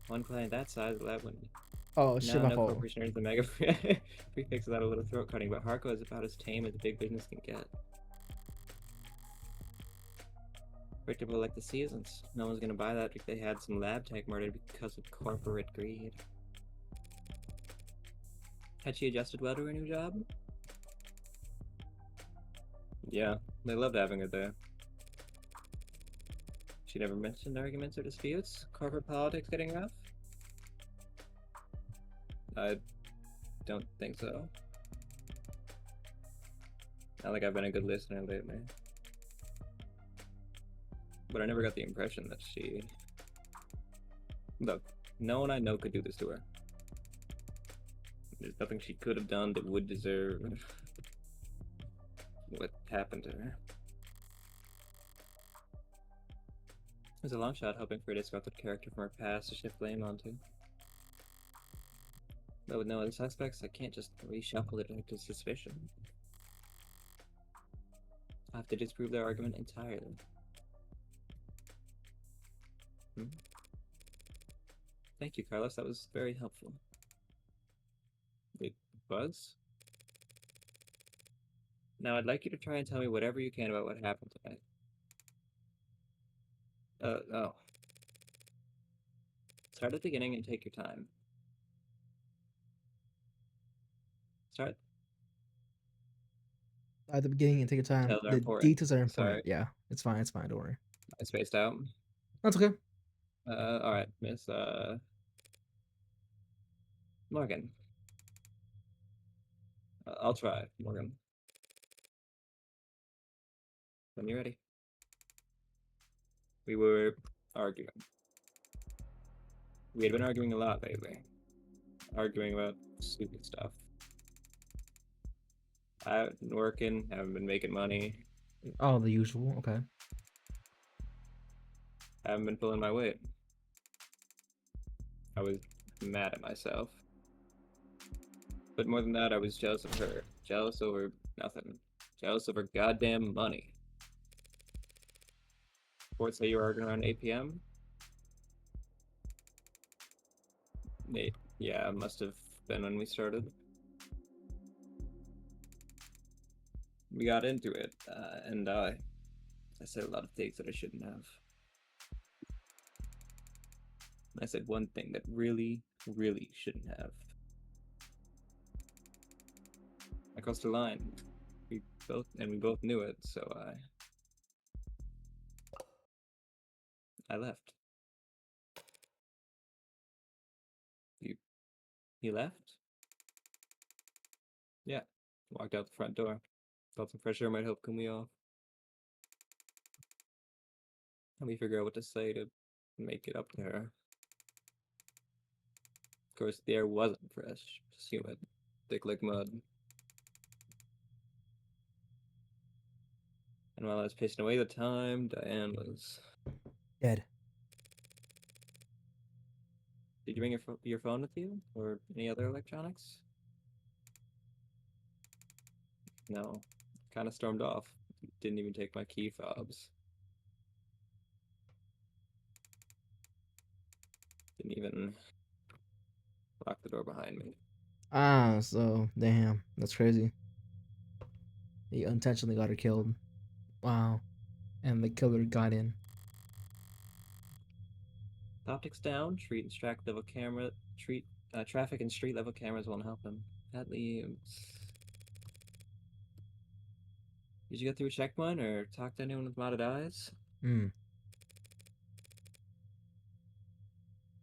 One client that size allowed one. Oh shit, No, my no fault. corporation earns the mega prefix without a little throat cutting, but Harco is about as tame as a big business can get. Predictable like the seasons. No one's gonna buy that if they had some lab tech murdered because of corporate greed. Had she adjusted well to her new job? Yeah, they loved having her there. She never mentioned arguments or disputes? Corporate politics getting rough? I don't think so. Not like I've been a good listener lately. But I never got the impression that she... Look, no one I know could do this to her. There's nothing she could have done that would deserve what happened to her. It was a long shot hoping for a disrupted character from her past to shift blame onto. But with no other suspects, I can't just reshuffle the detective's suspicion. I have to disprove their argument entirely. Thank you, Carlos. That was very helpful. It was? Now I'd like you to try and tell me whatever you can about what happened tonight. Oh. Start at the beginning and take your time. Start. At the beginning and take your time. Details are The important. details are important. Sorry, Yeah, it's fine. It's fine. Don't worry. I spaced out. That's okay. Alright, Miss, Morgan. I'll try, Morgan. When you're ready. We were arguing. We had been arguing a lot lately. Arguing about stupid stuff. I haven't been working, haven't been making money, Oh, the usual. Okay. haven't been pulling my weight. I was mad at myself. But more than that, I was jealous of her. Jealous over nothing. Jealous of her goddamn money. Reports say you were arguing around 8 p.m.? Yeah, it must have been when we started. We got into it, and I said a lot of things that I shouldn't have. I said one thing that really, really shouldn't have. I crossed the line. We both knew it, so I left. You you left? Yeah. Walked out the front door. Thought some fresh air might help cool me off. Let me figure out what to say to make it up to her. Of course, the air wasn't fresh, just humid, thick like mud. And while I was pacing away the time, Diane was. Dead. Did you bring your phone with you, or any other electronics? No. Kind of stormed off. Didn't even take my key fobs. Didn't even lock the door behind me. Ah, so damn, that's crazy. He intentionally got her killed. Wow, and the killer got in. Optics down. Traffic and street level cameras won't help him. That leaves. Did you get through a checkpoint or talk to anyone with modded eyes? Hmm.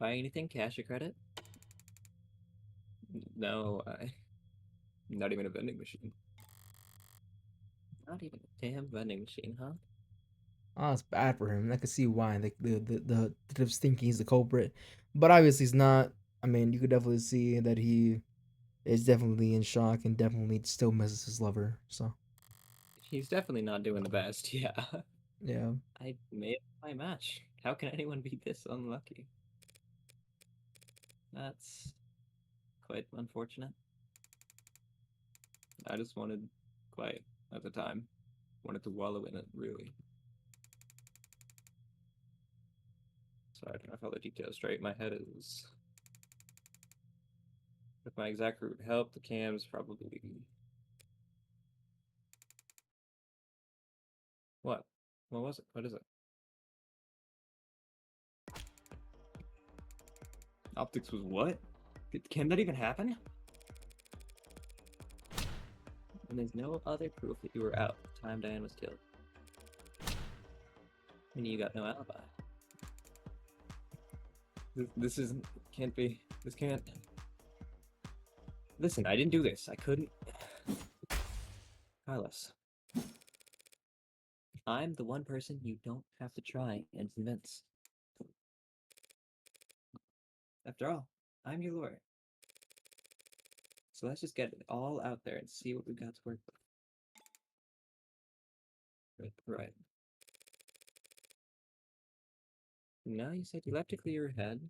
Buy anything, cash or credit? No, not even a vending machine. Not even a damn vending machine, huh? Oh, it's bad for him. I can see why the detective's thinking he's the culprit, but obviously he's not. I mean, you could definitely see that he is definitely in shock and definitely still misses his lover. So He's definitely not doing the best, yeah. yeah, I made my match. How can anyone be this unlucky? That's quite unfortunate. I just wanted quiet at the time. Wanted to wallow in it, really. Sorry, I don't know if all the details straight. My head is. If my exact route helped, the cams probably. What? What was it? What is it? Optics was what? Can that even happen? And there's no other proof that you were out the time Diane was killed. And you got no alibi. This isn't. Can't be. This can't. Listen, I didn't do this. I couldn't. Carlos. I'm the one person you don't have to try and convince. After all, I'm your lawyer. So let's just get it all out there and see what we've got to work with. Right. Now you said you left to clear your head.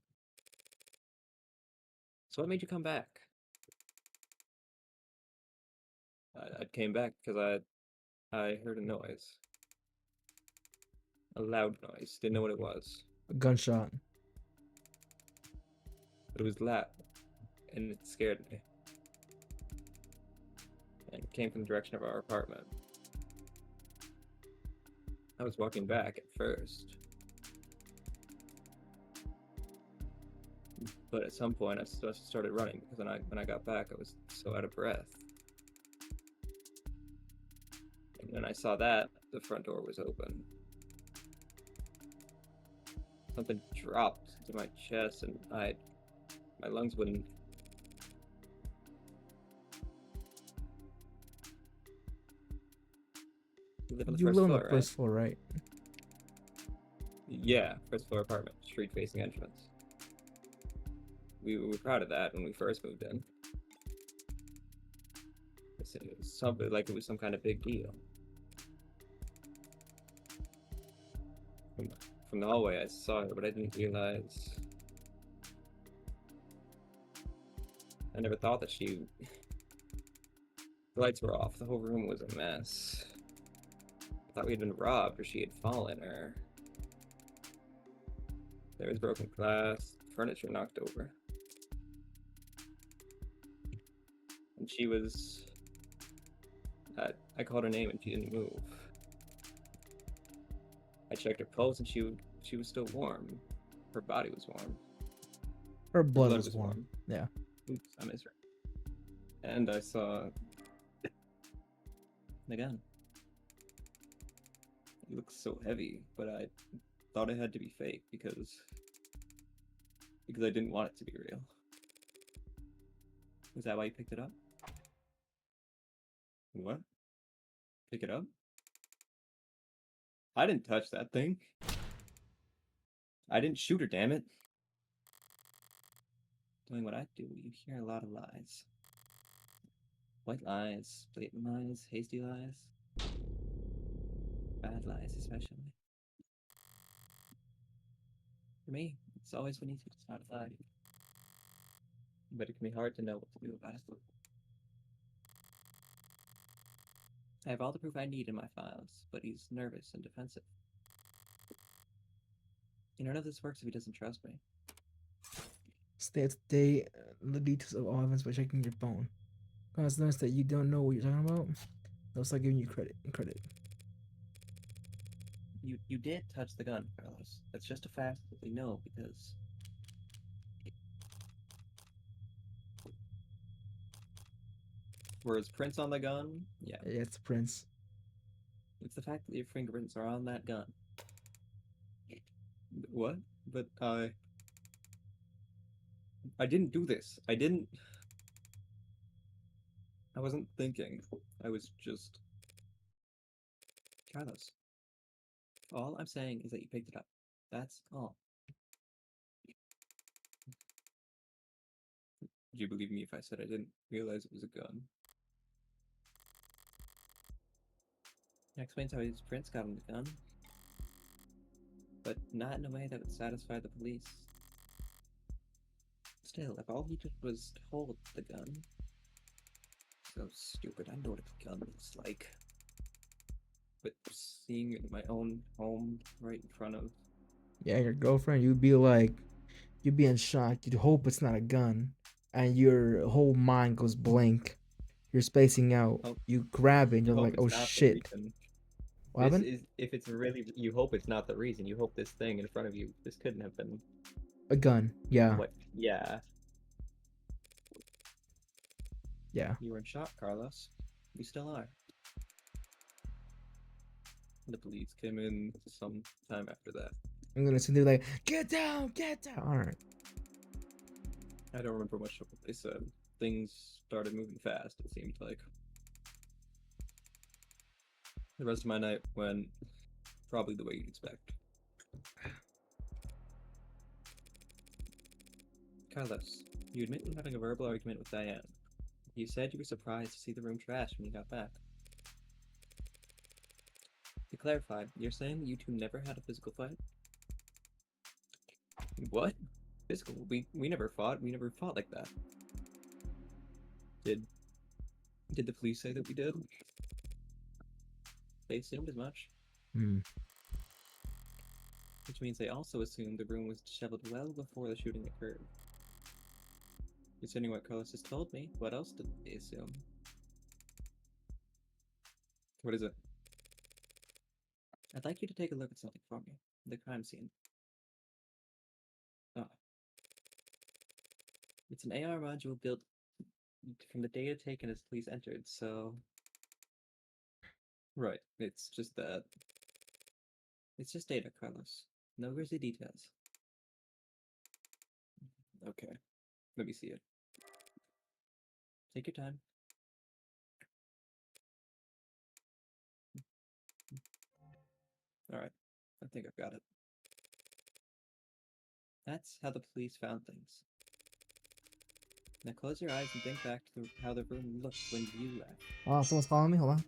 So what made you come back? I came back because I heard a noise. A loud noise. Didn't know what it was. a gunshot. But it was loud. And it scared me. And it came from the direction of our apartment. I was walking back at first. But at some point I started running because when I got back I was so out of breath. And when I saw that, the front door was open. Something dropped to my chest and my lungs wouldn't. You live on the You first live on the floor, right? first floor, right? Yeah, first floor apartment, street facing entrance. We were proud of that when we first moved in. It was something like it was some kind of big deal. From the hallway, I saw her, but I didn't realize. I never thought that she. The lights were off. The whole room was a mess. I thought we had been robbed, or she had fallen, or there was broken glass, furniture knocked over, and she was. I called her name and she didn't move. I checked her pulse and she was still warm. Her body was warm. Her Her blood was warm. Yeah. Oops, I misread. And I saw The gun. It looks so heavy, but I thought it had to be fake because I didn't want it to be real. Is that why you picked it up? What? Pick it up? I didn't touch that thing. I didn't shoot her, damn it. Doing what I do, you hear a lot of lies. White lies, blatant lies, hasty lies. Bad lies, especially. For me, it's always when you think it's not a lie. But it can be hard to know what to do about it. I have all the proof I need in my files, but he's nervous and defensive. None of this works if he doesn't trust me. Stay up to date the details of all events by checking your phone. Cause notice that you don't know what you're talking about, they'll start giving you credit. You did touch the gun, Carlos. That's just a fact that we know because... Were his prints on the gun? Yeah. Yeah, it's Prince. It's the fact that your fingerprints are on that gun. What? But I didn't do this. I wasn't thinking. I was just... Carlos. All I'm saying is that you picked it up. That's all. Would you believe me if I said I didn't realize it was a gun? That explains how his prints got on the gun. But not in a way that would satisfy the police. Still, if all he did was hold the gun... So stupid, I know what a gun looks like. But seeing it in my own home, right in front of... Yeah, your girlfriend, you'd be in shock. You'd hope it's not a gun, and your whole mind goes blank. You're spacing out. Oh, You grab it, and you you're hope like, it's "Oh not the shit!" reason. What This happened? is, if it's really... You hope it's not the reason. You hope this thing in front of you, this couldn't have been... A gun. Yeah. What? Yeah. Yeah. You were in shock, Carlos. You still are. The police came in some time after that. I'm gonna sit there like, "Get down, get down." All right. I don't remember much of what they said. Things started moving fast, it seemed like. The rest of my night went probably the way you'd expect. Carlos, you admit to having a verbal argument with Diane. You said you were surprised to see the room trashed when you got back. To clarify, you're saying that you two never had a physical fight? What? Physical? We never fought. We never fought like that. Did the police say that we did? They assumed as much. Hmm. Which means they also assumed the room was disheveled well before the shooting occurred. Considering what Carlos has told me, what else did they assume? What is it? I'd like you to take a look at something for me. The crime scene. Oh. It's an AR module built from the data taken as police entered, so... Right, it's just that. It's just data, Carlos. No grisly details. Okay, let me see it. Take your time. Alright, I think I've got it. That's how the police found things. Now close your eyes and think back to how the room looked when you left. Oh, someone's calling me. Hold on.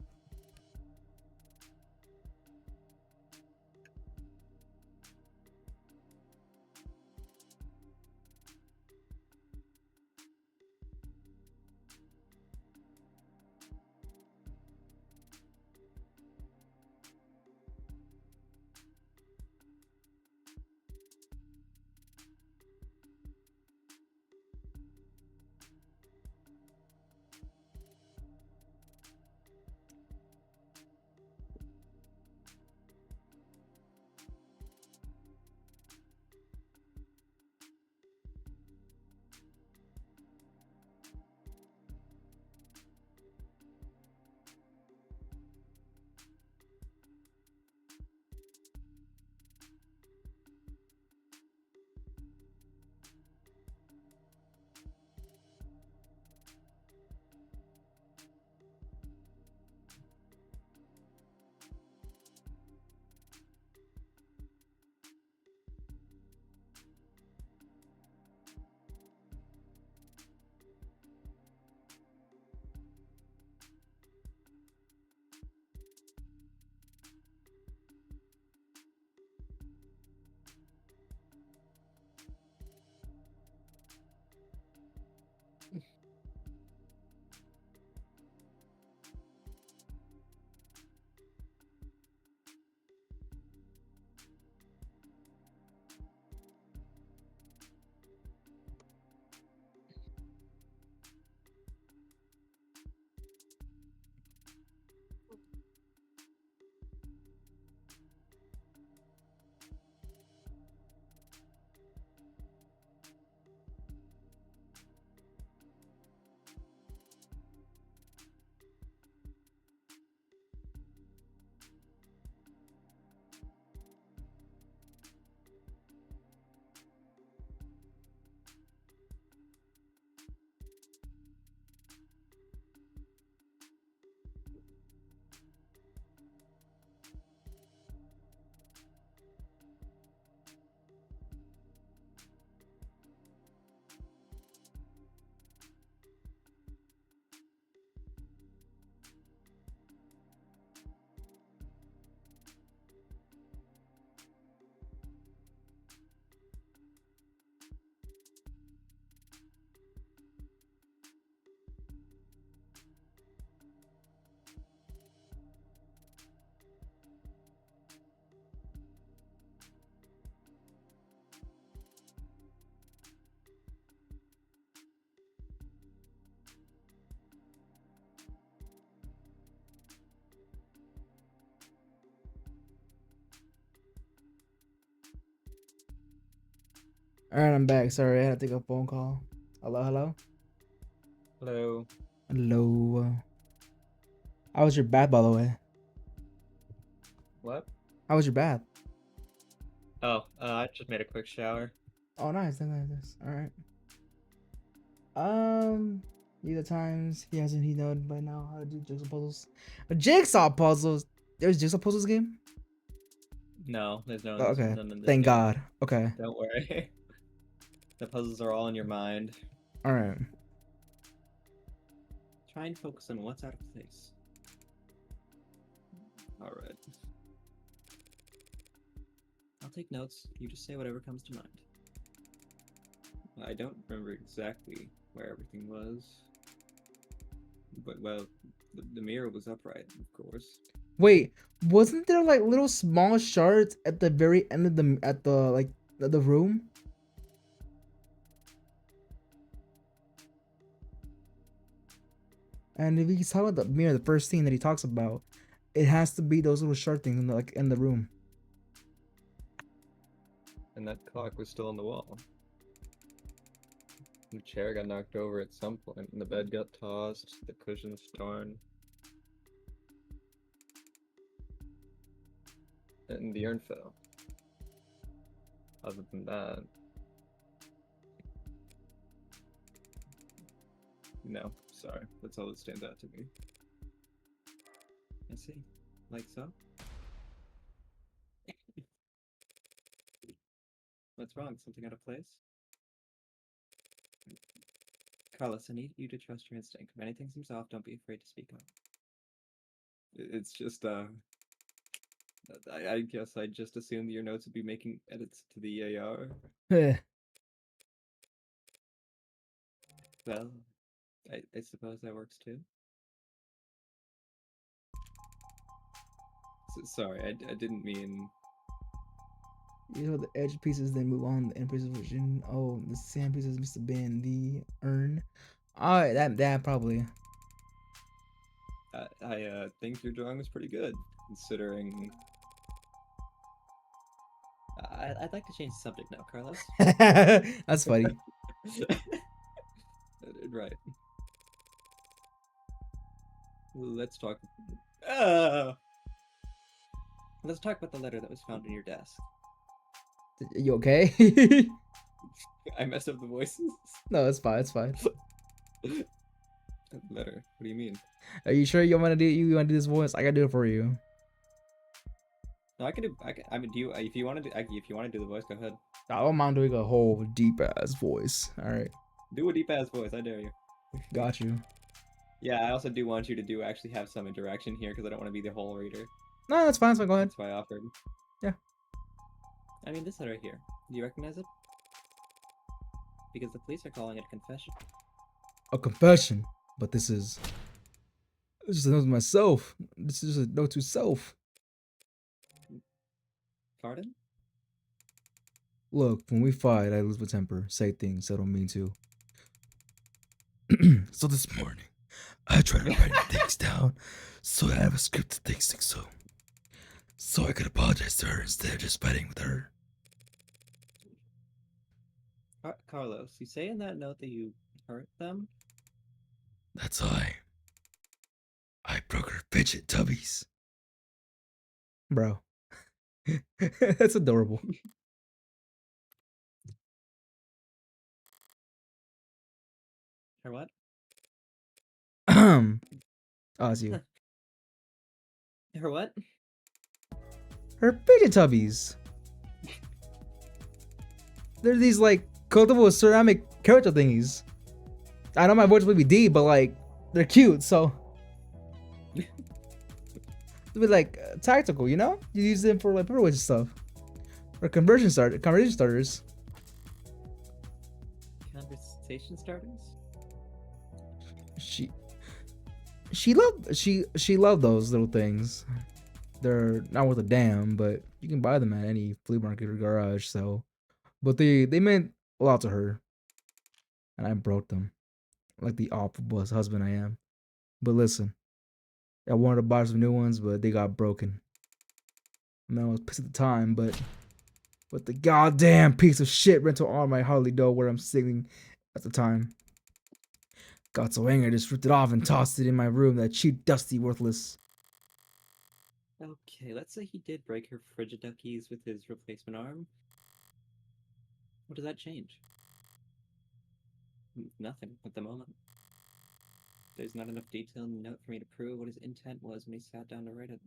Alright, I'm back. Sorry, I had to take a phone call. Hello, hello? Hello. Hello. How was your bath, by the way? What? How was your bath? Oh, I just made a quick shower. Oh, nice, nice. Alright. Either times he known by now how to do jigsaw puzzles. Jigsaw puzzles? There's jigsaw puzzles game? No, there's no Oh, okay. none in this Thank game. God. Okay. Don't worry. The puzzles are all in your mind. Alright. Try and focus on what's out of place. Alright. I'll take notes. You just say whatever comes to mind. I don't remember exactly where everything was. But, well, the mirror was upright, of course. Wait, wasn't there like little small shards at the very end of the room? And if he's talking about the mirror, the first thing that he talks about, it has to be those little shard things in the room. And that clock was still on the wall. The chair got knocked over at some point, and the bed got tossed, the cushions torn. And the urn fell. Other than that, no, sorry. That's all that stands out to me. I see. Like so? What's wrong? Something out of place? Carlos, I need you to trust your instinct. If anything seems off, don't be afraid to speak up. It's just, I guess I just assumed your notes would be making edits to the AR. Well, I suppose that works too. Sorry, I didn't mean. You know the edge pieces, then move on the end pieces version. Oh, the sand pieces must have been the urn. Alright, that probably. I think your drawing was pretty good, considering. I'd like to change the subject now, Carlos. That's funny. Right. Let's talk. Uh, let's talk about the letter that was found in your desk. You okay? I messed up the voices. No, it's fine. It's fine. Letter. What do you mean? Are you sure you want to do this voice? I gotta do it for you. No, I can do. I mean, do you? If you want to do, if you want to do the voice, go ahead. I don't mind doing a whole deep ass voice. All right, Do a deep ass voice. I dare you. got you. Yeah, I also do want you to actually have some interaction here because I don't want to be the whole reader. No, that's fine. Go ahead. That's why I offered. Yeah. I mean, this letter here. Do you recognize it? Because the police are calling it a confession. A confession, but this is just a note to myself. This is just a note to self. Pardon? Look, when we fight, I lose my temper, say things I don't mean to. So this morning, I tried to write things down so I have a script to think things so I could apologize to her instead of just fighting with her. Carlos, you say in that note that you hurt them? That's I broke her fidget tubbies. Bro. That's adorable. Or what? Oh, it's you. Or what? Her fidget tubbies. They're these like colorful ceramic character thingies. I know my voice will be deep, but like they're cute, so it'll be like tactical, you know? You use them for like paperweights and stuff. Or conversion starters. Conversation starters? She loved those little things. They're not worth a damn, but you can buy them at any flea market or garage sale. But they meant a lot to her. And I broke them. Like the awful boss husband I am. But listen, I wanted to buy some new ones, but they got broken. I mean, I was pissed at the time, but with the goddamn piece of shit rental arm I hardly know where I'm sitting at the time. Got so angry I just ripped it off and tossed it in my room, that cheap, dusty, worthless. Okay, let's say he did break her Frigiduckies with his replacement arm. What does that change? Nothing at the moment. There's not enough detail in the note for me to prove what his intent was when he sat down to write it.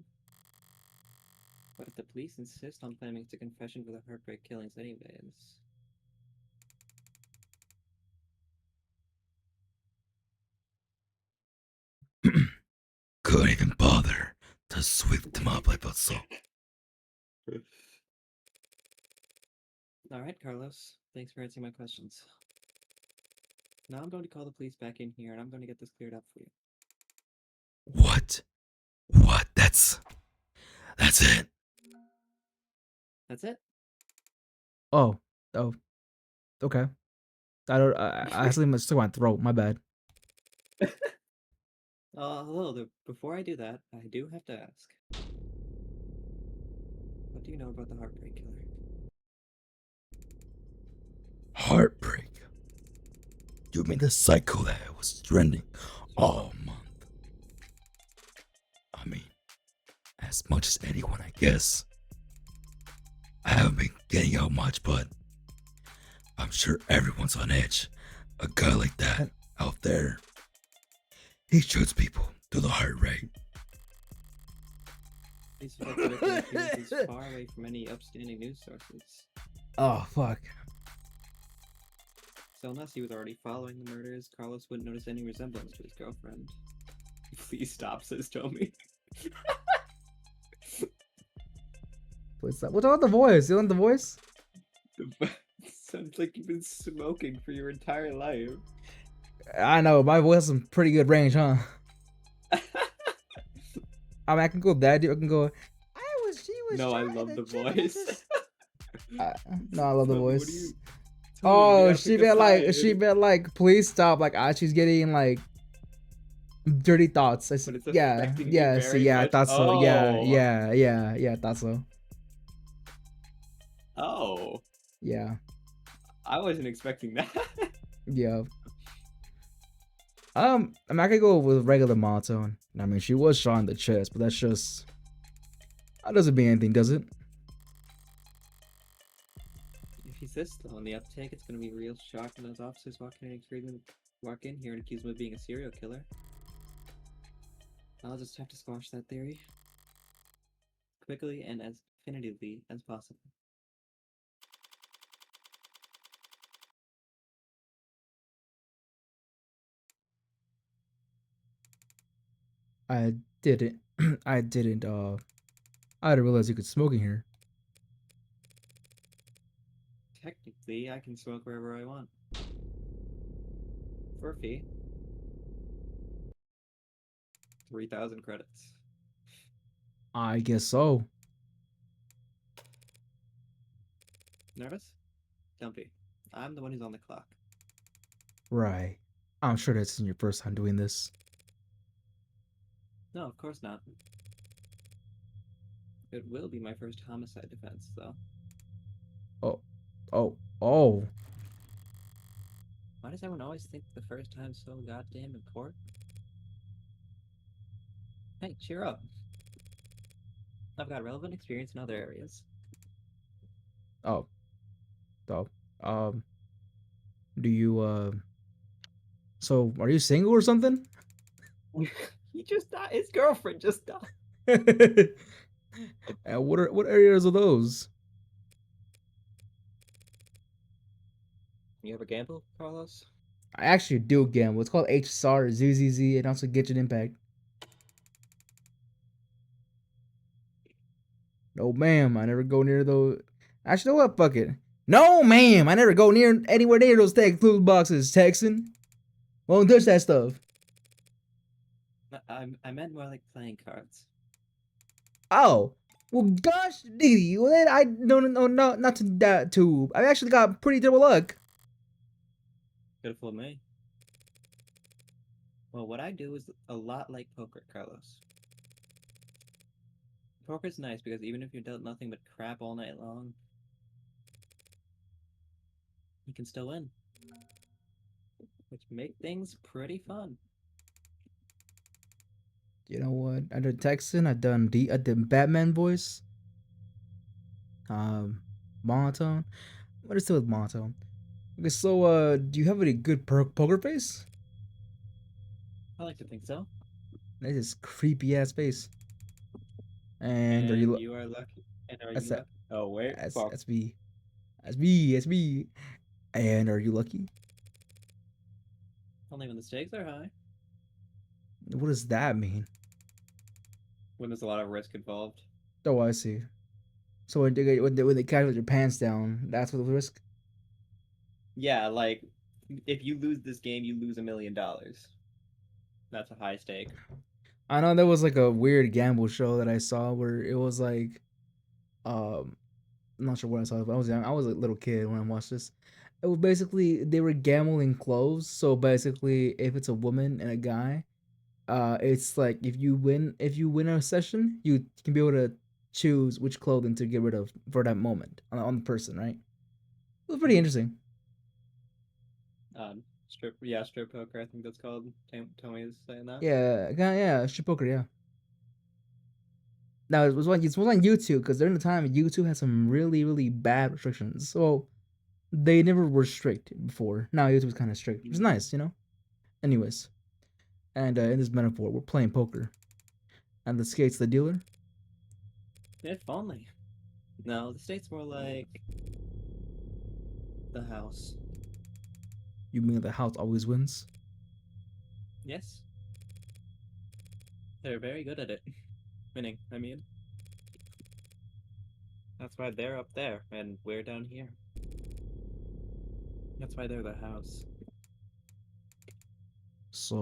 But if the police insist on claiming it's a confession for the heartbreak killings anyways... Couldn't even bother to sweep them up, I thought so. Alright, Carlos. Thanks for answering my questions. Now I'm going to call the police back in here and I'm going to get this cleared up for you. What? What? That's it? That's it? Oh, okay. I actually stuck my throat. My bad. Hello. Before I do that, I do have to ask. What do you know about the heartbreak killer? Heartbreak. You mean the psycho that was trending all month? I mean, as much as anyone, I guess. I haven't been getting out much, but I'm sure everyone's on edge. A guy like that out there, he shoots people to the heart rate. These facts is far away from any upstanding news sources. Oh fuck. So unless he was already following the murders, Carlos wouldn't notice any resemblance to his girlfriend. Please stop, says Tommy. What's that? What's on the voice? You want the voice? Sounds like you've been smoking for your entire life. I know my voice has some pretty good range, huh? I mean, I can go that deep. I can go. She was. No, I love the voice. No, I love the What do voice. you... Oh, she meant like, please stop. Like, she's getting like dirty thoughts. I said, But it's yeah, affecting you yeah, very I much. thought so. Oh. Yeah, I thought so. Oh. Yeah, I wasn't expecting that. yeah. I mean, I could go with regular monotone. I mean, she was shot in the chest, but that's just, that doesn't mean anything, does it? If he's this slow on the uptake, it's gonna be a real shock when those officers walk in here and accuse him of being a serial killer. I'll just have to squash that theory quickly and as definitively as possible. I didn't. I didn't. I didn't realize you could smoke in here. Technically, I can smoke wherever I want. For a fee. 3,000 credits. I guess so. Nervous? Don't be. I'm the one who's on the clock. Right. I'm sure that's your first time doing this. No, of course not. It will be my first homicide defense, though. Oh. Why does everyone always think the first time's so goddamn important? Hey, cheer up. I've got relevant experience in other areas. Oh. Do you, so are you single or something? He just died. His girlfriend just died. And what areas are those? You ever gamble, Carlos? I actually do gamble. It's called HSR, ZZZ, and also Genshin Impact. No, ma'am, I never go near those. Actually, you know what? Fuck it. No, ma'am, I never go anywhere near those tech loot boxes, Texan. Won't touch that stuff. I meant more like playing cards. Oh, well, gosh, diggity. Well, then no, not to that tube. I actually got pretty terrible luck. Could have fooled me. Well, what I do is a lot like poker, Carlos. Poker's nice because even if you're dealt nothing but crap all night long, you can still win, which make things pretty fun. You know what? I did Texan. I did Batman voice. Um, monotone. What is still with monotone? Okay, so do you have any good poker face? I like to think so. That's this creepy ass face. And are And you? you are lucky. And are That's you that. lucky? Oh wait, fuck. That's me. That's me. That's me. And are you lucky? Only when the stakes are high. What does that mean? When there's a lot of risk involved. Oh, I see. So when they calculate your pants down, that's what the risk. Yeah, like if you lose this game, you lose $1 million. That's a high stake. I know there was like a weird gamble show that I saw where it was like, um, I'm not sure what I saw, but I was young. I was a little kid when I watched this. It was basically they were gambling clothes. So basically, if it's a woman and a guy, it's like if you win a session, you can be able to choose which clothing to get rid of for that moment on the person, right? It was pretty Mhm. interesting. Strip poker. I think that's called. Tommy is saying that. Yeah, strip poker, yeah. Now it was on YouTube because during the time YouTube had some really really bad restrictions, so they never were strict before. Now YouTube was kind of strict, which is Mhm. nice. Anyways, and in this metaphor, we're playing poker, and the skate's the dealer. If only. No, the state's more like the house. You mean the house always wins? Yes, they're very good at it. Winning, I mean. That's why they're up there and we're down here. That's why they're the house. So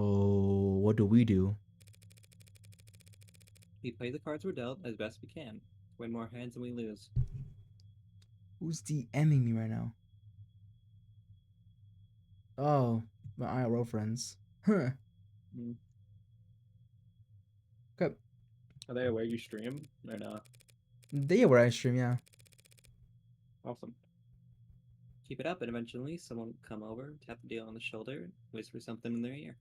what do we do? We play the cards we're dealt as best we can. Win more hands than we lose. Who's DMing me right now? Oh, my IRL friends. Huh. Mm. Okay. Are they aware you stream or not? They were I stream, yeah. Awesome. Keep it up, and eventually someone will come over, tap the deal on the shoulder, whisper something in their ear.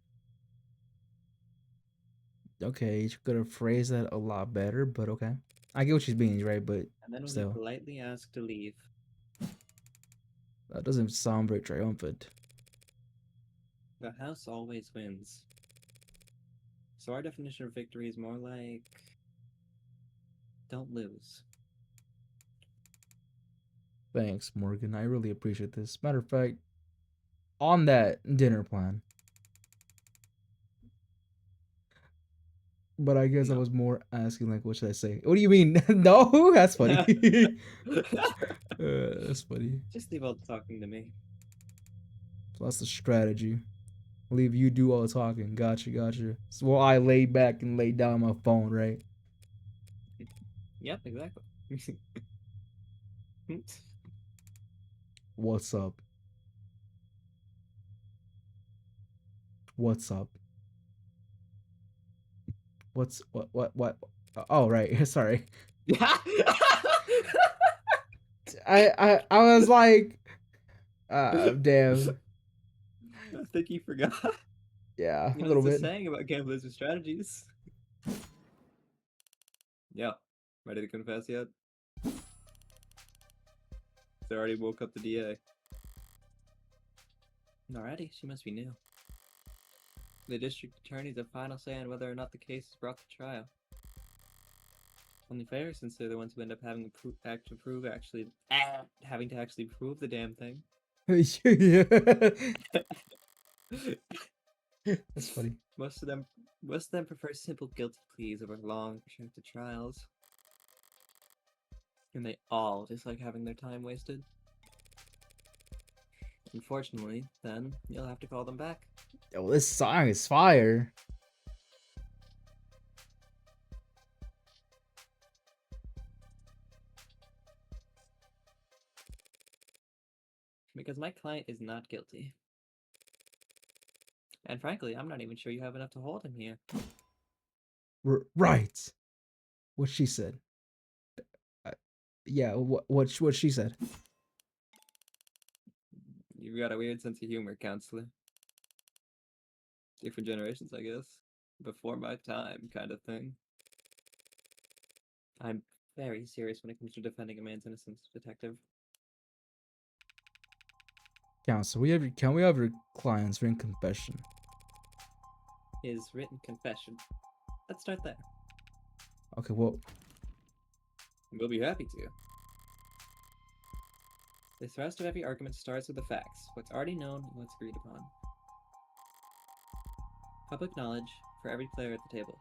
Okay, you could have phrased that a lot better, but okay. I get what she's being, right? But And then we'll be still, politely asked to leave. that doesn't sound very triumphant. The house always wins. So our definition of victory is more like don't lose. Thanks, Morgan. I really appreciate this. Matter of fact, on that dinner plan. But I guess I No. was more asking, like, what should I say? What do you mean? No, that's funny. That's funny. Just leave all the talking to me. So that's the strategy. Leave you do all the talking. Gotcha. So while I lay back and lay down my phone, right? Yep, exactly. What's up? What's up? What? Oh, right. Sorry. I was like, damn. I think you forgot. Yeah, You a know, little there's a bit. saying about gamblers with strategies. Yeah. Ready to confess yet? They already woke up the DA. Alrighty, she must be new. The district attorney's a final say on whether or not the case is brought to trial. Only fair, since they're the ones who end up having to having to actually prove the damn thing. That's funny. Most of them prefer simple guilty pleas over long, protracted trials, and they all dislike having their time wasted. Unfortunately, then you'll have to call them back. Yo, this song is fire. Because my client is not guilty. And frankly, I'm not even sure you have enough to hold him here. Right. What she said. Yeah, what she said. You've got a weird sense of humor, counselor. Different generations, I guess. Before my time, kind of thing. I'm very serious when it comes to defending a man's innocence, detective. Counsel, can we have your client's written confession? His written confession. Let's start there. Okay, well, We'll be happy to. The thrust of every argument starts with the facts, what's already known and what's agreed upon. Public knowledge for every player at the table.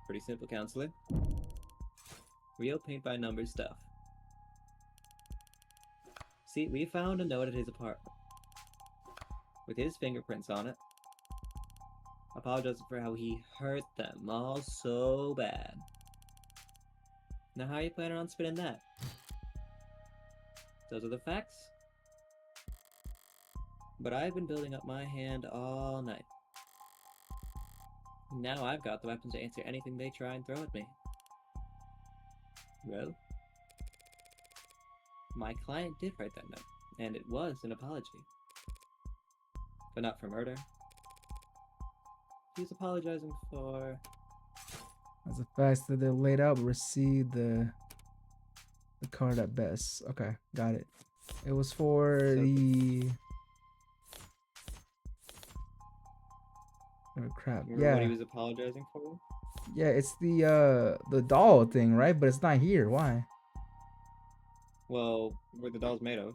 Pretty simple, counselor. Real paint-by-numbers stuff. See, we found a note at his apartment. With his fingerprints on it. Apologizing for how he hurt them all so bad. Now how are you planning on spinning that? Those are the facts. But I've been building up my hand all night. Now I've got the weapons to answer anything they try and throw at me. Well, my client did write that note, and it was an apology. But not for murder. He was apologizing for... as the facts that they laid out, received the card at best. Okay, got it. It was for So- the... Oh crap! Remember what he Yeah, was apologizing for? yeah. It's the doll thing, right? But it's not here. Why? Well, what the doll's made of.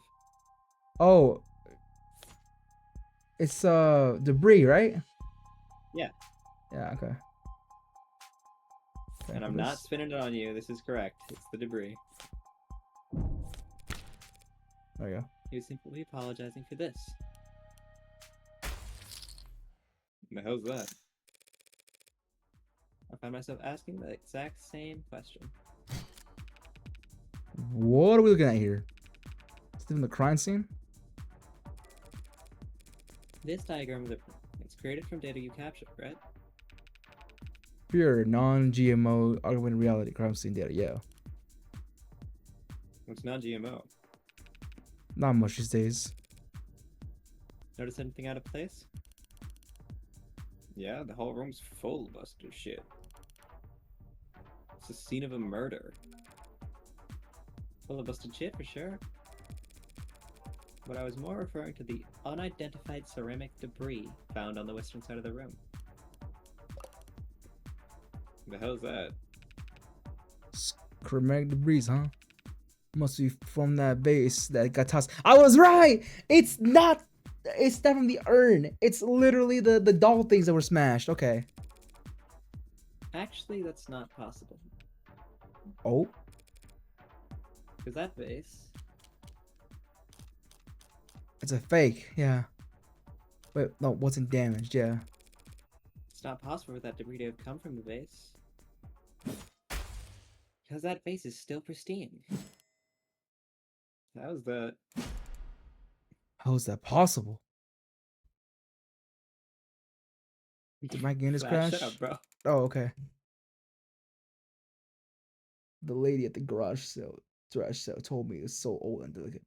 Oh, it's debris, right? Yeah. Yeah. Okay. Okay, And I'm not spinning it on you, this is correct. It's the debris. There you go. He was simply apologizing for this. The hell's that? I find myself asking the exact same question. What are we looking at here? Still in the crime scene? This diagram is it's created from data you captured, right? Pure non-GMO augmented reality crime scene data. Yeah, It's not GMO. not much these days. Notice anything out of place? Yeah, the whole room's full of busted shit. It's the scene of a murder. Full of busted shit for sure. But I was more referring to the unidentified ceramic debris found on the western side of the room. The hell's that? Ceramic debris, huh? Must be from that vase that got tossed. I was right! It's not! It's not from the urn. It's literally the doll things that were smashed. Okay. Actually, that's not possible. Oh. Because that vase... It's a fake. Yeah. Wait, no, wasn't damaged. Yeah. It's not possible for that debris to have come from the vase. Because that vase is still pristine. How's that? How is that possible? Did my Guinness crash? Shut up, bro. Oh, okay. The lady at the garage sale told me it's so old and delicate.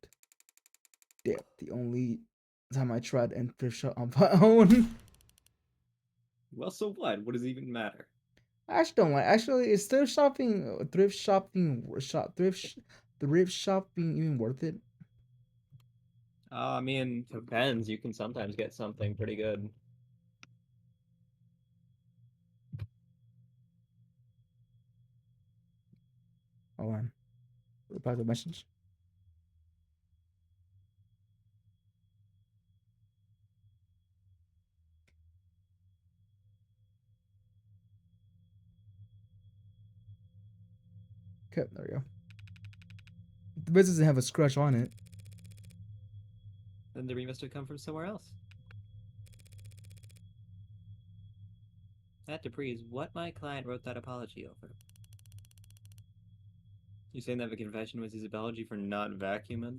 Damn, the only time I tried to enter shop on my own. Well, so what? What does it even matter? I actually don't like. Actually, is thrift shopping, thrift shopping even worth it? I mean, depends. You can sometimes get something pretty good. Hold on. Reply to the message. Okay, there we go. The business doesn't have a scratch on it. Then the debris must have come from somewhere else. That debris is what my client wrote that apology over. You saying that the confession was his apology for not vacuuming?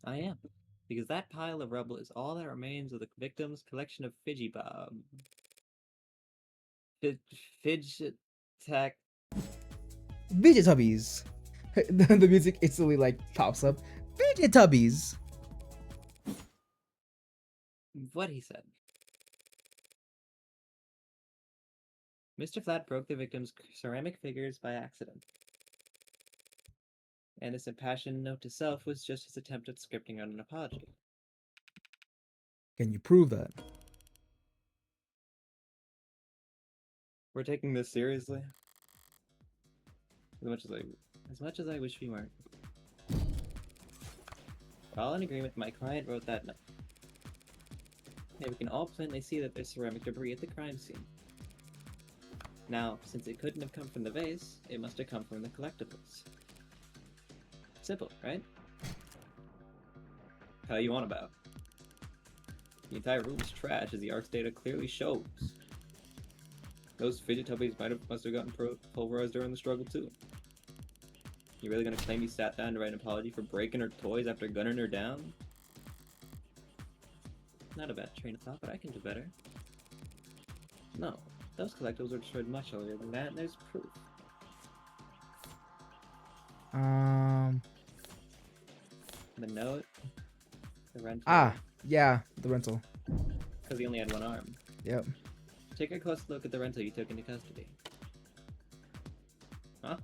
I am. Because that pile of rubble is all that remains of the victim's collection of fidget Fidget Tubbies. The music instantly like pops up. Fidget Tubbies. What he said. Mr. Flat broke the victim's ceramic figures by accident. And his impassioned note to self was just his attempt at scripting out an apology. Can you prove that? We're taking this seriously. As much as I wish we weren't. We're all in agreement my client wrote that note. And we can all plainly see that there's ceramic debris at the crime scene. Now, since it couldn't have come from the vase, it must have come from the collectibles. Simple, right? How you on about? The entire room is trash, as the ARC's data clearly shows. Those fidget tubbies must have gotten pulverized during the struggle too. You really gonna claim you sat down to write an apology for breaking her toys after gunning her down? Not a bad train of thought, but I can do better. No, those collectibles were destroyed much earlier than that, and there's proof. The note, the rental. Yeah, the rental. Because he only had one arm. Yep. Take a close look at the rental you took into custody. Huh?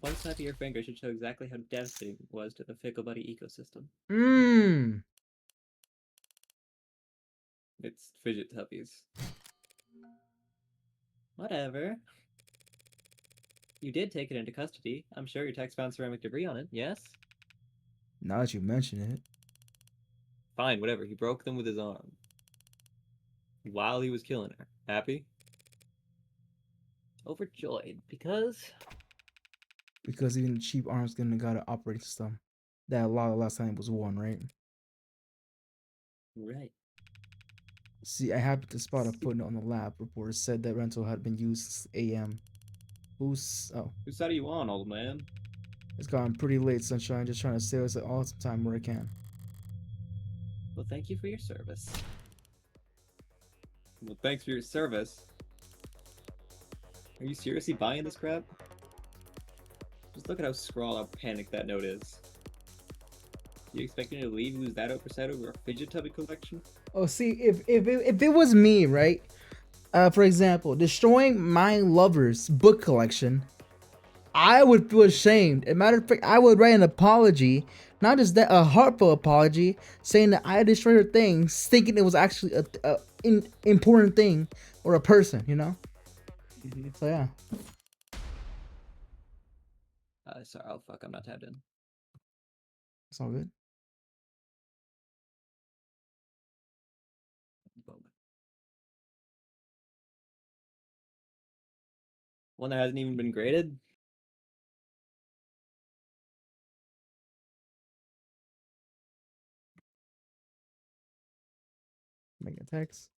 One snap of your finger should show exactly how devastating it was to the Fickle Buddy ecosystem. It's fidget tubbies. Whatever. You did take it into custody. I'm sure your techs found ceramic debris on it, yes? Now that you mention it. Fine, whatever. He broke them with his arm. While he was killing her. Happy? Overjoyed, because even cheap arms gonna got an operating system. That a lot of last time was one, right? Right. See, I happened to spot a footnote on the lab report said that rental had been used since AM. Whose side are you on, old man? It's gotten pretty late, sunshine. Just trying to save us all some time where I can. Well, thank you for your service. Well, thanks for your service. Are you seriously buying this crap? Just look at how scrawled, how panicked that note is. You expect me to lose that oversight over a fidget tubby collection? Oh, see, if it was me, right? For example, destroying my lover's book collection, I would feel ashamed. As a matter of fact, I would write an apology, not just that, a heartfelt apology, saying that I destroyed her things, thinking it was actually a important thing or a person, you know. So yeah. Sorry. Oh fuck, I'm not tabbed in. It's all good. One that hasn't even been graded? Make a text.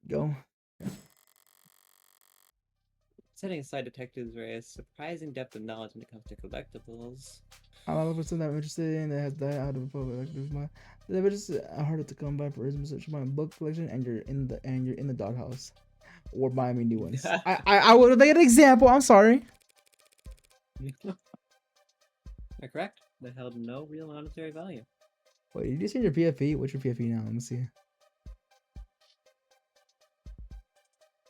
Go. Setting aside detectives' various surprising depth of knowledge when it comes to collectibles. A lot of person that I'm interested in that has died out of the public. Like, they're just harder to come by for such my book collection, and you're in the doghouse, or buy me new ones. I would make an example. I'm sorry. You're correct. They held no real monetary value. Wait, did you see your PFP? What's your PFP now? Let me see.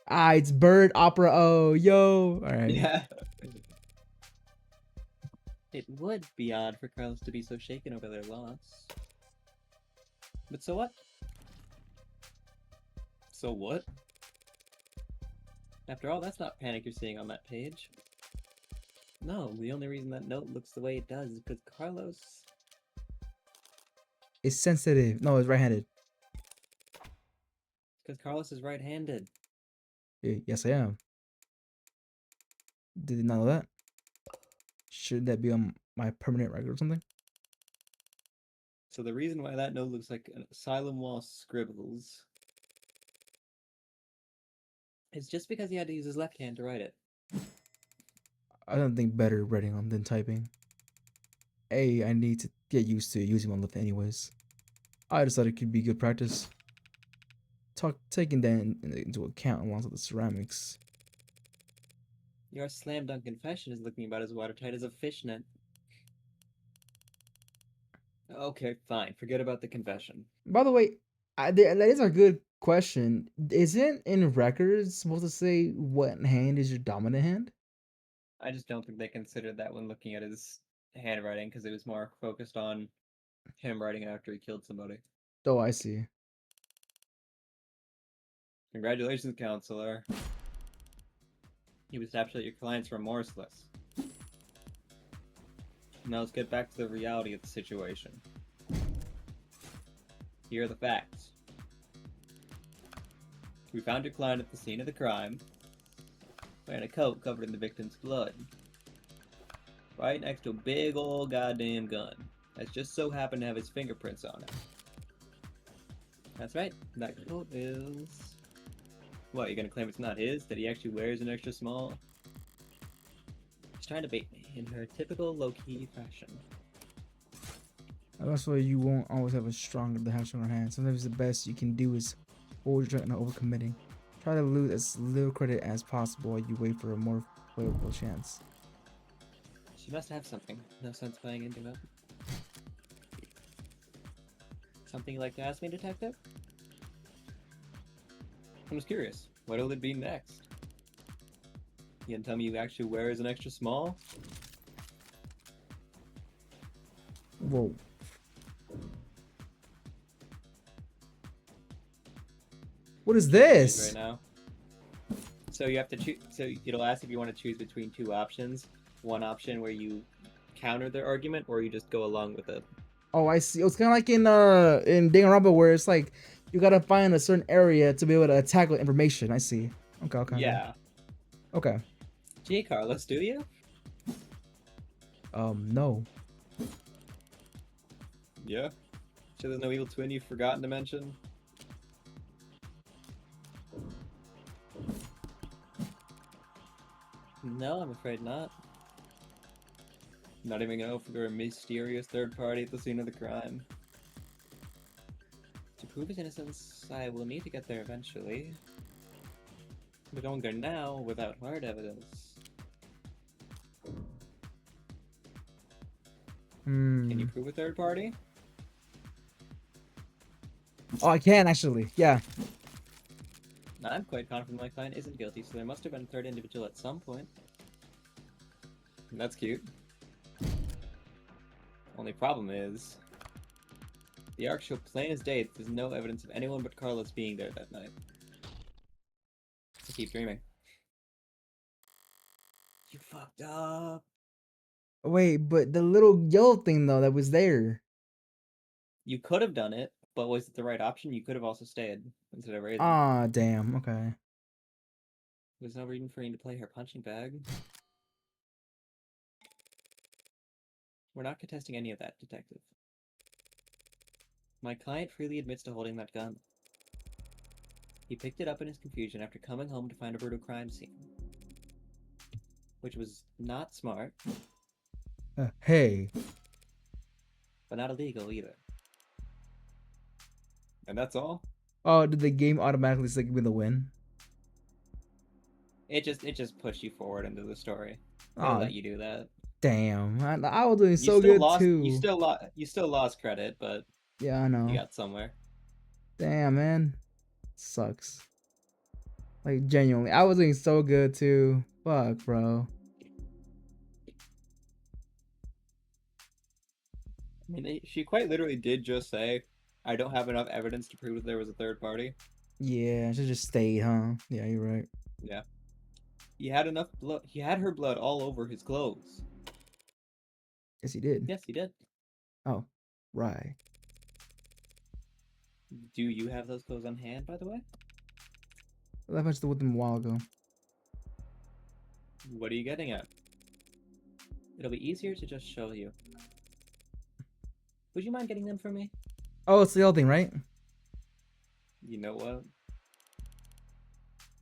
It's Bird Opera. Oh, yo. All right. Yeah. It would be odd for Carlos to be so shaken over their loss. But so what? So what? After all, that's not panic you're seeing on that page. No, the only reason that note looks the way it does is because Carlos... It's sensitive. No, it's right-handed. Because Carlos is right-handed. Yes, I am. Did you not know that? Should that be on my permanent record or something? So the reason why that note looks like an asylum wall scribbles is just because he had to use his left hand to write it. I don't think better writing on than typing. I need to get used to using my left anyways. I decided it could be good practice. Taking that into account alongside the ceramics. Your slam dunk confession is looking about as watertight as a fishnet. Okay, fine. Forget about the confession. By the way, that is a good question. Isn't in records supposed to say what hand is your dominant hand? I just don't think they considered that when looking at his handwriting because it was more focused on him writing after he killed somebody. Oh, I see. Congratulations, counselor. You've established that your client's remorseless. Now let's get back to the reality of the situation. Here are the facts. We found your client at the scene of the crime, wearing a coat covered in the victim's blood, right next to a big old goddamn gun that just so happened to have his fingerprints on it. That's right, that coat is... What, you gonna claim it's not his? That he actually wears an extra small? She's trying to bait me in her typical low-key fashion. That's why you won't always have stronger hand. Sometimes the best you can do is hold your and overcommitting. Try to lose as little credit as possible while you wait for a more favorable chance. She must have something. No sense playing into that. Something you'd like to ask me, detective? I'm just curious. What'll it be next? You gonna tell me you actually wears an extra small? Whoa. What is this? Right now. So you have to choose. So it'll ask if you want to choose between two options. One option where you counter their argument, or you just go along with it. Oh, I see. It's kind of like in Danganronpa where it's like you gotta find a certain area to be able to attack with information. I see. Okay. Okay. Yeah. Okay. Gee, Carlos, do you? No. Yeah. Sure, there's no evil twin you've forgotten to mention. No, I'm afraid not. Not even gonna know if there a mysterious third party at the scene of the crime. To prove his innocence, I will need to get there eventually. But going there now without hard evidence. Can you prove a third party? Oh, I can actually. Yeah. I'm quite confident my client isn't guilty, so there must have been a third individual at some point. That's cute. Only problem is, the arc show plain as day that there's no evidence of anyone but Carlos being there that night. I keep dreaming. You fucked up. Wait, but the little yellow thing though that was there. You could have done it, but was it the right option? You could have also stayed instead of raising. Ah, damn. Okay. There's no reason for you to play her punching bag. We're not contesting any of that, detective. My client freely admits to holding that gun. He picked it up in his confusion after coming home to find a brutal crime scene. Which was not smart. Hey. But not illegal either. And that's all? Oh, did the game automatically say give me the win? It just pushed you forward into the story. It'll Oh, let you do that. damn. I was doing You so still good lost, too. You still lost credit, but Yeah, I know. you got somewhere. Damn, man. Sucks. Like, genuinely. I was doing so good too. Fuck, bro. I mean, she quite literally did just say, I don't have enough evidence to prove that there was a third party. Yeah, she just stayed, huh? Yeah, you're right. Yeah. He had enough blood. He had her blood all over his clothes. Yes, he did. Yes, he did. Oh, right. Do you have those clothes on hand, by the way? I left much with them a while ago. What are you getting at? It'll be easier to just show you. Would you mind getting them for me? Oh, it's the other thing, right? You know what?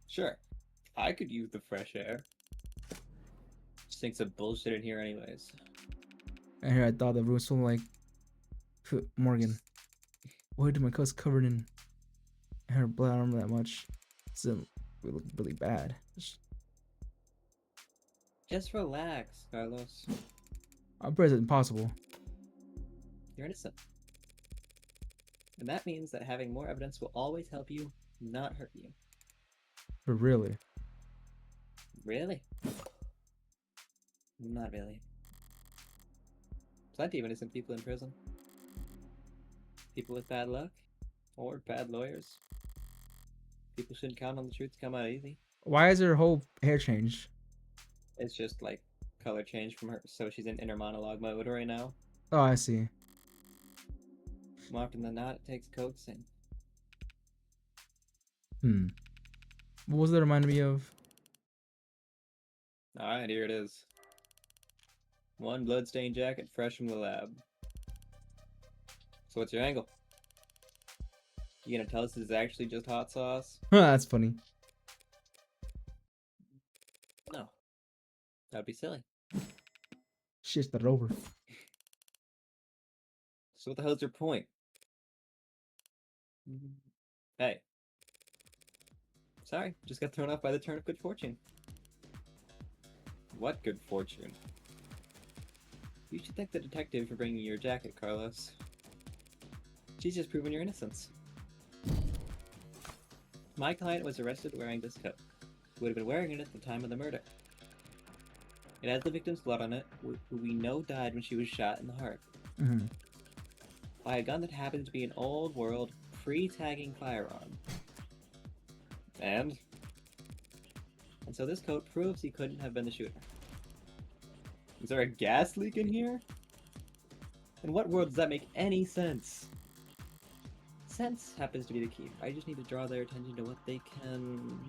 Sure. I could use the fresh air. Just think some bullshit in here anyways. And here I thought the room was like Morgan. Why did my clothes covered in her blood armor that much? It look really bad. Just relax, Carlos. I'm pretty impossible. You're innocent. And that means that having more evidence will always help you, not hurt you. But really. Really? Not really. Plenty of innocent people in prison. People with bad luck. Or bad lawyers. People shouldn't count on the truth to come out easy. Why is her whole hair changed? It's just like color change from her, so she's in inner monologue mode right now. Oh, I see. More often than not, it takes coaxing. What was that remind me of? Alright, here it is. One bloodstained jacket fresh from the lab. So what's your angle? You gonna tell us this is actually just hot sauce? That's funny. No. That'd be silly. Shit, that over. So what the hell's your point? Hey. Sorry, just got thrown off by the turn of good fortune. What good fortune? You should thank the detective for bringing you your jacket, Carlos. She's just proven your innocence. My client was arrested wearing this coat. Would have been wearing it at the time of the murder. It has the victim's blood on it, who we know died when she was shot in the heart. By a gun that happens to be an old world, pre-tagging firearm. And so this coat proves he couldn't have been the shooter. Is there a gas leak in here? In what world does that make any sense? Sense happens to be the key. I just need to draw their attention to what they can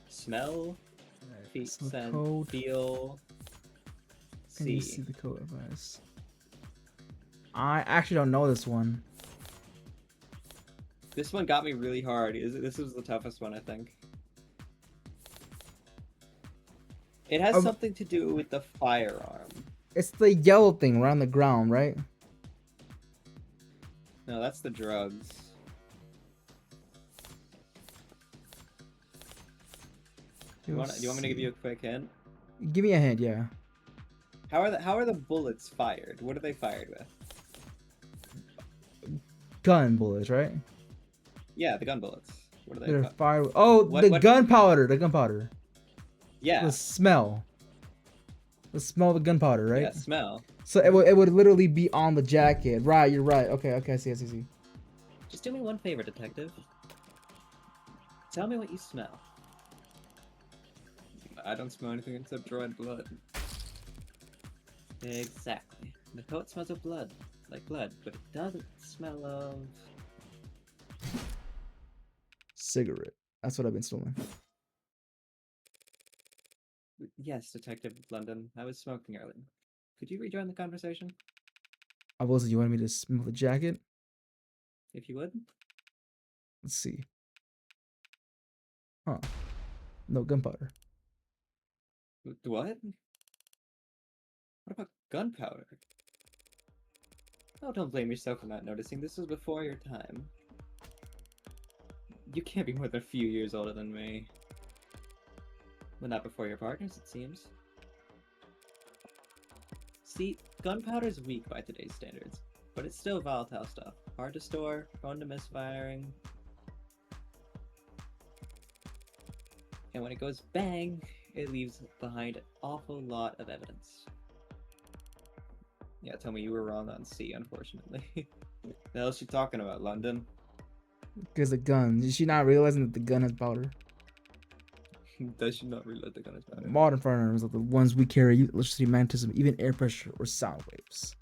smell, sense, feel, Can see. you see the code advice? I actually don't know this one. This one got me really hard. This was the toughest one, I think. It has something to do with the firearm. It's the yellow thing around the ground, right? No, that's the drugs. Do you want me to give you a quick hint? Give me a hint, yeah. How are the bullets fired? What are they fired with? Gun bullets, right? Yeah, the gun bullets. What are they? They're fired. Oh, what? Gunpowder. The gunpowder. Yeah. The smell. The smell of the gunpowder, right? Yeah, smell. So it would literally be on the jacket. Right, you're right. Okay, I see. Just do me one favor, detective. Tell me what you smell. I don't smell anything except dried blood. Exactly. The coat smells of blood. Like blood, but it doesn't smell of... Cigarette. That's what I've been stealing. Yes, Detective London. I was smoking earlier. Could you rejoin the conversation? I wasn't. You wanted me to smell the jacket? If you would? Let's see. Huh. No gunpowder. What? What about gunpowder? Oh, don't blame yourself for not noticing. This was before your time. You can't be more than a few years older than me. But not before your partners, it seems. See, gunpowder's weak by today's standards, but it's still volatile stuff. Hard to store, prone to misfiring. And when it goes bang, it leaves behind an awful lot of evidence. Yeah, tell me you were wrong on C, unfortunately. The hell's she talking about, London? Because the gun. Is she not realizing that the gun has powder? Does she not realize the gun is powder? Modern firearms, like the ones we carry, use electricity, magnetism, even air pressure or sound waves.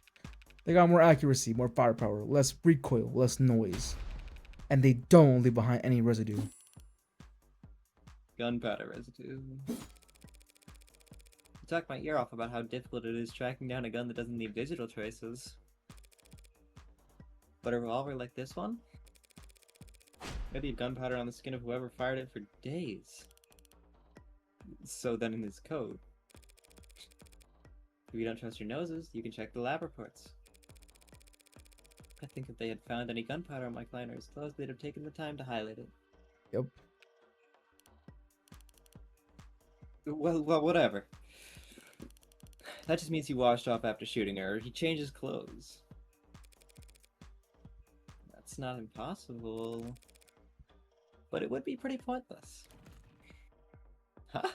They got more accuracy, more firepower, less recoil, less noise. And they don't leave behind any residue. Gunpowder residue. You talked my ear off about how difficult it is tracking down a gun that doesn't leave digital traces. But a revolver like this one? It'd leave gunpowder on the skin of whoever fired it for days. So then in his coat. If you don't trust your noses, you can check the lab reports. I think if they had found any gunpowder on my client or his clothes, they'd have taken the time to highlight it. Yep. Well, whatever. That just means he washed off after shooting her. He changed his clothes. That's not impossible. But it would be pretty pointless. Huh?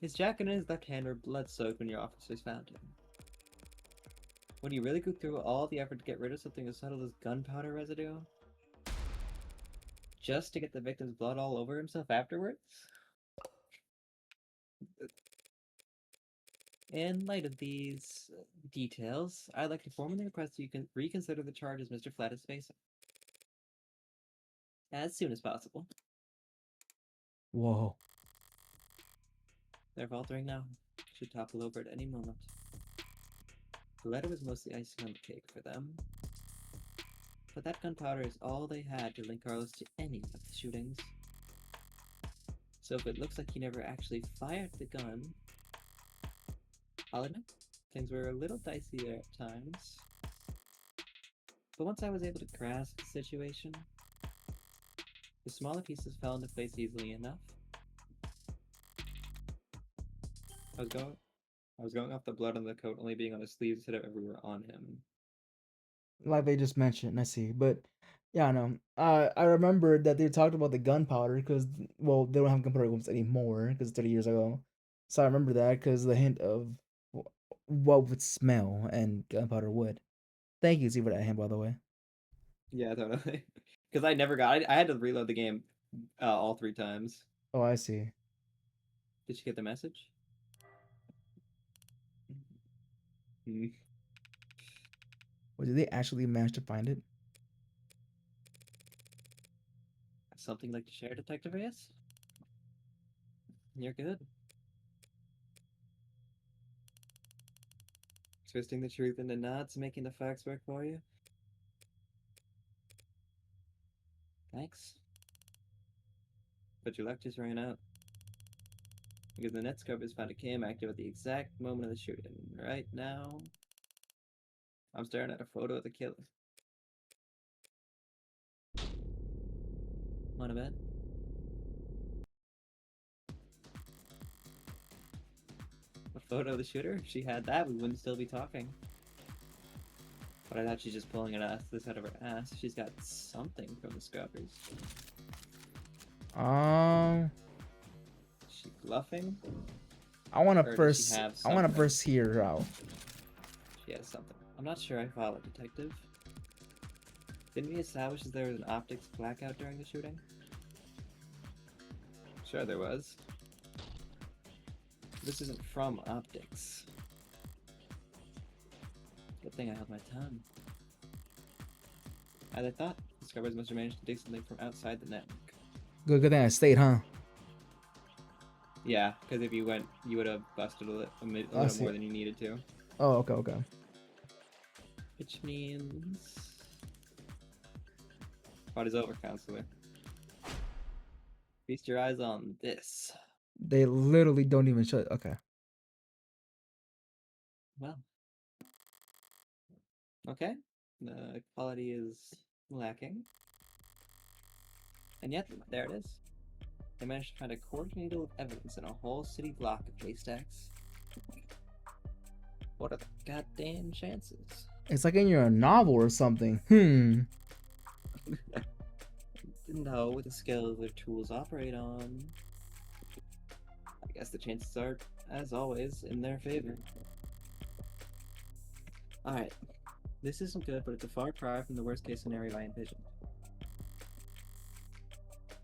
His jacket and his left hand were blood-soaked when your officers found him. Would you really go through all the effort to get rid of something as subtle as gunpowder residue? Just to get the victim's blood all over himself afterwards? In light of these details, I'd like to formally request you can reconsider the charges Mr. Flatt is facing. As soon as possible. Whoa. They're faltering now. Should topple over at any moment. The letter was mostly icing on the cake for them. But that gunpowder is all they had to link Carlos to any of the shootings. So if it looks like he never actually fired the gun, I'll admit, things were a little dicey there at times. But once I was able to grasp the situation, the smaller pieces fell into place easily enough. I was going off the blood on the coat only being on his sleeves instead of everywhere on him. Like they just mentioned, I see. But yeah, I know. I remember that they talked about the gunpowder because, well, they don't have gunpowder weapons anymore because 30 years ago. So I remember that because the hint of what would smell and gunpowder would. Thank you, Z, for that hint, by the way. Yeah, totally. Because I never got. I had to reload the game all 3 times. Oh, I see. Did you get the message? Hmm. Well, did they actually manage to find it? Something like to share, Detective Reyes? You're good. Twisting the truth into knots, making the facts work for you? Thanks. But your luck just ran out. Because the Netscopers found a cam active at the exact moment of the shooting. Right now, I'm staring at a photo of the killer. Wanna bet? A photo of the shooter? If she had that, we wouldn't still be talking. But I thought she's just pulling this out of her ass. She's got something from the scrubbers. Um, Is she bluffing? I want Or to does she first. have I want to something? first hear her out. She has something. I'm not sure I follow, Detective. Didn't we establish that there was an optics blackout during the shooting? Sure there was. This isn't from optics. Good thing I held my tongue. As I thought, the scrubbers must have managed to dig something from outside the network. Good thing I stayed, huh? Yeah, because if you went, you would have busted a little see. more than you needed to. Oh, okay. Which means... Fight is over, counselor. Feast your eyes on this. They literally don't even show. Okay. Well. Okay. The quality is lacking. And yet, there it is. They managed to find a quarter needle of evidence in a whole city block of haystacks. What are the goddamn chances? It's like in your novel or something. No, with the skills their tools operate on. I guess the chances are, as always, in their favor. Alright. This isn't good, but it's a far cry from the worst case scenario I envisioned.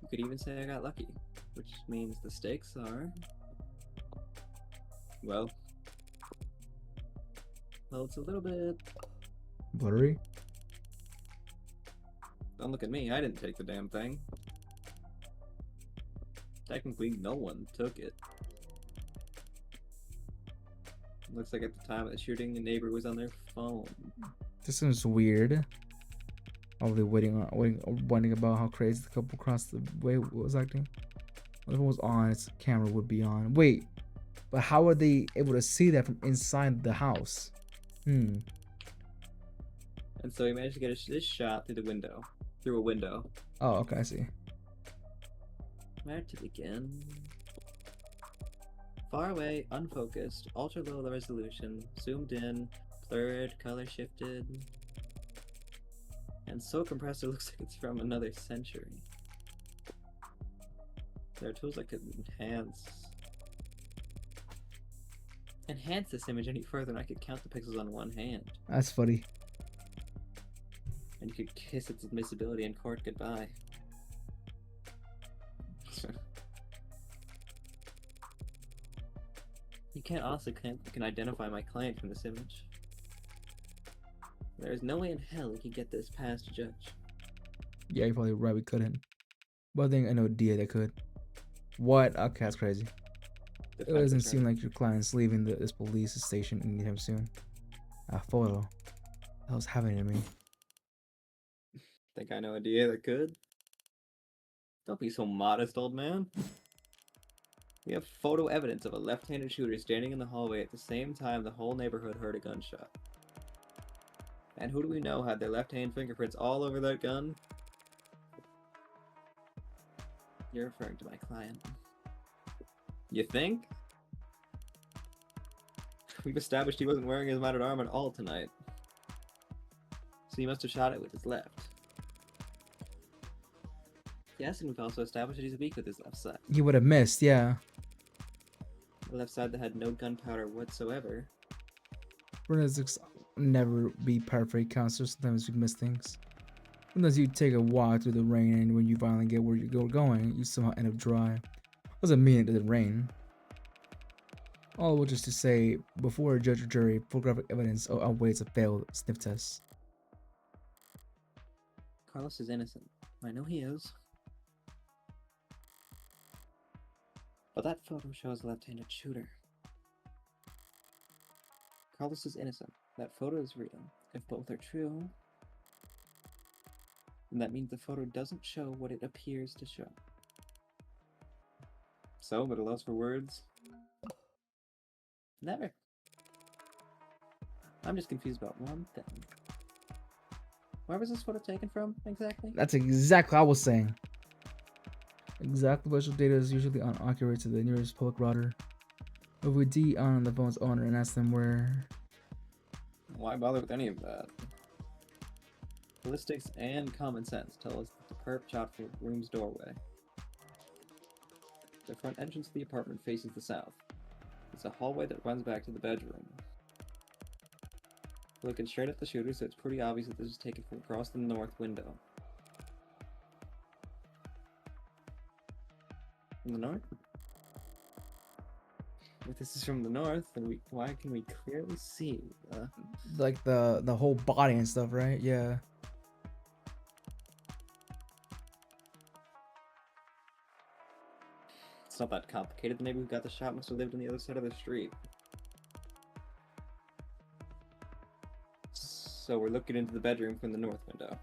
You could even say I got lucky, which means the stakes are... Well, it's a little bit... Blurry. Don't look at me, I didn't take the damn thing. Technically, no one took it. Looks like at the time of the shooting, the neighbor was on their phone. This seems weird. Probably wondering about how crazy the couple across the way was acting. If it was on, its camera would be on. Wait, but how are they able to see that from inside the house? And so he managed to get this shot through a window. Oh, okay, I see. Where to begin? far away, unfocused, ultra low resolution, zoomed in, blurred, color shifted, and so compressed it looks like it's from another century. There are tools that could enhance this image any further, and I could count the pixels on one hand. That's funny. And you could kiss its admissibility in court goodbye. You can't honestly can identify my client from this image. There is no way in hell we could get this past a judge. Yeah, you're probably right. We couldn't. But I think I know DA that could. What? Okay, that's crazy. It doesn't seem like your client's leaving this police station anytime soon. A photo. That was happening to me. Think I know a DA that could? Don't be so modest, old man. We have photo evidence of a left-handed shooter standing in the hallway at the same time the whole neighborhood heard a gunshot. And who do we know had their left-hand fingerprints all over that gun? You're referring to my client. You think? We've established he wasn't wearing his mounted arm at all tonight. So he must have shot it with his left. Yes, and we've also established that he's weak with his left side. He would have missed, yeah. The left side that had no gunpowder whatsoever. Forensics never be perfect, counselor. Sometimes we miss things. Unless you take a walk through the rain and when you finally get where you're going, you somehow end up dry. Doesn't mean it didn't rain. All which is to say, before a judge or jury, photographic evidence outweighs a failed sniff test. Carlos is innocent. I know he is. But that photo shows a left-handed shooter. Carlos is innocent. That photo is real. If both are true, then that means the photo doesn't show what it appears to show. So, but a loss for words? Never. I'm just confused about one thing. Where was this photo taken from, exactly? That's exactly what I was saying. Exact virtual data is usually unaccurate to the nearest public router. If we D on the phone's owner and ask them where... Why bother with any of that? Ballistics and common sense tell us that the perp shot from the room's doorway. The front entrance to the apartment faces the south. It's a hallway that runs back to the bedroom. Looking straight at the shooter, so it's pretty obvious that this was taken from across the north window. From the north? If this is from the north, then why can we clearly see like the whole body and stuff, right? Yeah. It's not that complicated. The neighbor who got the shot must have lived on the other side of the street. So we're looking into the bedroom from the north window.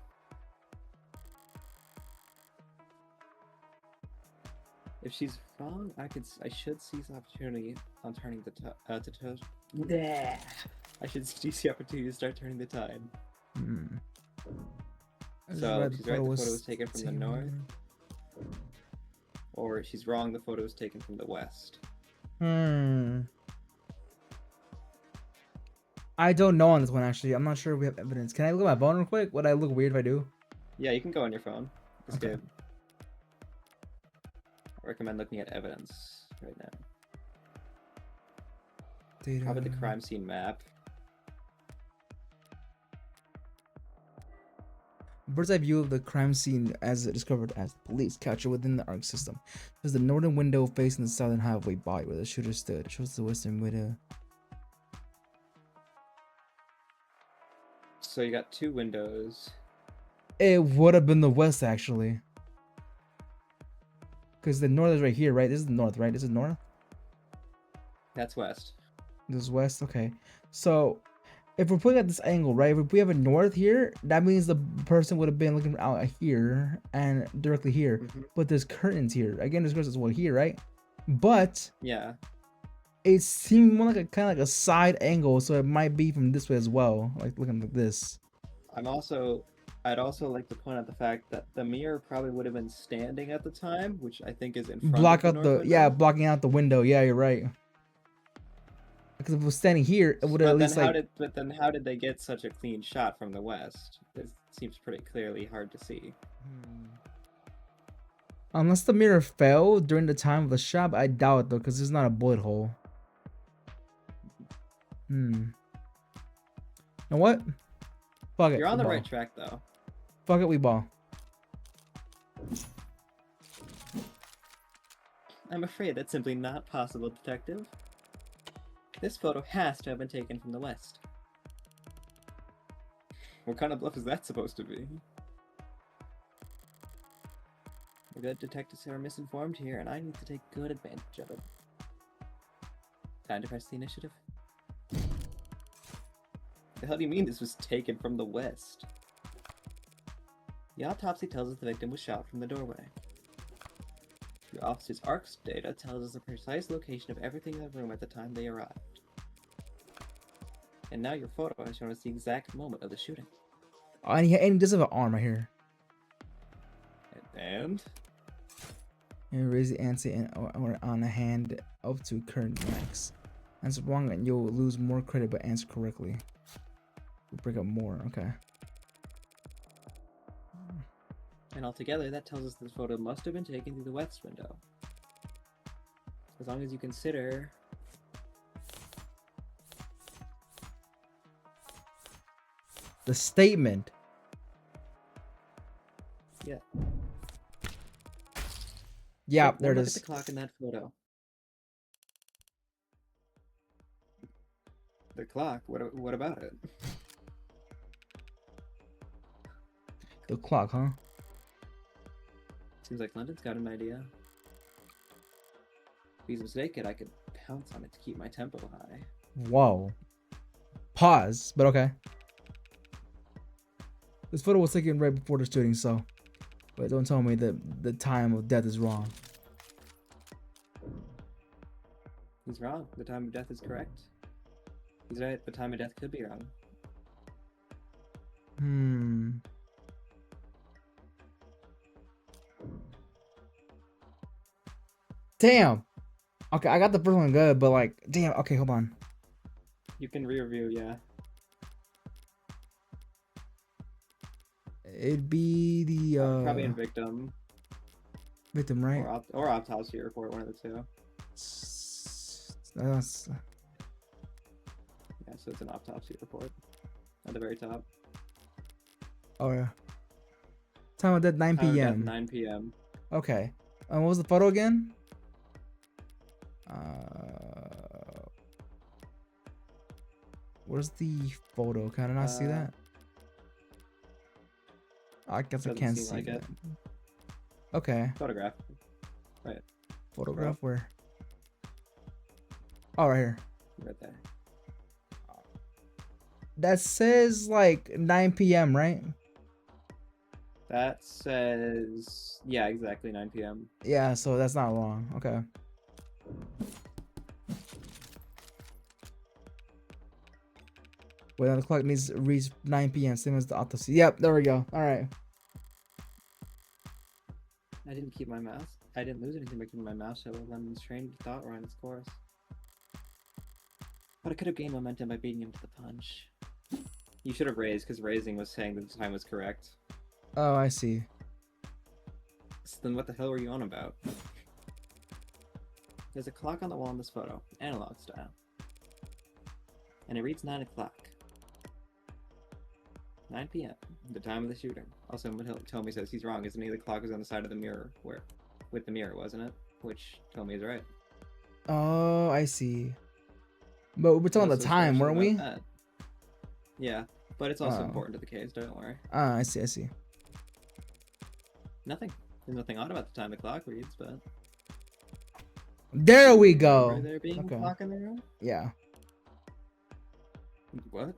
If she's wrong, I should seize the opportunity on turning the I should seize the opportunity to start turning the tide. So she's right, the photo was taken from the north. Or she's wrong, the photo was taken from the west. I don't know on this one, actually. I'm not sure if we have evidence. Can I look at my phone real quick? Would I look weird if I do? Yeah, you can go on your phone. It's Okay. good. I recommend looking at evidence right now. Data. Probably the crime scene map. Bird's eye view of the crime scene as discovered as the police capture within the ARC system. There's the northern window facing the southern highway body where the shooter stood. It shows the western window. So you got two windows. It would have been the west, actually. Because the north is right here, right? This is the north, right? This is north? That's west. This is west? Okay. So, if we're putting at this angle, right? If we have a north here, that means the person would have been looking out here and directly here. But there's curtains here. Again, there's curtains as well here, right? But Yeah. it seemed more like a kind of like a side angle, so it might be from this way as well, like looking like this. I'd also like to point out the fact that the mirror probably would have been standing at the time, which I think is in front Block of out the the north window. blocking out the window. Yeah, you're right. Because if it was standing here, it would have at least like. But then how did they get such a clean shot from the west? It seems pretty clearly hard to see. Unless the mirror fell during the time of the shot, but I doubt it though, because there's not a bullet hole. You know what? Fuck it. You're on we the ball. right track though. Fuck it, we ball. I'm afraid that's simply not possible, Detective. This photo has to have been taken from the west. What kind of bluff is that supposed to be? The good detectives are misinformed here, and I need to take good advantage of it. Time to press the initiative. The hell do you mean this was taken from the west? The autopsy tells us the victim was shot from the doorway. The officer's ARCS data tells us the precise location of everything in the room at the time they arrived. And now your photo has shown us the exact moment of the shooting. Oh, and he does have an arm right here. And? And raise the ante or on a hand up to current max. Answer wrong and you'll lose more credit, but answer correctly. We'll break up more, okay. And altogether, that tells us this photo must have been taken through the west window. As long as you consider... the statement. Yeah. Yeah, Take there it one look is. at the clock in that photo. The clock? What about it? The clock, huh? Seems like London's got an idea. If he's mistaken, I could pounce on it to keep my tempo high. Whoa. Pause, but okay. This photo was taken right before the shooting, so... But don't tell me that the time of death is wrong. He's wrong. The time of death is correct. He's right. The time of death could be wrong. Damn! Okay, I got the first one good, but like, damn, okay, hold on. You can re-review, yeah. It'd be the, Probably in victim. victim, right? Or autopsy report, one of the two. That's... Yeah, so it's an autopsy report. At the very top. Oh, yeah. Time of death, 9 Time of death, p.m. 9 p.m. Okay. What was the photo again? Where's the photo? Can I not see that? I guess I Doesn't can't seem see like that. it. Okay. Photograph. Right. Photograph where? Oh, right here. Right there. That says like 9 p.m., right? That says... Yeah, exactly 9 p.m. Yeah, so that's not wrong. Okay. Wait, the clock needs to reach 9 p.m. Same as the autopsy. Yep, there we go. All right. I didn't keep my mouse. I didn't lose anything by keeping my mouse shut while London's train of thought ran its course. But I could have gained momentum by beating him to the punch. You should have raised, because raising was saying that the time was correct. Oh, I see. So then what the hell were you on about? There's a clock on the wall in this photo, analog style. And it reads 9 o'clock. 9 p.m., the time of the shooting. Also, Tommy says he's wrong, isn't he? The clock was on the side of the mirror, with the mirror, wasn't it? Which Tommy is right. Oh, I see. But we're talking about the time, weren't we? Yeah, but it's also important to the case, don't worry. Ah, I see, I see. Nothing. There's nothing odd about the time the clock reads, but... There we go. Remember there being a clock in the room? Yeah. What?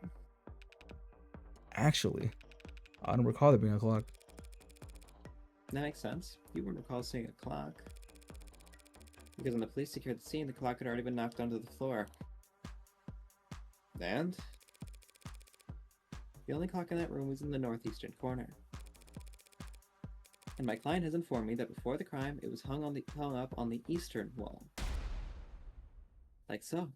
Actually, I don't recall there being a clock. That makes sense. You wouldn't recall seeing a clock. Because when the police secured the scene, the clock had already been knocked onto the floor. And? The only clock in that room was in the northeastern corner. And my client has informed me that before the crime, it was hung up on the eastern wall. Like so.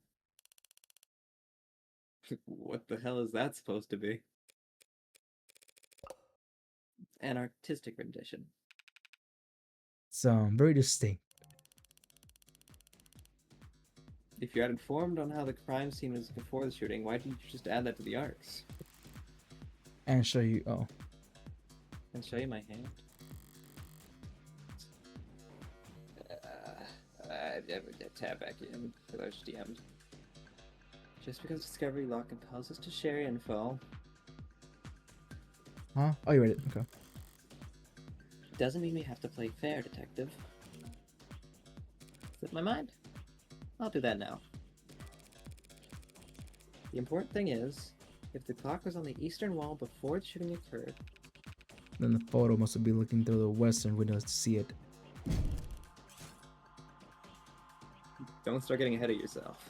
What the hell is that supposed to be? An artistic rendition. So very distinct. If you're informed on how the crime scene was before the shooting, why didn't you just add that to the arcs? And show you. Oh, And show you my hand? I tab back in because I was DM'd. Just because Discovery Law compels us to share info huh? Oh, you read it. Okay. doesn't mean we have to play fair, Detective. Slip my mind? I'll do that now. The important thing is, if the clock was on the eastern wall before the shooting occurred, Then the photo must be looking through the western windows to see it. don't start getting ahead of yourself.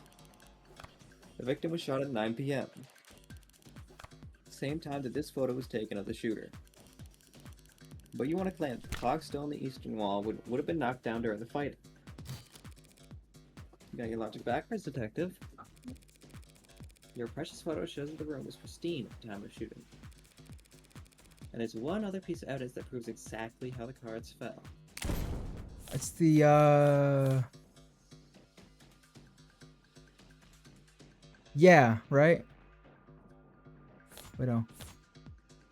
The victim was shot at 9 p.m. Same time that this photo was taken of the shooter. But you want to claim the clock still on the eastern wall would have been knocked down during the fight. You got your logic backwards, Detective. Your precious photo shows that the room was pristine at the time of shooting. And there's one other piece of evidence that proves exactly how the cards fell. It's the yeah, right? Wait, no.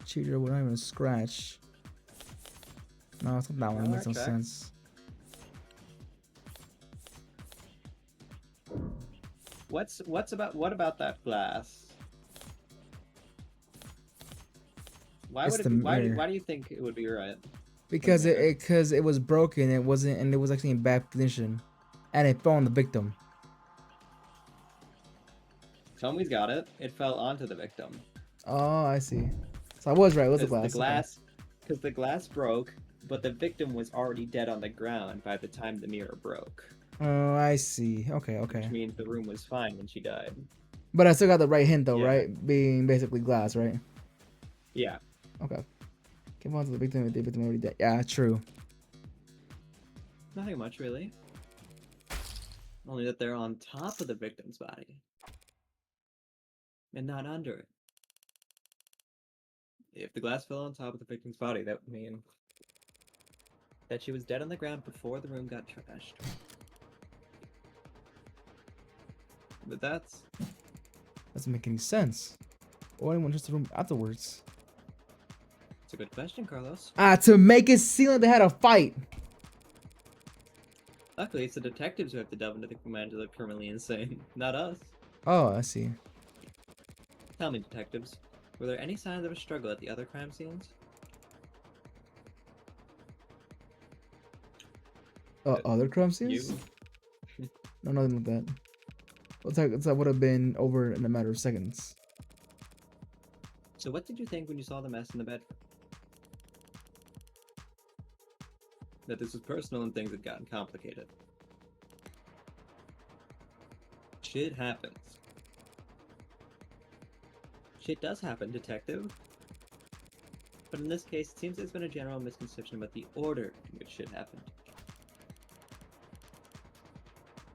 Cheater would not even scratch. No, it's not that one. It makes no sense. What about that glass? Why It's would it the be, why mirror. do you think it would be right? Because mirror. it was broken. It wasn't, and it was actually in bad condition, and it fell on the victim. Somebody's got it. It fell onto the victim. Oh, I see. So I was right. It was a Because glass. because the glass broke, but the victim was already dead on the ground by the time the mirror broke. Oh, I see. Okay, Which okay. means the room was fine when she died. But I still got the right hint though, Yeah. right? Being basically glass, right? Yeah. Okay. Give on to the victim if the victim already dead. Yeah, true. Nothing much, really. Only that they're on top of the victim's body. And not under it. If the glass fell on top of the victim's body, that would mean that she was dead on the ground before the room got trashed. But Doesn't make any sense. Or anyone just the room afterwards. it's a good question, Carlos. To make it seem like they had a fight. Luckily, it's the detectives who have to delve into the minds of the criminally insane, not us. Oh, I see. Tell me, detectives, were there any signs of a struggle at the other crime scenes? Other crime scenes? You? No, nothing like that. That would have been over in a matter of seconds. So what did you think when you saw the mess in the bed? That this was personal and things had gotten complicated. Shit happens. Shit does happen, detective. But in this case, it seems there's been a general misconception about the order in which shit happened.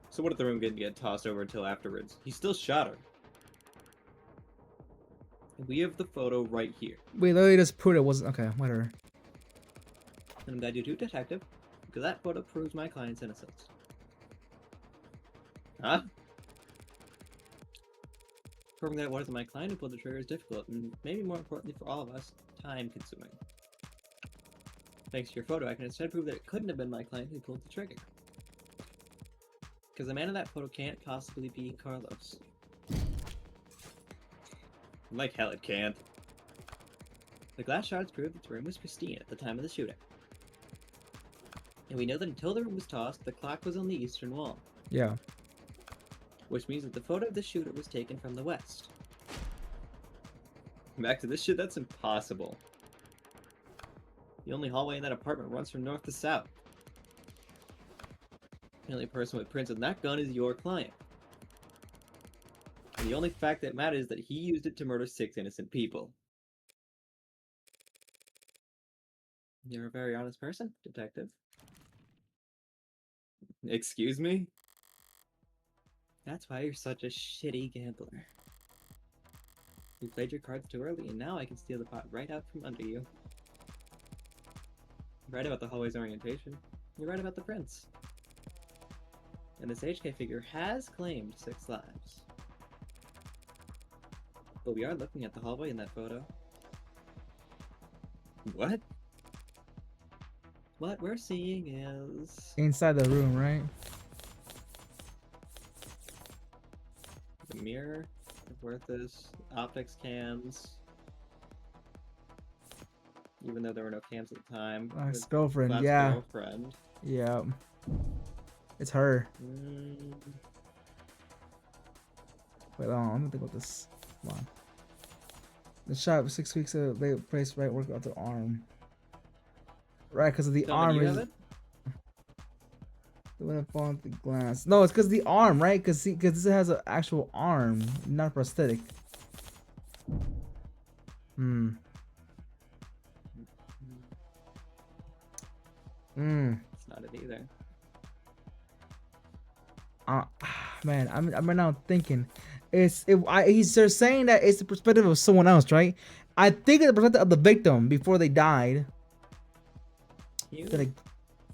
So what if the room didn't get tossed over until afterwards? He still shot her. We have the photo right here. Wait, literally just proved it wasn't. Okay, whatever. And I'm glad you do, detective, because that photo proves my client's innocence. Huh? Proving that it wasn't my client who pulled the trigger is difficult, and maybe more importantly for all of us, time-consuming. Thanks to your photo, I can instead prove that it couldn't have been my client who pulled the trigger. Because the man in that photo can't possibly be Carlos. Like hell it can't. The glass shards prove that the room was pristine at the time of the shooting. And we know that until the room was tossed, the clock was on the eastern wall. Yeah. Which means that the photo of the shooter was taken from the west. Back to this shit, that's impossible. The only hallway in that apartment runs from north to south. The only person with prints on that gun is your client. And the only fact that matters is that he used it to murder 6 innocent people. You're a very honest person, detective. Excuse me? That's why you're such a shitty gambler. You played your cards too early, and now I can steal the pot right out from under you. You're right about the hallway's orientation. You're right about the prince. And this HK figure has claimed 6 lives. But we are looking at the hallway in that photo. What? What we're seeing is Inside the room, right? the mirror, Werther's optics cams. Even though there were no cams at the time. Ex girlfriend, Cloud's yeah. girlfriend. Yeah. It's her. Wait, hold on, let me think about this. Come on. The shot 6 weeks ago, they placed right work out the arm. Right, because of the Tell me, arm you is have it? the one that fall into the glass. No, it's because the arm, right? Because this has an actual arm, not prosthetic. Hmm. Hmm. It's not it either. Man, I'm right now thinking, they're saying that it's the perspective of someone else, right? I think it's the perspective of the victim before they died. Can That you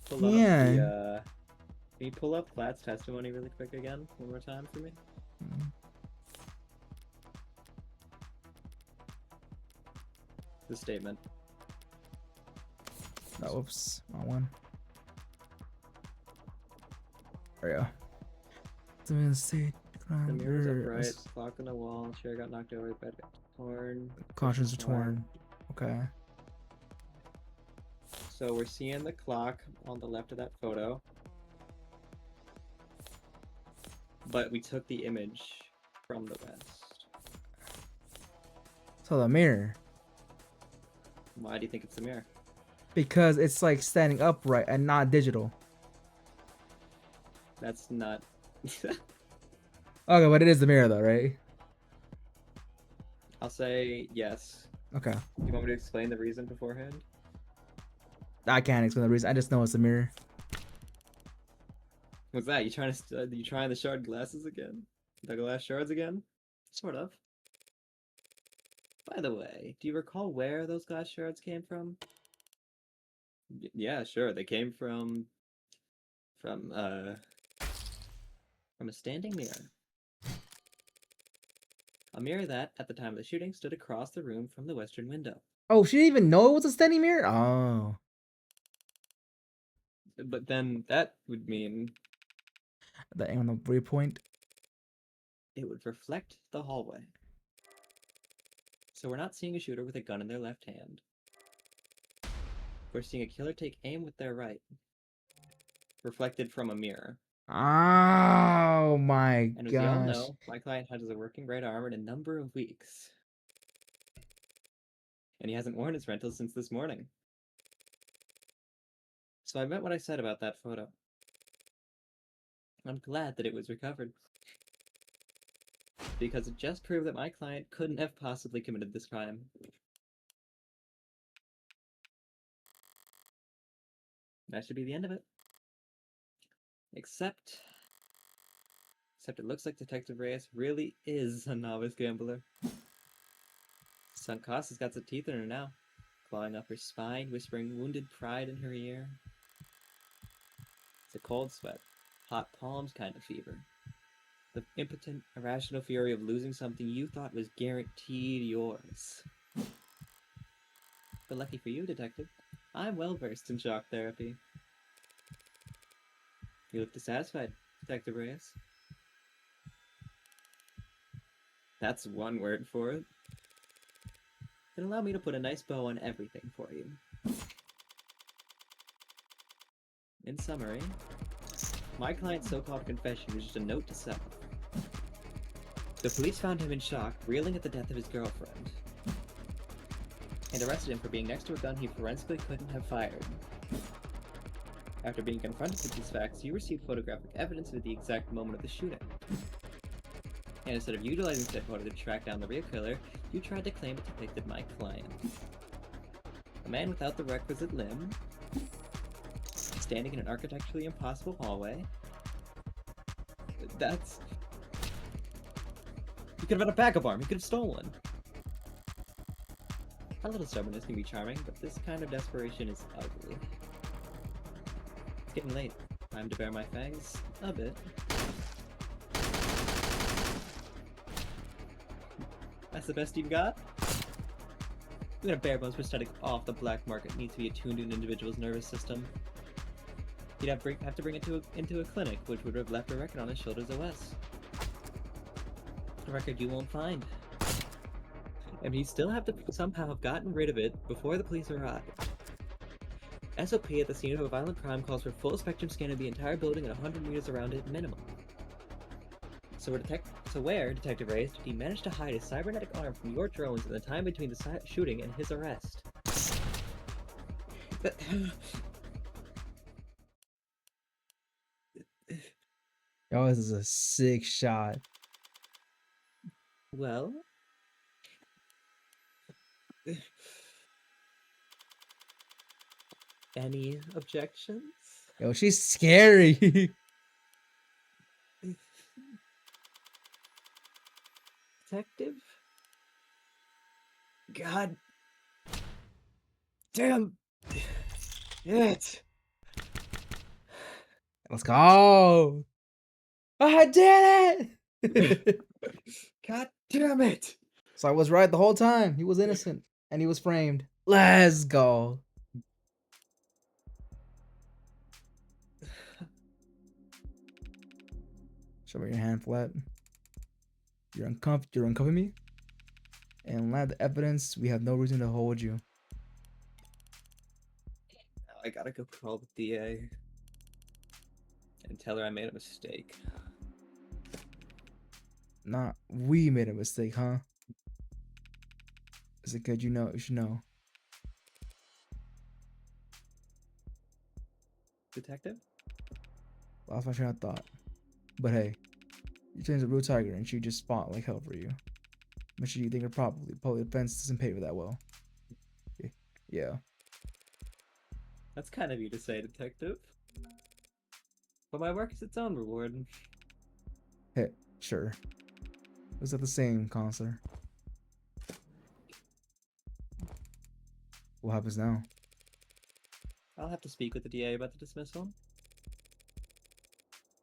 pull up the, can you pull up Platt's testimony really quick again, one more time for me? The statement. Oh, whoops, wrong one. There we go. The mirror's upright, clock on the wall, chair got knocked over, bed got torn. Conscience are torn. Okay. So we're seeing the clock on the left of that photo. But we took the image from the west. So the mirror. Why do you think it's a mirror? Because it's like standing upright and not digital. That's not... Okay, but it is the mirror though, right? I'll say yes. Okay. You want me to explain the reason beforehand? I can't explain the reason. I just know it's a mirror. What's that? You trying the shard glasses again? The glass shards again? Sort of. By the way, do you recall where those glass shards came from? Yeah, sure. They came from a standing mirror. A mirror that, at the time of the shooting, stood across the room from the western window. Oh, she didn't even know it was a standing mirror? Oh. But then that would mean The angle on the viewpoint. it would reflect the hallway. So we're not seeing a shooter with a gun in their left hand. We're seeing a killer take aim with their right. Reflected from a mirror. Oh my And as you all gosh. know, my client has a working right arm in a number of weeks. And he hasn't worn his rental since this morning. So I meant what I said about that photo. I'm glad that it was recovered. Because it just proved that my client couldn't have possibly committed this crime. That should be the end of it. Except it looks like Detective Reyes really is a novice gambler. Suncost has got some teeth in her now, clawing up her spine, whispering wounded pride in her ear. It's a cold sweat, hot palms kind of fever. The impotent, irrational fury of losing something you thought was guaranteed yours. But lucky for you, Detective, I'm well versed in shock therapy. You look dissatisfied, Detective Reyes. That's one word for it. Then allow me to put a nice bow on everything for you. In summary, my client's so-called confession was just a note to self. The police found him in shock, reeling at the death of his girlfriend, and arrested him for being next to a gun he forensically couldn't have fired. After being confronted with these facts, you received photographic evidence of the exact moment of the shooting. And instead of utilizing said photo to track down the real killer, you tried to claim it depicted my client. A man without the requisite limb, standing in an architecturally impossible hallway. That's... He could have had a backup arm, he could have stolen. A little stubbornness can be charming, but this kind of desperation is ugly. It's getting late. Time to bare my fangs a bit. That's the best you've got? Even a bare bones prosthetic off the black market needs to be attuned to an individual's nervous system. You'd have to bring it into a clinic, which would have left a record on his shoulders OS. A record you won't find. And he'd still have to somehow have gotten rid of it before the police arrive. SOP at the scene of a violent crime calls for full spectrum scan of the entire building and 100 meters around it minimum. So where, Detective Reyes, did he manage to hide his cybernetic arm from your drones in the time between the shooting and his arrest? Yo, this is a sick shot. Well... Any objections? Yo, she's scary. Detective? God damn it! Let's go. I did it. God damn it! So I was right the whole time. He was innocent and he was framed. Let's go. Show me your hand flat. You're uncovering me. And lack the evidence, we have no reason to hold you. I gotta go call the DA and tell her I made a mistake. Nah, we made a mistake, huh? Is it good? You should know. Detective? Lost my train of thought. But hey, you train's a real tiger and she just fought like hell for you. Make sure you think her properly. Public defense doesn't pay for that well. Yeah. That's kind of you to say, Detective. But my work is its own reward. Hey, sure. Was that the same, counselor? What happens now? I'll have to speak with the DA about the dismissal.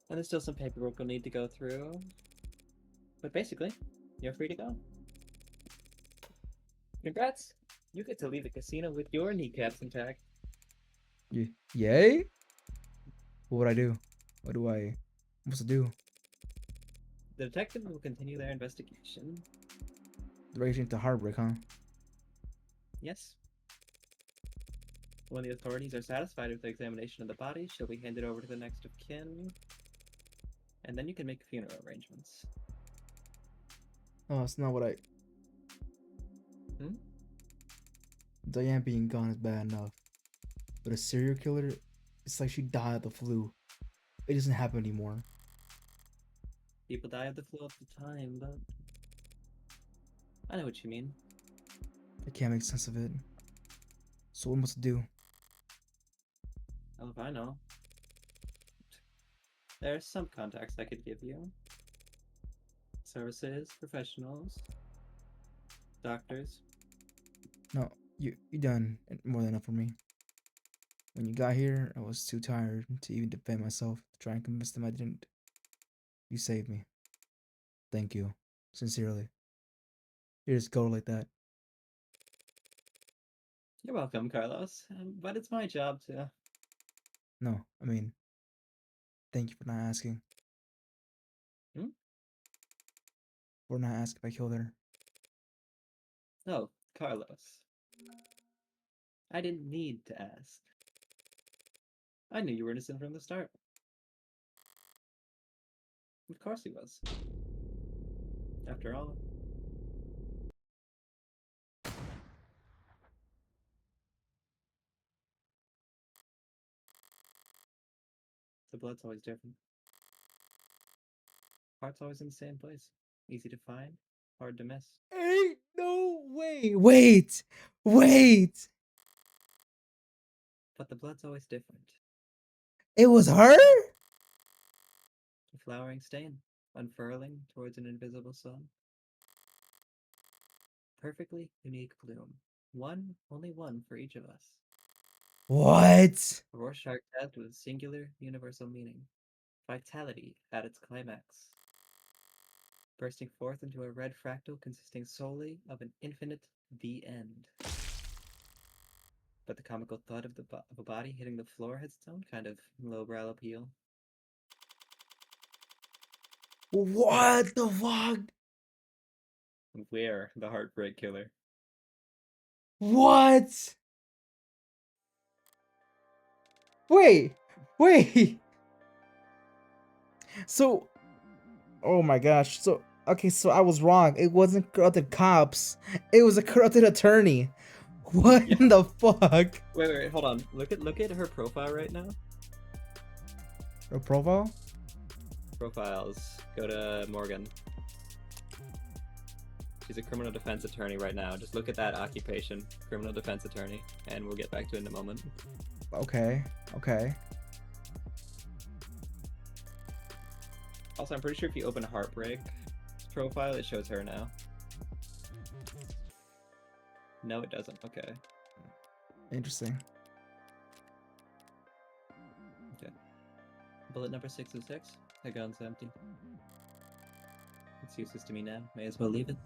And there's still some paperwork we'll need to go through. But basically, you're free to go. Congrats! You get to leave the casino with your kneecaps intact. Yay? What would I do? What am I supposed to do? The detective will continue their investigation. Racing to heartbreak, huh? Yes. When the authorities are satisfied with the examination of the body, she'll be handed over to the next of kin. And then you can make funeral arrangements. Oh, it's not what I... Hmm? Diane being gone is bad enough. But a serial killer, it's like she died of the flu. It doesn't happen anymore. People die of the flu all the time, but... I know what you mean. I can't make sense of it. So what am I supposed to do? Hell if I know. There are some contacts I could give you. Services, professionals, doctors. No, you done more than enough for me. When you got here, I was too tired to even defend myself to try and convince them I didn't. You saved me. Thank you. Sincerely. You just go like that. You're welcome, Carlos. But it's my job to... No, I mean, thank you for not asking. Hmm? For not asking if I killed her. Oh, Carlos. I didn't need to ask. I knew you were innocent from the start. Of course he was. After all. The blood's always different. Heart's always in the same place. Easy to find, hard to miss. Ain't no way. Wait. But the blood's always different. It was her? A flowering stain, unfurling towards an invisible sun. Perfectly unique bloom. One, only one for each of us. What? A Rorschach test with singular universal meaning. Vitality at its climax. Bursting forth into a red fractal consisting solely of an infinite the end. But the comical thud of a body hitting the floor has its own kind of lowbrow appeal. What the fuck? We're the Heartbreak Killer. What? Wait. So, oh my gosh. So, okay, so I was wrong. It wasn't corrupted cops. It was a corrupted attorney. What Yeah. in the fuck? Wait, hold on. Look at her profile right now. Her profile? Profiles. Go to Morgan. She's a criminal defense attorney right now. Just look at that occupation. Criminal defense attorney. And we'll get back to it in a moment. Okay. Also, I'm pretty sure if you open Heartbreak's profile, it shows her now. No, it doesn't. Okay. Interesting. Okay. Bullet number 606. Her gun's empty. It's useless to me now. May as well leave it.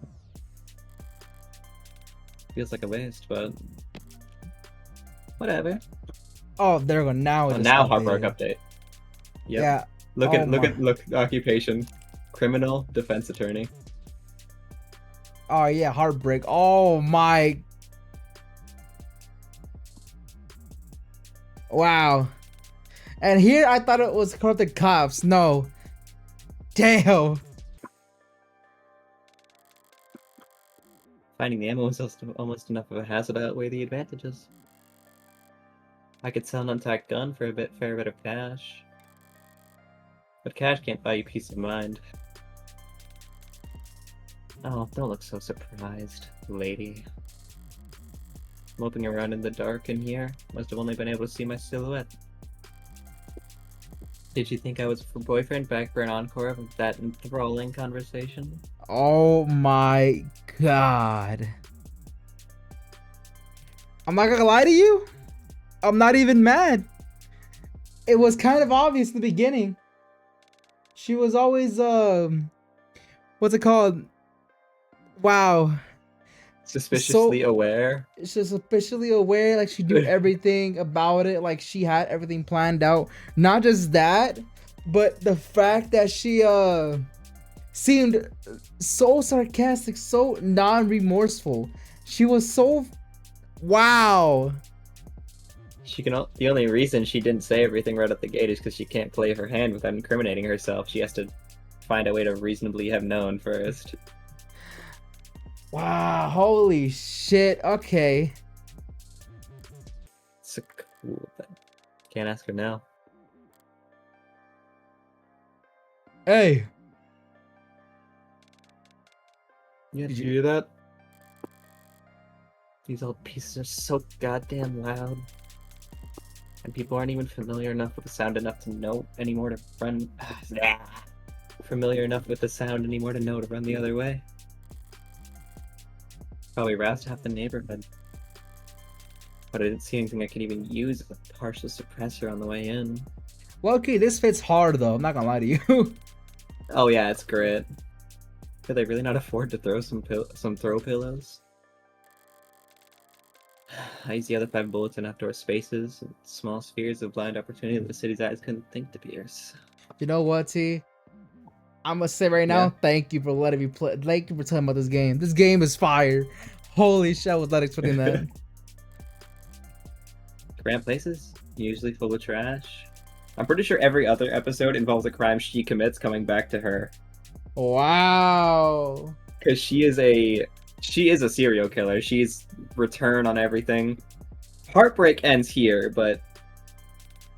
Feels like a waste, but whatever. Oh, there we go. Now it's Now Heartbreak update. Yep. Yeah. Look occupation. Criminal defense attorney. Oh yeah, Heartbreak. Oh my. Wow. And here I thought it was corrupted cops. No. Damn. Finding the ammo is almost enough of a hassle to outweigh the advantages. I could sell an untacked gun for a fair bit of cash. But cash can't buy you peace of mind. Oh, don't look so surprised, lady. Moping around in the dark in here. Must have only been able to see my silhouette. Did you think I was her boyfriend back for an encore of that enthralling conversation? Oh my god. I'm not gonna lie to you. I'm not even mad. It was kind of obvious in the beginning. She was always what's it called? Wow. Suspiciously aware. She's suspiciously aware, like she knew everything about it, like she had everything planned out. Not just that, but the fact that she seemed so sarcastic, so non-remorseful. She was so wow. The only reason she didn't say everything right at the gate is because she can't play her hand without incriminating herself. She has to find a way to reasonably have known first. Wow, holy shit. Okay. It's a cool thing. Can't ask her now. Hey. Yeah, Did did you- you hear that? These old pieces are so goddamn loud. And people aren't even familiar enough with the sound enough to know anymore to run. Familiar enough with the sound anymore to know to run the other way. Probably roused half the neighborhood. But I didn't see anything I could even use as a partial suppressor on the way in. Well, okay, this fits hard though. I'm not gonna lie to you. Oh yeah, it's great. Could they really not afford to throw some throw pillows? I used the other 5 bullets in outdoor spaces, small spheres of blind opportunity that the city's eyes couldn't think to pierce. You know what, T? I'm gonna say right now, Yeah. thank you for letting me play. Thank you for telling me about this game. This game is fire. Holy shit, I was not expecting that. Cramped places, usually full of trash. I'm pretty sure every other episode involves a crime she commits coming back to her. Wow. Because she is a serial killer. She's return on everything. Heartbreak ends here, but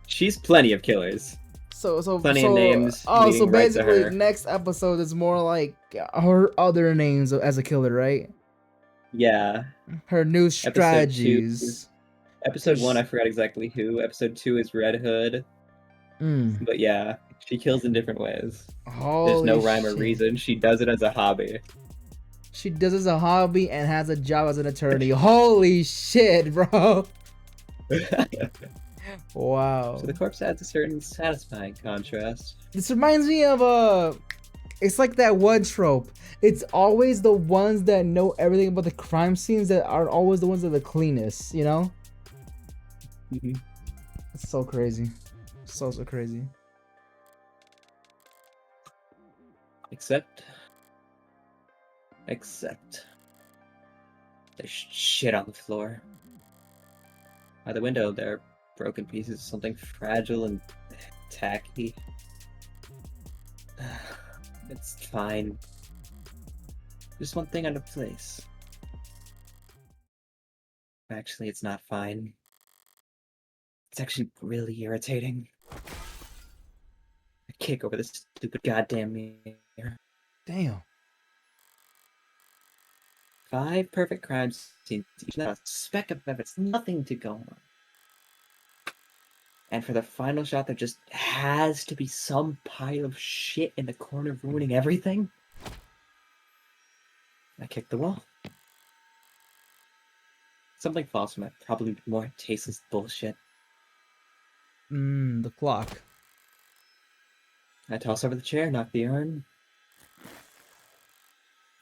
she's plenty of killers. So Plenty of names Oh, so leading right to basically, her. next episode is more like her other names as a killer, right? Yeah. Her new strategies. Episode So 1, sh- I forgot exactly who. Episode 2 is Red Hood. Mm. But yeah, she kills in different ways. Holy There's no rhyme or shit. reason. She does it as a hobby. She does as a hobby and has a job as an attorney. Holy shit, bro. Wow. So the corpse adds a certain satisfying contrast. This reminds me of it's like that one trope. It's always the ones that know everything about the crime scenes that are always the ones that are the cleanest, you know? Mhm. It's so crazy. So crazy. Except there's shit on the floor. By the window, there are broken pieces of something fragile and tacky. It's fine. Just one thing out of place. Actually, it's not fine. It's actually really irritating. I can't go over this stupid goddamn mirror. Damn. 5 perfect crime scenes, each not a speck of evidence, nothing to go on. And for the final shot, there just has to be some pile of shit in the corner ruining everything. I kicked the wall. Something falls from it, probably more tasteless bullshit. The clock. I toss over the chair, knock the urn.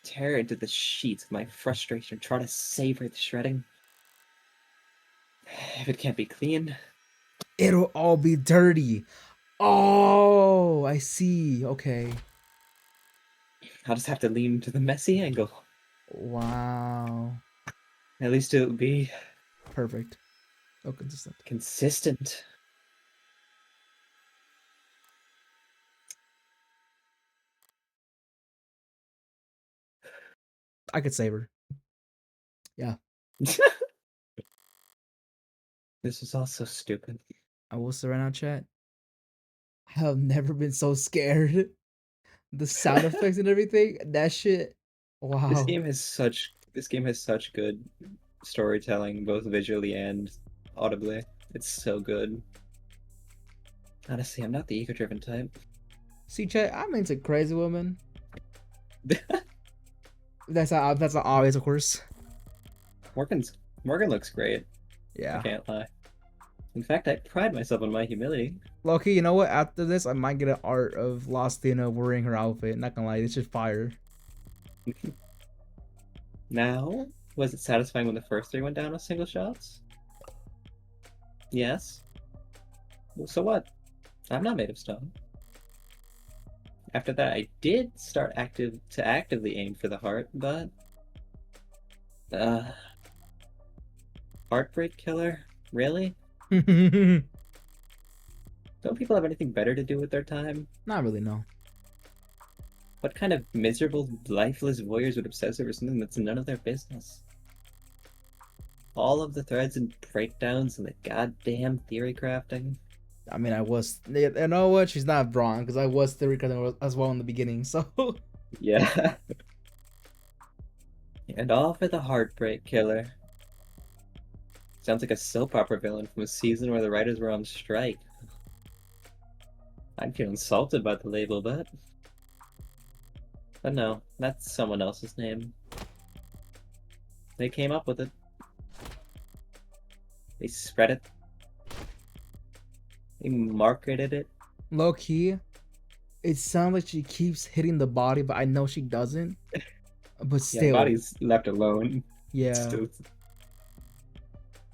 Tear into the sheets of my frustration, try to savor the shredding. If it can't be clean, It'll all be dirty. Oh, I see. Okay. I'll just have to lean to the messy angle. Wow. At least it'll be Perfect. So consistent. consistent. I could save her. Yeah. This is all so stupid. I will say right now, chat. I have never been so scared. The sound effects and everything. That shit. Wow. This game has such good storytelling, both visually and audibly. It's so good. Honestly, I'm not the ego-driven type. See, chat. I'm into crazy women. That's not obvious, of course. Morgan looks great. I Yeah. can't lie. In fact, I pride myself on my humility. Loki, you know what? After this, I might get an art of Lost Tina wearing her outfit. Not gonna lie, it's just fire. Now, was it satisfying when the first 3 went down with single shots? Yes. Well, so what? I'm not made of stone. After that, I did start actively aim for the heart, but Heartbreak Killer? Really? Not Don't people have anything better to do with their time? really, no. What kind of miserable, lifeless voyeurs would obsess over something that's none of their business? All of the threads and breakdowns and the goddamn theory crafting. I mean, you know what? She's not wrong, because I was theory crafting as well in the beginning, so. Yeah. And all for the Heartbreak Killer. Sounds like a soap opera villain from a season where the writers were on strike. I'd feel insulted by the label, but no, that's someone else's name. They came up with it. They spread it. They marketed it. Low key, it sounds like she keeps hitting the body, but I know she doesn't. But still. Yeah, body's left alone. Yeah. Still,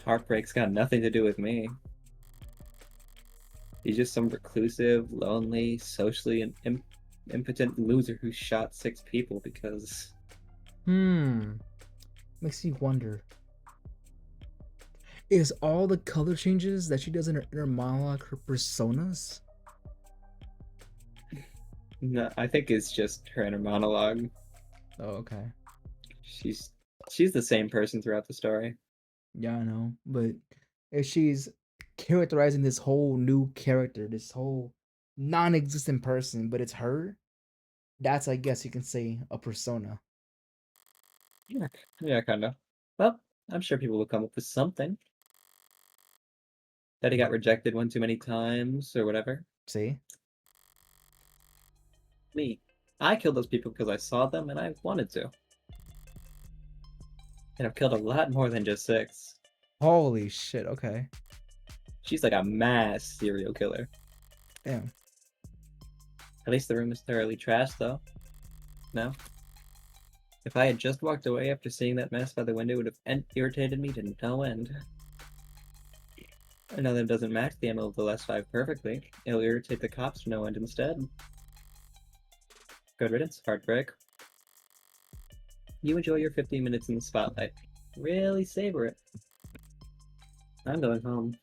Heartbreak's got nothing to do with me. He's just some reclusive, lonely, socially impotent loser who shot 6 people because... Makes me wonder. Is all the color changes that she does in her inner monologue her personas? No, I think it's just her inner monologue. Oh, okay. She's the same person throughout the story. Yeah, I know. But if she's characterizing this whole new character, this whole non-existent person, but it's her, that's, I guess you can say, a persona. Yeah, kind of. Well, I'm sure people will come up with something. That he got rejected one too many times, or whatever. See? Me. I killed those people because I saw them and I wanted to. And I've killed a lot more than just 6. Holy shit. Okay. She's like a mass serial killer. Damn. At least the room is thoroughly trashed, though. No? If I had just walked away after seeing that mess by the window, it would have irritated me to no end. I know that it doesn't match the MO of the last 5 perfectly. It'll irritate the cops to no end instead. Good riddance, heartbreak. You enjoy your 15 minutes in the spotlight. Really savor it. I'm going home.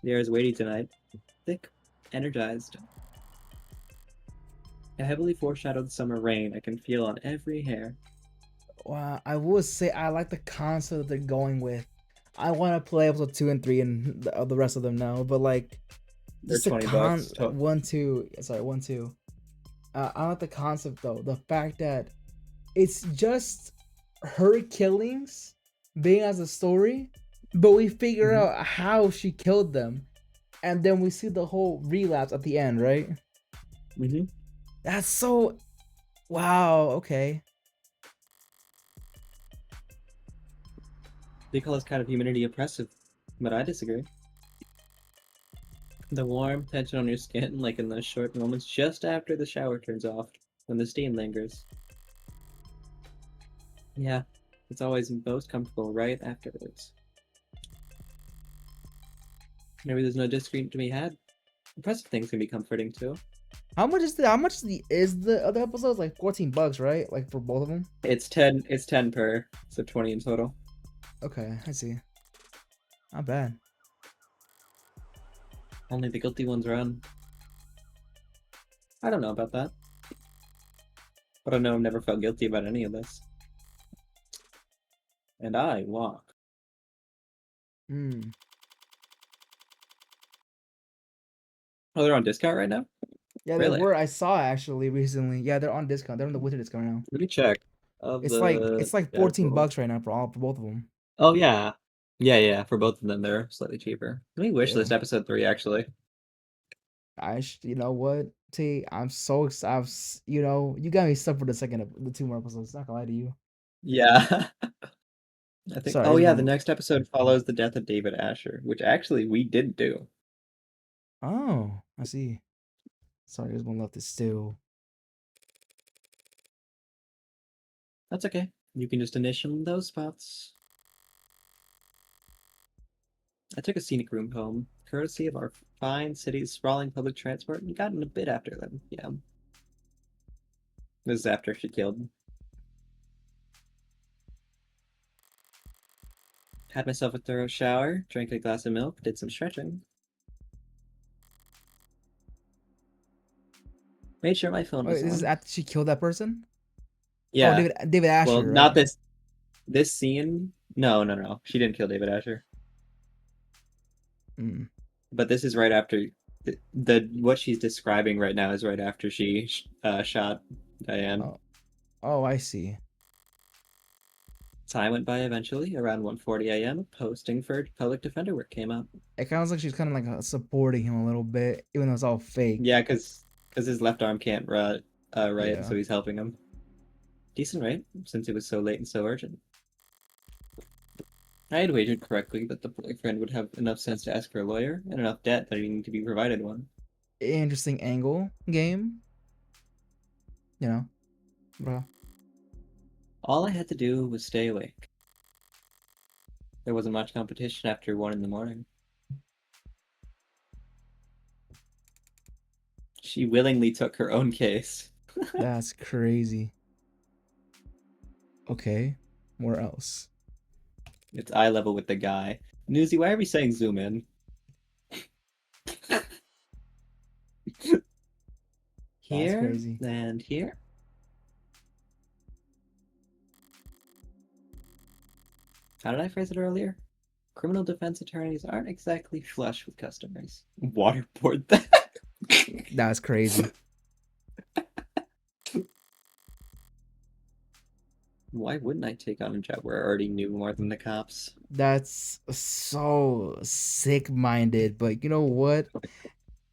The air is weighty tonight. Thick, energized. A heavily foreshadowed summer rain I can feel on every hair. Wow. I would say I like the concept that they're going with. I want to play episode 2 and 3 and the rest of them now, but like, They're just the 20 bucks. 1, 2. Sorry, 1, 2. I like the concept though. The fact that it's just her killings being as a story, but we figure out how she killed them, and then we see the whole relapse at the end, right? Mm-hmm. That's so. Wow. Okay. They call this kind of humanity oppressive, but I disagree. The warm tension on your skin, like in those short moments just after the shower turns off, when the steam lingers. Yeah, it's always most comfortable right afterwards. Maybe there's no disagreement to be had. Oppressive things can be comforting too. How much is the other episodes? Like $14, right? Like for both of them. It's 10 per, so 20 in total. Okay, I see. Not bad. Only the guilty ones run. I don't know about that. But I know I've never felt guilty about any of this. And I walk. Hmm. Oh, they're on discount right now? Yeah, Really? they were. I saw actually recently. Yeah, they're on discount. They're on the winter discount now. Let me check. It's like $14 right now for both of them. Oh yeah. Yeah, for both of them they're slightly cheaper. Let me wish Yeah. list episode 3 actually. You know what, T? I'm so excited. You know, you got me stuck for the 2 more episodes. Not gonna lie to you. Yeah. I think Sorry, oh it's yeah, the one. next episode follows the death of David Asher, which actually we did do. Oh, I see. Sorry, there's one left to steal. That's okay. You can just initial those spots. I took a scenic room home, courtesy of our fine city's sprawling public transport, and got in a bit after them. Yeah. This is after she killed. Had myself a thorough shower, drank a glass of milk, did some stretching. Made sure my phone was Wait, this is on. after she killed that person? Yeah. Oh, David Asher, Well, right? not this scene. No. She didn't kill David Asher. Mm. But this is right after the what she's describing right now is right after she shot Diane. Oh, I see. Time went by eventually. Around 1:40 a.m., posting for public defender work came up. It kind of looks like she's kind of like supporting him a little bit, even though it's all fake. Yeah, because his left arm can't write, Yeah. so he's helping him. Decent rate, since it was so late and so urgent. I had wagered correctly that the boyfriend would have enough sense to ask for a lawyer and enough debt that he needed to be provided one. Interesting angle game. You know, bro. All I had to do was stay awake. There wasn't much competition after 1 in the morning. She willingly took her own case. That's crazy. Okay, where else? It's eye level with the guy. Newsy, why are we saying zoom in? Here crazy. and here. How did I phrase it earlier? Criminal defense attorneys aren't exactly flush with customers. Waterboard that. That's crazy. Why wouldn't I take on a job where I already knew more than the cops? That's so sick-minded, but you know what?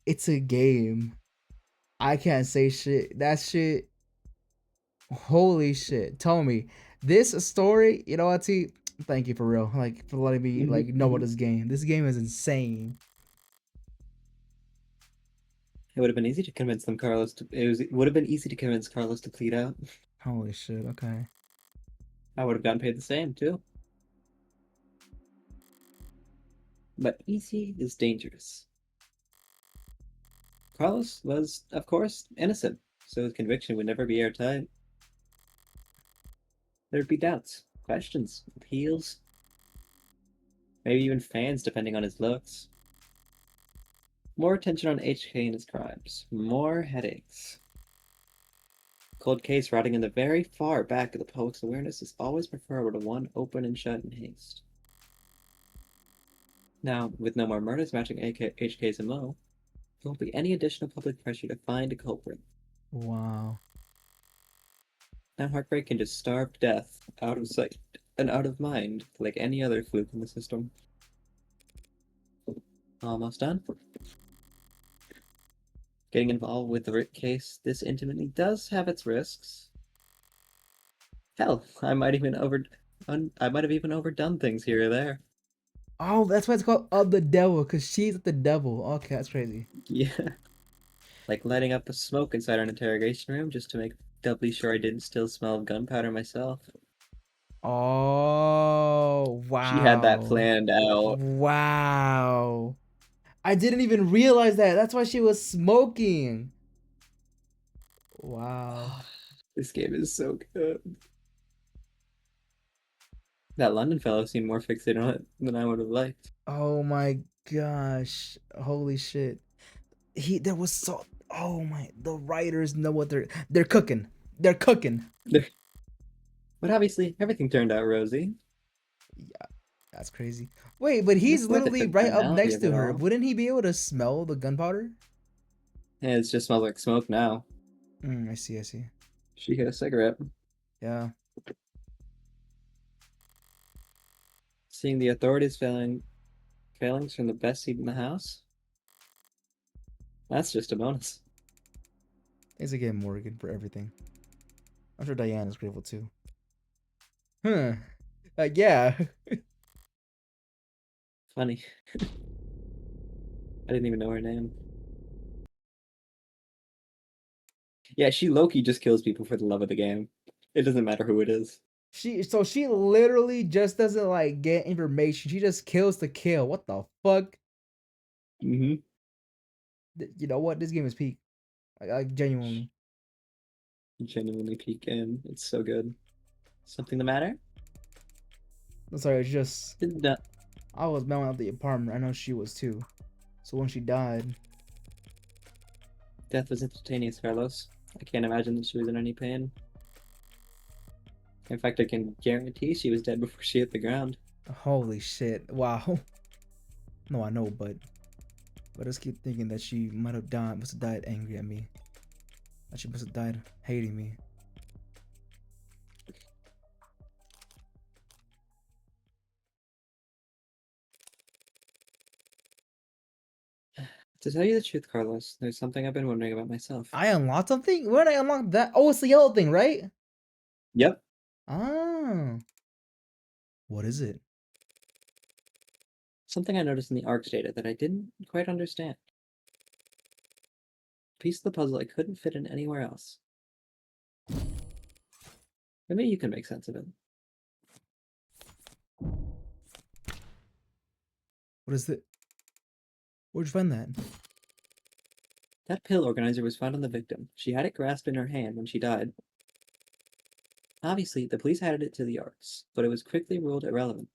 It's a game. I can't say shit. That shit. Holy shit. Tell me, this story, you know what, T? Thank you for real. Like, for letting me, like, know about this game. This game is insane. It would have been easy to convince them, Carlos. It would have been easy to convince Carlos to plead out. Holy shit, okay. I would have gotten paid the same too. But easy is dangerous. Carlos was, of course, innocent, so his conviction would never be airtight. There'd be doubts, questions, appeals, maybe even fans depending on his looks. More attention on HK and his crimes. More headaches. Cold case rotting in the very far back of the public's awareness is always preferable to one open and shut in haste. Now, with no more murders matching HK's MO, there won't be any additional public pressure to find a culprit. Wow. Now Heartbreak can just starve to death, out of sight and out of mind, like any other fluke in the system. Almost done. Getting involved with the Rick case this intimately does have its risks. Hell, I might have even overdone things here or there. Oh, that's why it's called Of the Devil, because she's the devil. Okay, that's crazy. Yeah. Like lighting up a smoke inside an interrogation room just to make doubly sure I didn't still smell gunpowder myself. Oh, She had that wow. planned out. Wow. I didn't even realize that. That's why she was smoking. Wow. This game is so good. That London fellow seemed more fixated on it than I would have liked. Oh my gosh. Holy shit. There was so, oh my, the writers know what they're cooking. They're cooking. But obviously, everything turned out rosy. Yeah, that's crazy. Wait, but And he's it's worth it literally for the right up finality next of to it her. all. Wouldn't he be able to smell the gunpowder? And it just smells like smoke now. I see, I see. She hit a cigarette. Yeah. Seeing the authorities failings from the best seat in the house, that's just a bonus. It's a game Morgan for everything. I'm sure Diane is grateful too. Huh. Yeah. Funny. I didn't even know her name. Yeah, she low-key just kills people for the love of the game. It doesn't matter who it is. She literally just doesn't like get information. She just kills to kill. What the fuck? Mm-hmm. You know what? This game is peak. Like genuinely. Genuinely peak game. It's so good. Something the matter? I'm sorry, it's just No. I was mailing out the apartment. I know she was too. So when she died, Death was instantaneous, Carlos. I can't imagine that she was in any pain. In fact, I can guarantee she was dead before she hit the ground. holy shit! Wow. No, I know, but I just keep thinking that she must have died angry at me. That she must have died hating me. To tell you the truth, Carlos, there's something I've been wondering about myself. I unlocked something? Where did I unlock that? Oh, it's the yellow thing, right? Yep. Ah. What is it? Something I noticed in the ARC's data that I didn't quite understand. A piece of the puzzle I couldn't fit in anywhere else. Maybe you can make sense of it. What is it? Where'd you find that? That pill organizer was found on the victim. She had it grasped in her hand when she died. Obviously, the police added it to the ARCs, but it was quickly ruled irrelevant.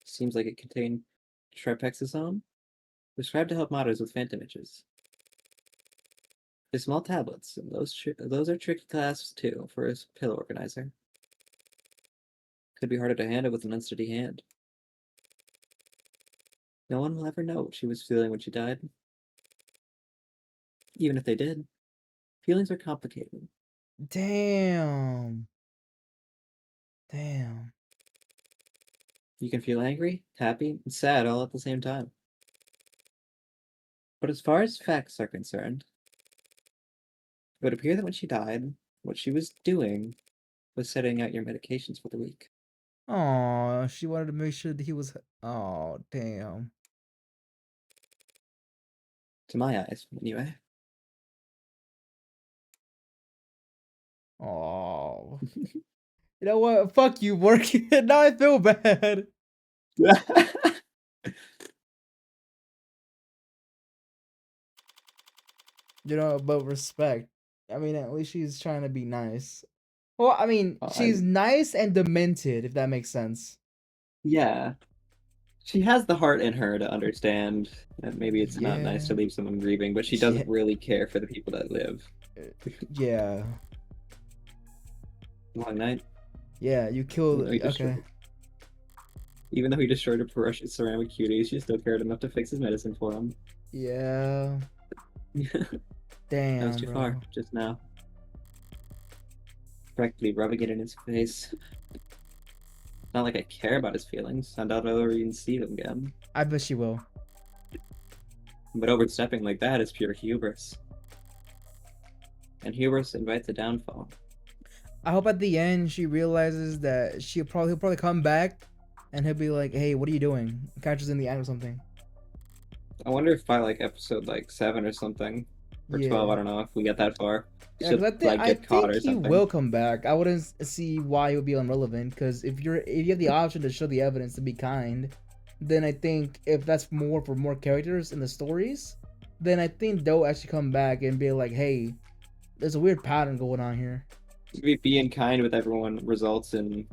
Seems like it contained tripexazone, prescribed to help modders with phantom itches. They're small tablets, and those are tricky tasks too for a pill organizer. Could be harder to handle with an unsteady hand. No one will ever know what she was feeling when she died. Even if they did, feelings are complicated. Damn. Damn. You can feel angry, happy, and sad all at the same time. But as far as facts are concerned, it would appear that when she died, What she was doing was setting out your medications for the week. Oh, she wanted to make sure that he was. Oh, damn. To my eyes, anyway. Oh. You know what? Fuck you, work. Now I feel bad. You know, but respect. I mean, at least she's trying to be nice. Well, I mean, Oh, she's nice and demented, if that makes sense. yeah. She has the heart in her to understand that maybe it's not nice to Yeah. leave someone grieving, but she She, doesn't really care for the people that live. yeah. Long night. Yeah, you killed. Okay. Even though he destroyed a precious ceramic cutie, she still cared enough to fix his medicine for him. Yeah. That was Damn, too far, bro. just now. Practically rubbing it in his face. Not like I care about his feelings. I doubt I'll ever even see them again. I bet she will. But overstepping like that is pure hubris. And hubris invites a downfall. I hope at the end she realizes that he'll probably come back, and he'll be like, "Hey, what are you doing?" Catches in the act or something. I wonder if by like episode like 7 or something, or 12, Yeah. I don't know if we get that far. Yeah, She'll because like I get caught think or he something. will come back. I wouldn't see why he would be irrelevant. Because if you have the option to show the evidence to be kind, then I think if that's more for more characters in the stories, then I think they'll actually come back and be like, "Hey, there's a weird pattern going on here." Maybe being kind with everyone results in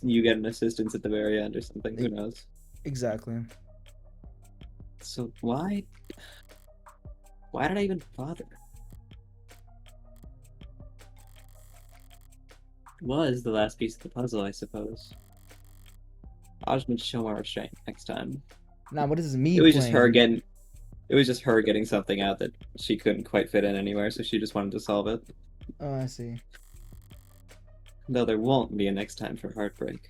you get an assistance at the very end or something. Who knows? Exactly. So why did I even bother? Was the last piece of the puzzle, I suppose. I'll just show more restraint next time. Now, what is me It was just her playing? getting. It was just her getting something out that she couldn't quite fit in anywhere, so she just wanted to solve it. Oh, I see. Though there won't be a next time for heartbreak.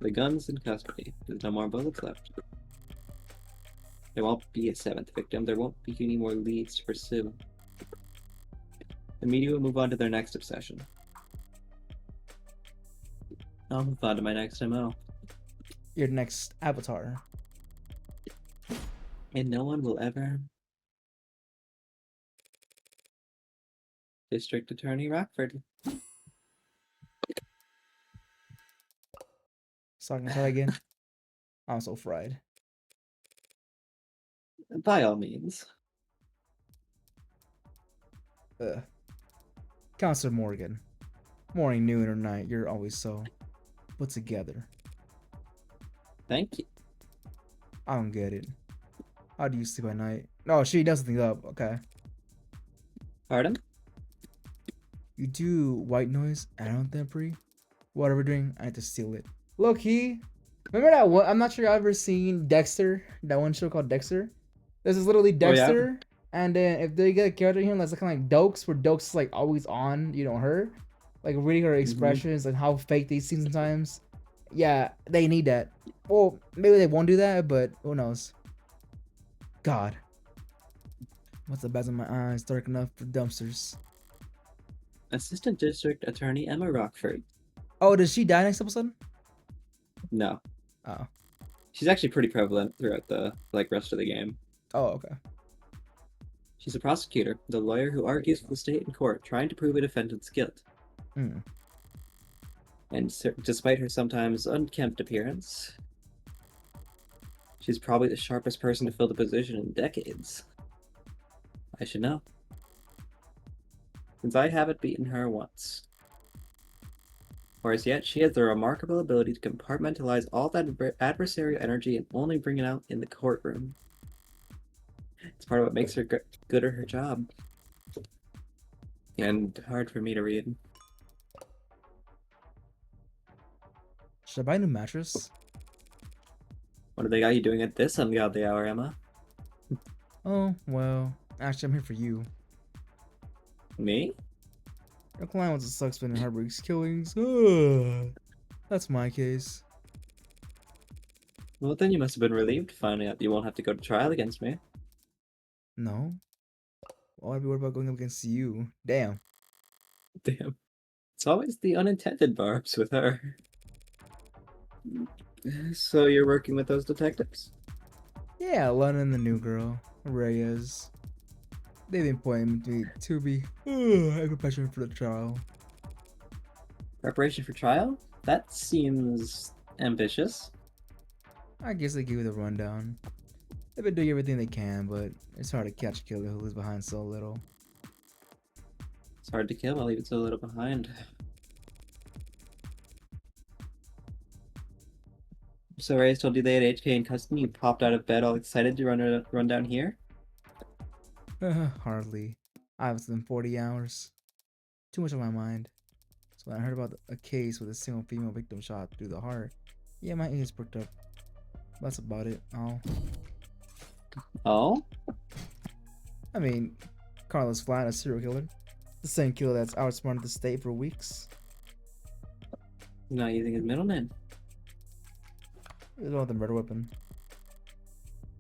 The gun's in custody. There's no more bullets left. There won't be a 7th victim. There won't be any more leads to pursue. The media will move on to their next obsession. I'll move on to my next MO. Your next avatar. And no one will ever. District Attorney Rockford. So I can try again. I'm so fried. By all means. Ugh. Counselor Morgan. Morning, noon, or night, you're always so put together. Thank you. I don't get it. How do you sleep at night? No, she does something up. Okay. Pardon? You do white noise anthem. Whatever we're doing, I have to steal it. Low key. Remember that one? I'm not sure I've ever seen Dexter. That one show called Dexter. This is literally Oh, yeah? Dexter. And then if they get a character here that's kind of like Dokes, where Dokes is like always on, her, like reading her expressions and how fake they seem sometimes. Yeah, they need that. Well, maybe they won't do that, but who knows? God. What's the best in my eyes? Dark enough for dumpsters. Assistant District Attorney Emma Rockford. Oh, does she die next episode? No. Oh. She's actually pretty prevalent throughout the rest of the game. Oh, okay. She's a prosecutor, the lawyer who argues with the state in court, trying to prove a defendant's guilt. Hmm. And despite her sometimes unkempt appearance, she's probably the sharpest person to fill the position in decades. I should know. Since I haven't beaten her once. Whereas yet, she has the remarkable ability to compartmentalize all that adversarial energy and only bring it out in the courtroom. It's part of what makes her good at her job. And hard for me to read. Should I buy a new mattress? What do they got you doing at this ungodly hour, Emma? Oh, well, actually, I'm here for you. Me? Your client was a suck spin and heartbreaks killings. Ugh. That's my case. Well, then you must have been relieved finding out you won't have to go to trial against me. No. Why would I be worried about going up against you? Damn. Damn. It's always the unintended barbs with her. So you're working with those detectives? Yeah, London and the new girl, Reyes. They've been pointing me to be extra pressure for the trial. Preparation for trial? That seems ambitious. I guess they give you the rundown. They've been doing everything they can, but it's hard to catch a killer who lives behind so little. It's hard to kill, I'll leave it so little behind. So Reyes told you they had HK in custody, you popped out of bed all excited to run down here? Hardly. I was in 40 hours. Too much on my mind. So when I heard about a case with a single female victim shot through the heart, yeah, my ears perked up. That's about it. Oh? I mean, Carlos Flat, a serial killer. The same killer that's outsmarted the state for weeks. Not using his middle name. There's no other murder weapon.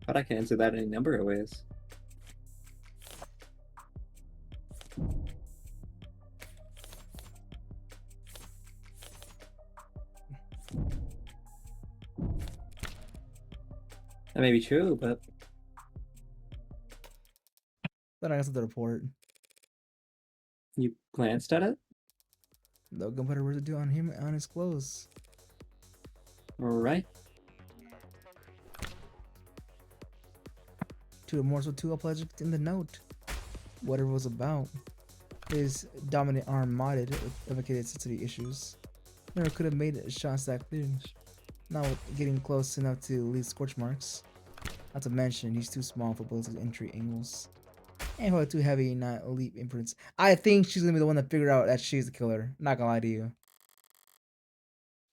But I can answer that any number of ways. That may be true, but Then I got the report. you glanced at it? No gunpowder residue on him on his clothes. Alright. To the morsel two pledged in the note. Whatever it was about. His dominant arm modded advocated sensitivity issues. Never could have made shots that clear. Not with getting close enough to leave scorch marks. Not to mention, he's too small for bullets with entry angles. And probably too heavy, not leap imprints. I think she's gonna be the one that figured out that she's the killer. Not gonna lie to you.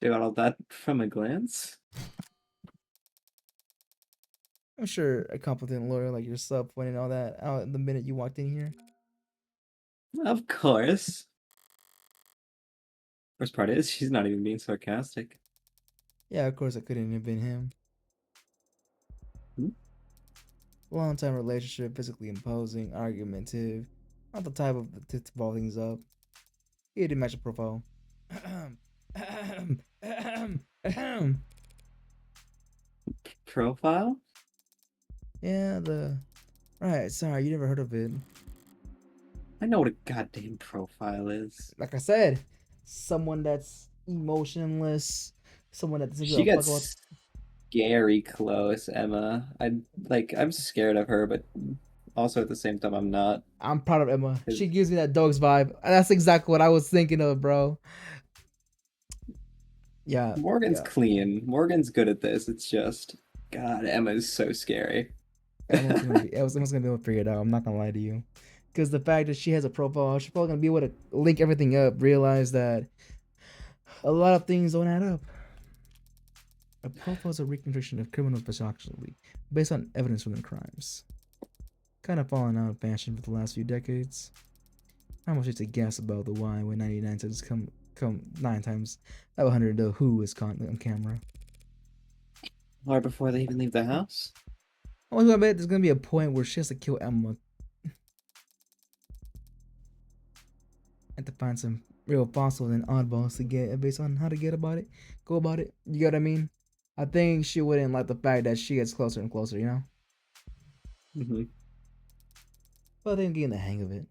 You got all that from a glance? I'm sure a competent lawyer like yourself pointed all that out the minute you walked in here. Of course. Worst part is, she's not even being sarcastic. Yeah, of course it couldn't have been him. Hmm? Long time relationship, physically imposing, argumentative. Not the type of to ball things up. He didn't match the profile. Profile? Yeah, right, sorry, you never heard of it. I know what a goddamn profile is. Like I said, someone that's emotionless, someone that doesn't give She a fuck about. gets scary close, Emma. I'm scared of her, but also at the same time I'm not. I'm proud of Emma. She gives me that dog's vibe. That's exactly what I was thinking of, bro. Yeah. Morgan's Yeah. clean. Morgan's good at this. It's just God, Emma's so scary. Emma's gonna be able to figure it out. I'm not gonna lie to you, because the fact that she has a profile, she's probably gonna be able to link everything up. Realize that a lot of things don't add up. A profile is a reconstruction of criminals actually based on evidence from their crimes. Kind of fallen out of fashion for the last few decades. How much is to guess about the why when 99 times come 9 times out of 100 the who is on camera. Or before they even leave the house. I bet there's gonna be a point where she has to kill Emma and to find some real fossils and oddballs to get based on how to go about it. You get what I mean? I think she wouldn't like the fact that she gets closer and closer, you know? Mm-hmm. But I think I'm getting the hang of it.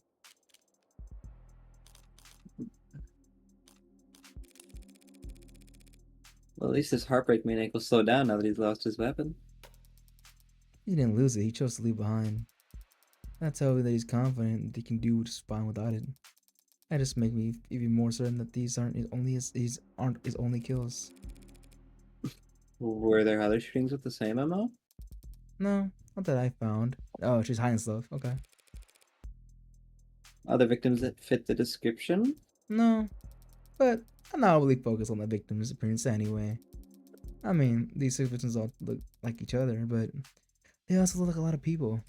Well, at least his heartbreak maniac will slow down now that he's lost his weapon. He didn't lose it, he chose to leave behind. That's how that he's confident that he can do just fine without it. That just makes me even more certain that these aren't his only kills. Were there other shootings with the same MO? No, not that I found. Oh, she's hiding stuff. Okay. Other victims that fit the description? No, but I'm not really focused on the victim's appearance anyway. I mean, these six victims all look like each other, but they also look like a lot of people.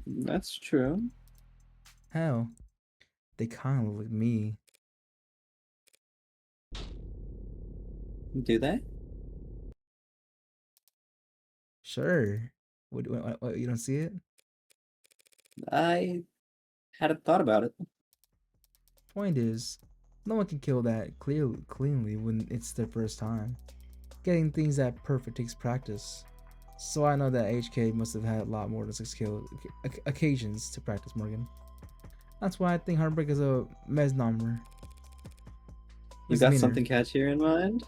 That's true. Hell, they kind of look like me. Do they? Sure. What, you don't see it? I hadn't thought about it. Point is, no one can kill that cleanly when it's their first time. Getting things that perfect takes practice. So I know that HK must have had a lot more than 6 kill occasions to practice, Morgan. That's why I think Heartbreak is a misnomer. You got Misdemeanor. something catchier in mind?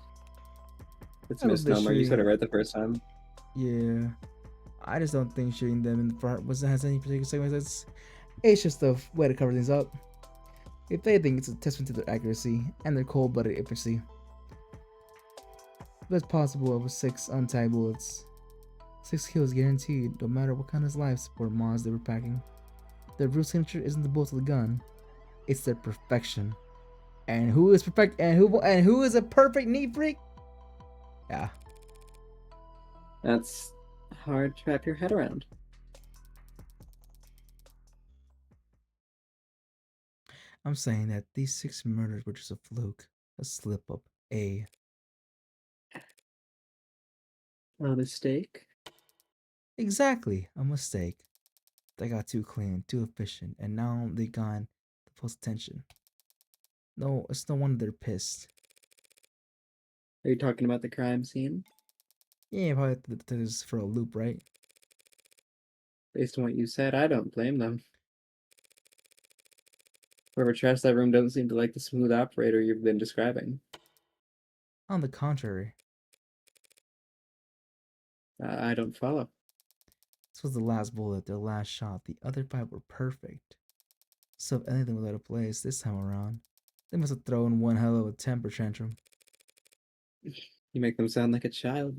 It's I love this misnomer. You said it shooting. right the first time. Yeah. I just don't think shooting them in the front has any particular significance. It's just a way to cover things up. If they think it's a testament to their accuracy and their cold-blooded efficiency. But it's possible over 6 untied bullets. 6 kills guaranteed, no matter what kind of life support mods they were packing. Their real signature isn't the bolt of the gun, it's their perfection. And who is perfect? And who is a perfect neat freak? Yeah, That's hard to wrap your head around. I'm saying that these 6 murders were just a fluke, a slip up, a A mistake? exactly a mistake. They got too clean, too efficient, and now they got the full attention. No, it's no wonder they're pissed. Are you talking about the crime scene? Yeah, probably did this for a loop, right? Based on what you said, I don't blame them. Whoever trashed that room doesn't seem to like the smooth operator you've been describing. On the contrary, I don't follow. this was the last bullet, their last shot. The other 5 were perfect. So if anything was out of place this time around, they must have thrown one hell of a temper tantrum. You make them sound like a child.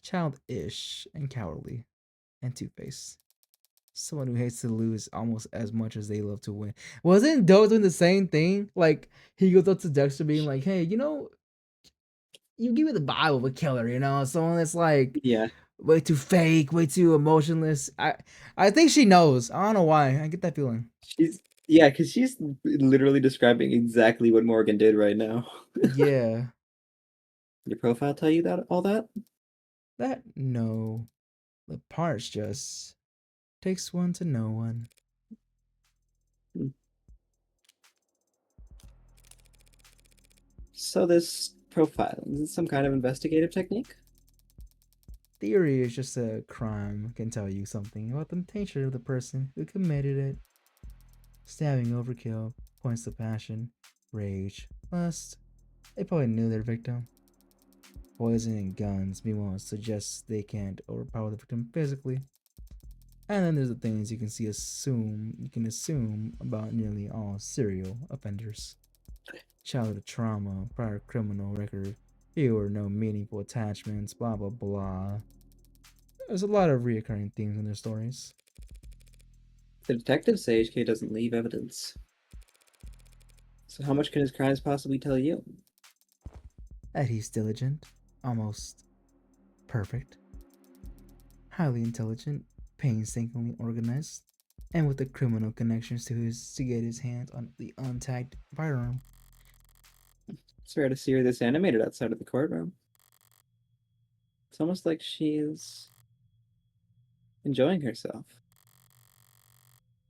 Childish and cowardly and two-faced. Someone who hates to lose almost as much as they love to win. Wasn't Doe doing the same thing? Like, he goes up to Dexter being like, hey, you give me the vibe of a killer, someone that's like Yeah, way too fake, way too emotionless. I think she knows. I don't know why. I get that feeling. because she's literally describing exactly what Morgan did right now. Yeah. Your profile tell you that all that? That no. The parts just takes one to know one. Hmm. So this profiling, is it some kind of investigative technique? Theory is just a crime can tell you something about the nature of the person who committed it. Stabbing overkill, points to passion, rage, lust. They probably knew their victim. Poison and guns, meanwhile, suggests they can't overpower the victim physically. And then there's the things you can assume about nearly all serial offenders. Childhood trauma, prior criminal record, few or no meaningful attachments, blah blah blah. There's a lot of reoccurring themes in their stories. The detectives say HK doesn't leave evidence. So how much can his crimes possibly tell you? That he's diligent, almost perfect, highly intelligent, painstakingly organized, and with the criminal connections to get his hands on the untagged firearm. It's rare to see her this animated outside of the courtroom. It's almost like she's enjoying herself.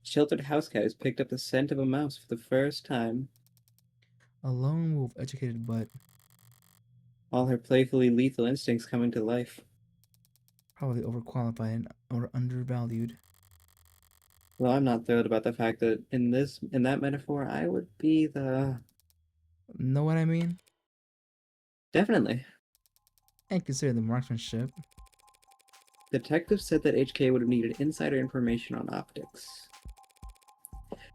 Sheltered house cat has picked up the scent of a mouse for the first time. A lone wolf educated but All her playfully lethal instincts coming to life. probably overqualified or undervalued. Well, I'm not thrilled about the fact that in that metaphor, I would be the Know what I mean? definitely. And consider the marksmanship. Detectives said that HK would have needed insider information on optics.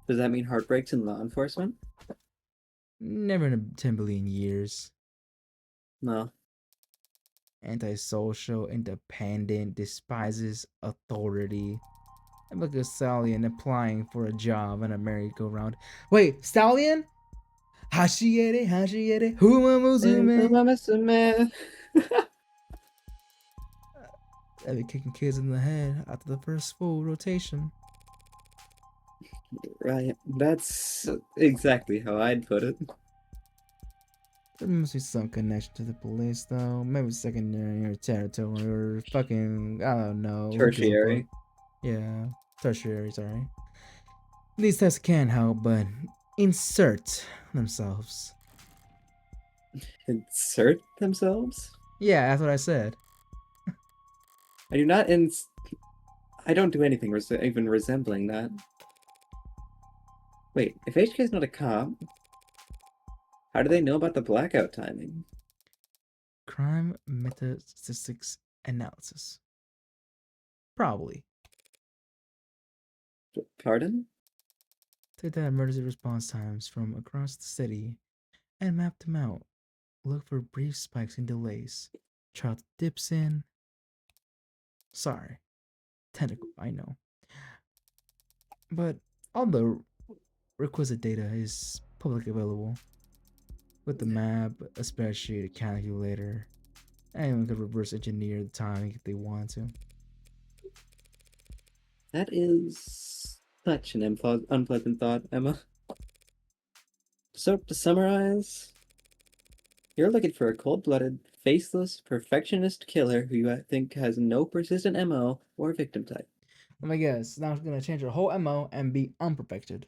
Does that mean heartbreaks in law enforcement? Never in a 10 billion years. No. Antisocial, independent, despises authority. And look at Stallion applying for a job in a merry-go-round. Wait, Stallion? Hashiere, hashiere, humamuzume. They be kicking kids in the head after the first full rotation. Right. That's exactly how I'd put it. There must be some connection to the police, though. Maybe secondary or territory or fucking, I don't know. Who gives a fuck? Tertiary. Yeah. tertiary, sorry. These tests can't help but insert themselves. Insert themselves? Yeah, that's what I said. I do not ins. I don't do anything even resembling that. Wait, if HK is not a cop, how do they know about the blackout timing? Crime meta statistics analysis. Probably. Pardon? Take that emergency response times from across the city and map them out. Look for brief spikes and delays. Child dips in. Sorry. Tentacle, I know. But all the requisite data is publicly available. With the map, a spreadsheet, a calculator. Anyone could reverse engineer the timing if they want to. That is such an unpleasant thought, Emma. So, to summarize, you're looking for a cold-blooded, faceless, perfectionist killer who you think has no persistent MO or victim type. Let me guess. Now it's gonna change her whole MO and be unperfected.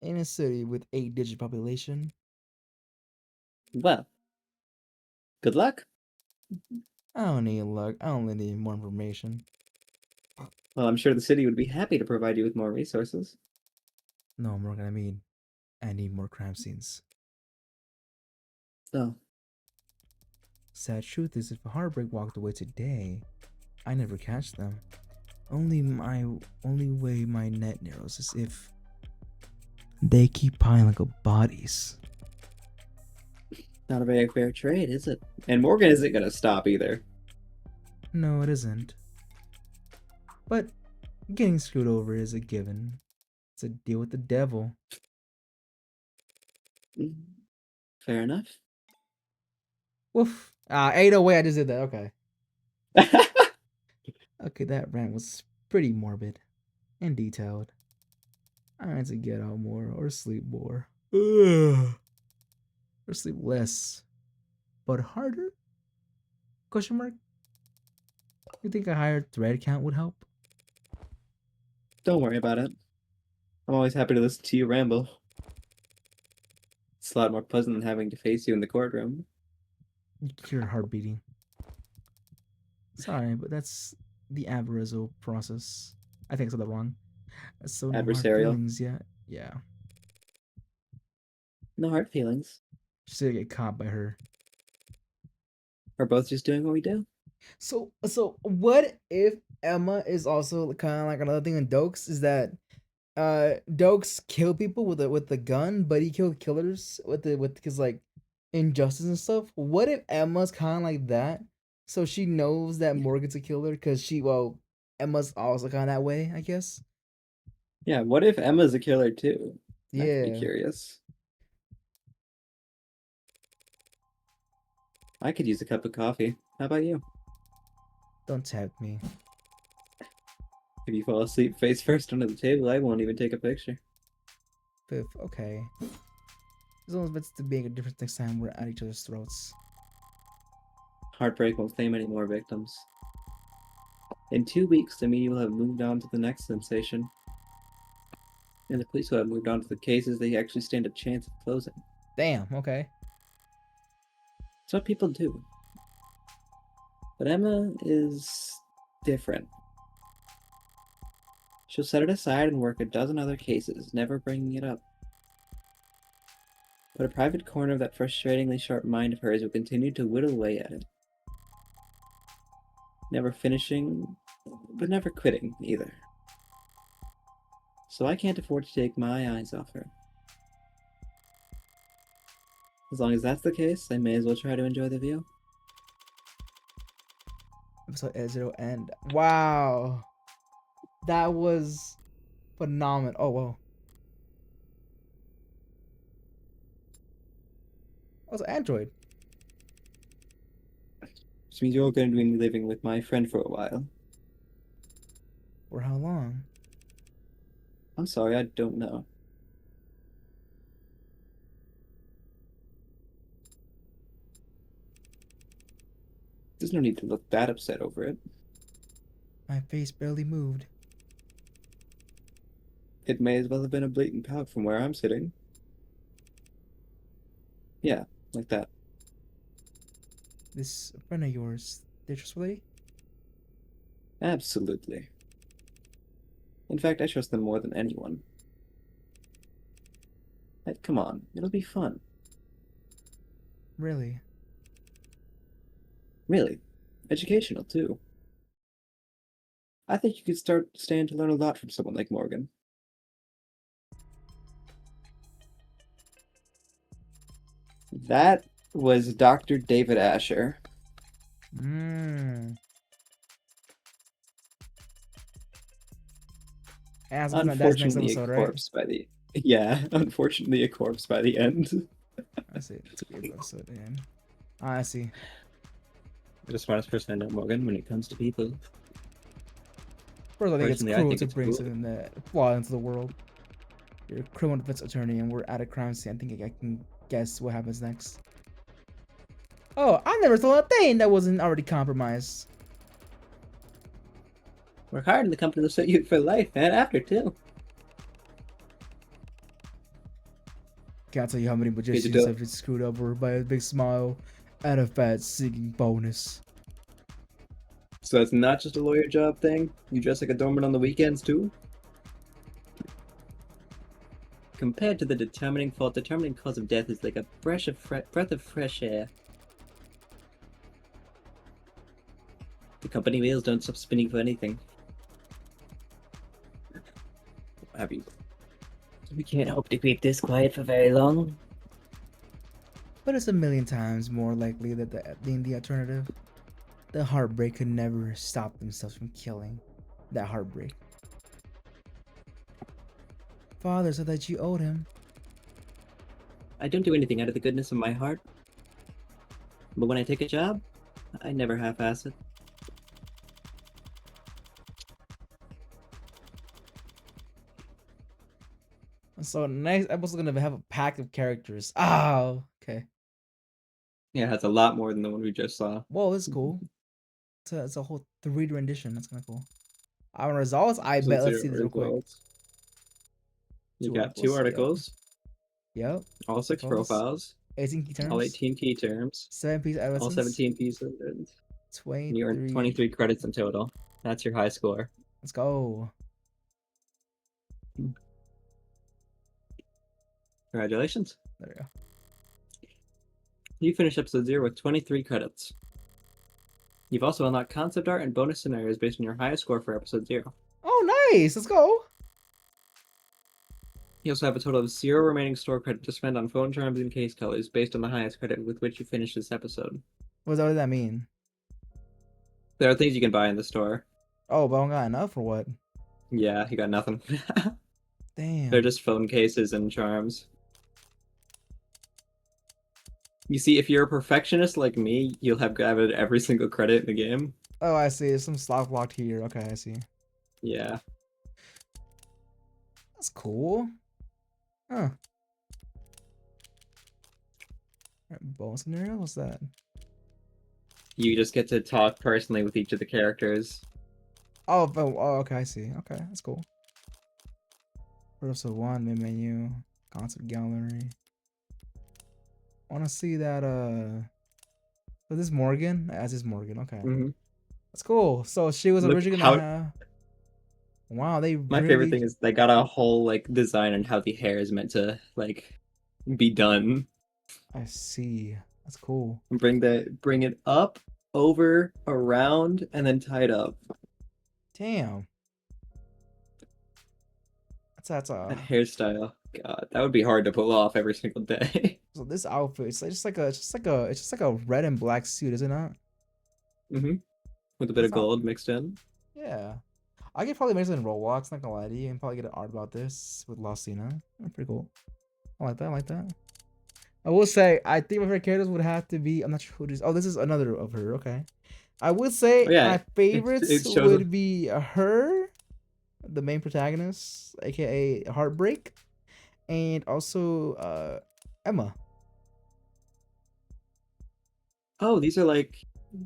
In a city with 8-digit population, Well, good luck. I don't need luck. I only need more information. Well, I'm sure the city would be happy to provide you with more resources. No more gonna mean I need more crime scenes. So, Sad truth is, if a heartbreak walked away today, I never catch them. Only way my net narrows is if they keep piling like bodies. not a very fair trade, is it? And Morgan isn't going to stop either. No, it isn't. But getting screwed over is a given. It's a deal with the devil. Fair enough. Woof. 808, I just did that. Okay. Okay, that rant was pretty morbid and detailed. I need to get out more or sleep more. Ugh. Or sleep less. But harder? Question mark? You think a higher thread count would help? Don't worry about it. I'm always happy to listen to you ramble. It's a lot more pleasant than having to face you in the courtroom. Your heart beating. Sorry, but that's the Averezzo process. I think I said that wrong. So no hard Adversarial. feelings yet. Yeah. No hard feelings. Just to get caught by her. We're both just doing what we do. So what if Emma is also kind of like another thing in Dokes is that Dokes kill people with the gun, but he killed killers with his like injustice and stuff. What if Emma's kind of like that? So she knows that Morgan's a killer because Emma's also kind of that way, I guess. Yeah, what if Emma's a killer too? That could be Yeah. curious. I could use a cup of coffee. How about you? Don't tempt me. If you fall asleep face first under the table, I won't even take a picture. Fifth, okay. As long as it's to being a difference next time we're at each other's throats. Heartbreak won't claim any more victims. In 2 weeks, the media will have moved on to the next sensation. And the police will have moved on to the cases they actually stand a chance of closing. Damn, okay. It's what people do. But Emma is different. She'll set it aside and work a dozen other cases, never bringing it up. But a private corner of that frustratingly sharp mind of hers will continue to whittle away at it. Never finishing, but never quitting either. So I can't afford to take my eyes off her. As long as that's the case, I may as well try to enjoy the view. Episode 0 end. Wow. That was phenomenal. Oh, whoa. That was Android. Which means you're going to be living with my friend for a while. For how long? I'm sorry, I don't know. There's no need to look that upset over it. My face barely moved. It may as well have been a blatant pout from where I'm sitting. Yeah, like that. This friend of yours, they're trustworthy? Absolutely. In fact, I trust them more than anyone. Hey, come on, it'll be fun. Really? Really. Educational, too. I think you could stand to learn a lot from someone like Morgan. That was Dr. David Asher. Mmm. As we're gonna that's next Unfortunately, a episode, right? corpse by the yeah. Unfortunately, a corpse by the end. I see. It's a good episode, man. I see. The smartest person I know, Morgan, when it comes to people. First, I think it's Personally, I cruel think to it's bring cool. something that flaw into the world. You're a criminal defense attorney, and we're at a crime scene. I think I can guess what happens next. Oh, I never saw a thing that wasn't already compromised. Work hard, and the company will set you for life and after too. Can't tell you how many to magicians do it. have been screwed over by a big smile and a fat singing bonus. So it's not just a lawyer job thing. You dress like a doorman on the weekends too. Compared to the determining cause of death is like a breath of fresh air. The company wheels don't stop spinning for anything. What have you? We can't hope to keep this quiet for very long. But it's a million times more likely that than the alternative. The heartbreak could never stop themselves from killing. That heartbreak. Father said that you owed him. I don't do anything out of the goodness of my heart. But when I take a job, I never half-ass it. So next episode's gonna have a pack of characters. Oh, okay. Yeah, it's a lot more than the one we just saw. Whoa, this is cool. It's a whole 3D rendition. That's kind of cool. Our results, I So bet. Let's your see this real quick. results. You Two got two articles, articles, Yep. all 6 Profiles, profiles, 18 key terms. all 18 key terms, 7 piece adolescence. all 17 pieces, and 23. you earned 23 credits in total. That's your high score. Let's go. Congratulations. There we go. You finished episode 0 with 23 credits. You've also unlocked concept art and bonus scenarios based on your highest score for episode 0. Oh, nice. Let's go. You also have a total of 0 remaining store credit to spend on phone charms and case colors based on the highest credit with which you finished this episode. What does that mean? There are things you can buy in the store. Oh, but I don't got enough or what? Yeah, you got nothing. Damn. They're just phone cases and charms. You see, if you're a perfectionist like me, you'll have grabbed every single credit in the game. Oh, I see. There's some slot blocked here. Okay, I see. Yeah. That's cool. Huh. Alright, bonus scenario? What's that? You just get to talk personally with each of the characters. Oh, okay, I see. Okay, that's cool. Episode 1, main menu, concept gallery. I want to see that, is this Morgan? As is Morgan, okay. Mm-hmm. That's cool. So she was Look originally how- gonna have... Wow, they My favorite thing is they got a whole like design on how the hair is meant to like be done. I see. That's cool. And bring it up, over, around, and then tied up. Damn. That's That hairstyle. God, that would be hard to pull off every single day. So this outfit, it's just like a red and black suit, is it not? Mm-hmm. With a bit of That's not- gold mixed in. Yeah. I could probably make this in Roblox, not gonna lie to you, and probably get an art about this with Lucina. Pretty cool. I like that, I like that. I will say, I think my favorite characters would have to be, I'm not sure who it is. Oh, this is another of her, okay. I would say Oh, yeah, my favorites it shows would be her, the main protagonist, aka Heartbreak, and also Emma. Oh, these are like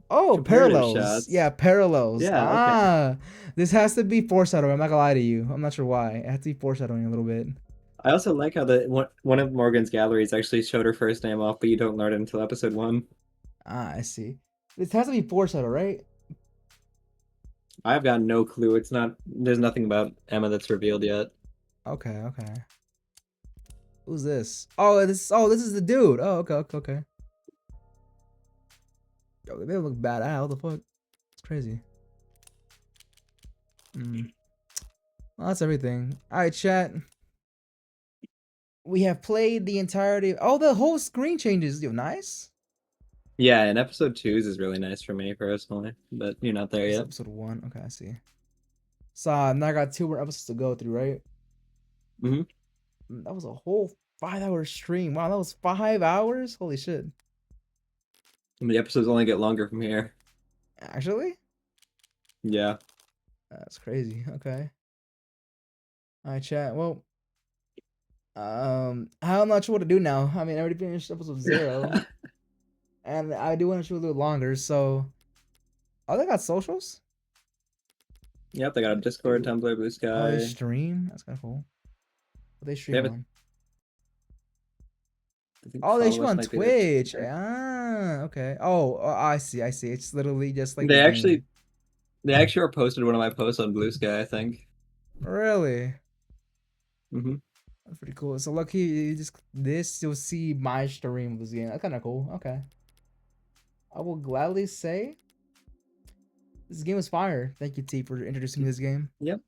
Oh, comparative parallels. shots. Yeah, parallels. Yeah, okay. Ah, this has to be foreshadowing. I'm not gonna lie to you. I'm not sure why. It has to be foreshadowing a little bit. I also like how one of Morgan's galleries actually showed her first name off, but you don't learn it until episode 1. Ah, I see. This has to be foreshadow, right? I've got no clue. It's not. There's nothing about Emma that's revealed yet. Okay, okay. Who's this? Oh, this is the dude. Oh, okay, okay, okay. Yo, they look badass. What the fuck? It's crazy. Well, that's everything. All right, chat. We have played the entirety. Oh, the whole screen changes. Yo, nice. Yeah, and episode 2's is really nice for me personally, but you're not there This is yet. episode 1. Okay, I see. So now I got 2 more episodes to go through, right? Mm-hmm. That was a whole 5-hour stream. Wow, that was 5 hours. Holy shit! The episodes only get longer from here. Actually, Yeah. that's crazy. Okay. All right, chat. Well, I'm not sure what to do now. I mean, I already finished episode 0, and I do want to shoot a little longer. So, oh, they got socials. Yep, they got a Discord, Tumblr, Blue Oh, they Sky. stream. That's kind of cool. What they They stream have a, on? I think Oh, they follow stream us on might be their Twitch. Twitter. Ah, okay. Oh, I see. I see. It's literally just like the They game. actually they actually reposted one of my posts on Blue Sky, I think. Really? Mm-hmm. That's pretty cool. So lucky you just this you'll see my stream of this game. That's kind of cool. Okay. I will gladly say this game was fire. Thank you, T, for introducing me to this game. Yep.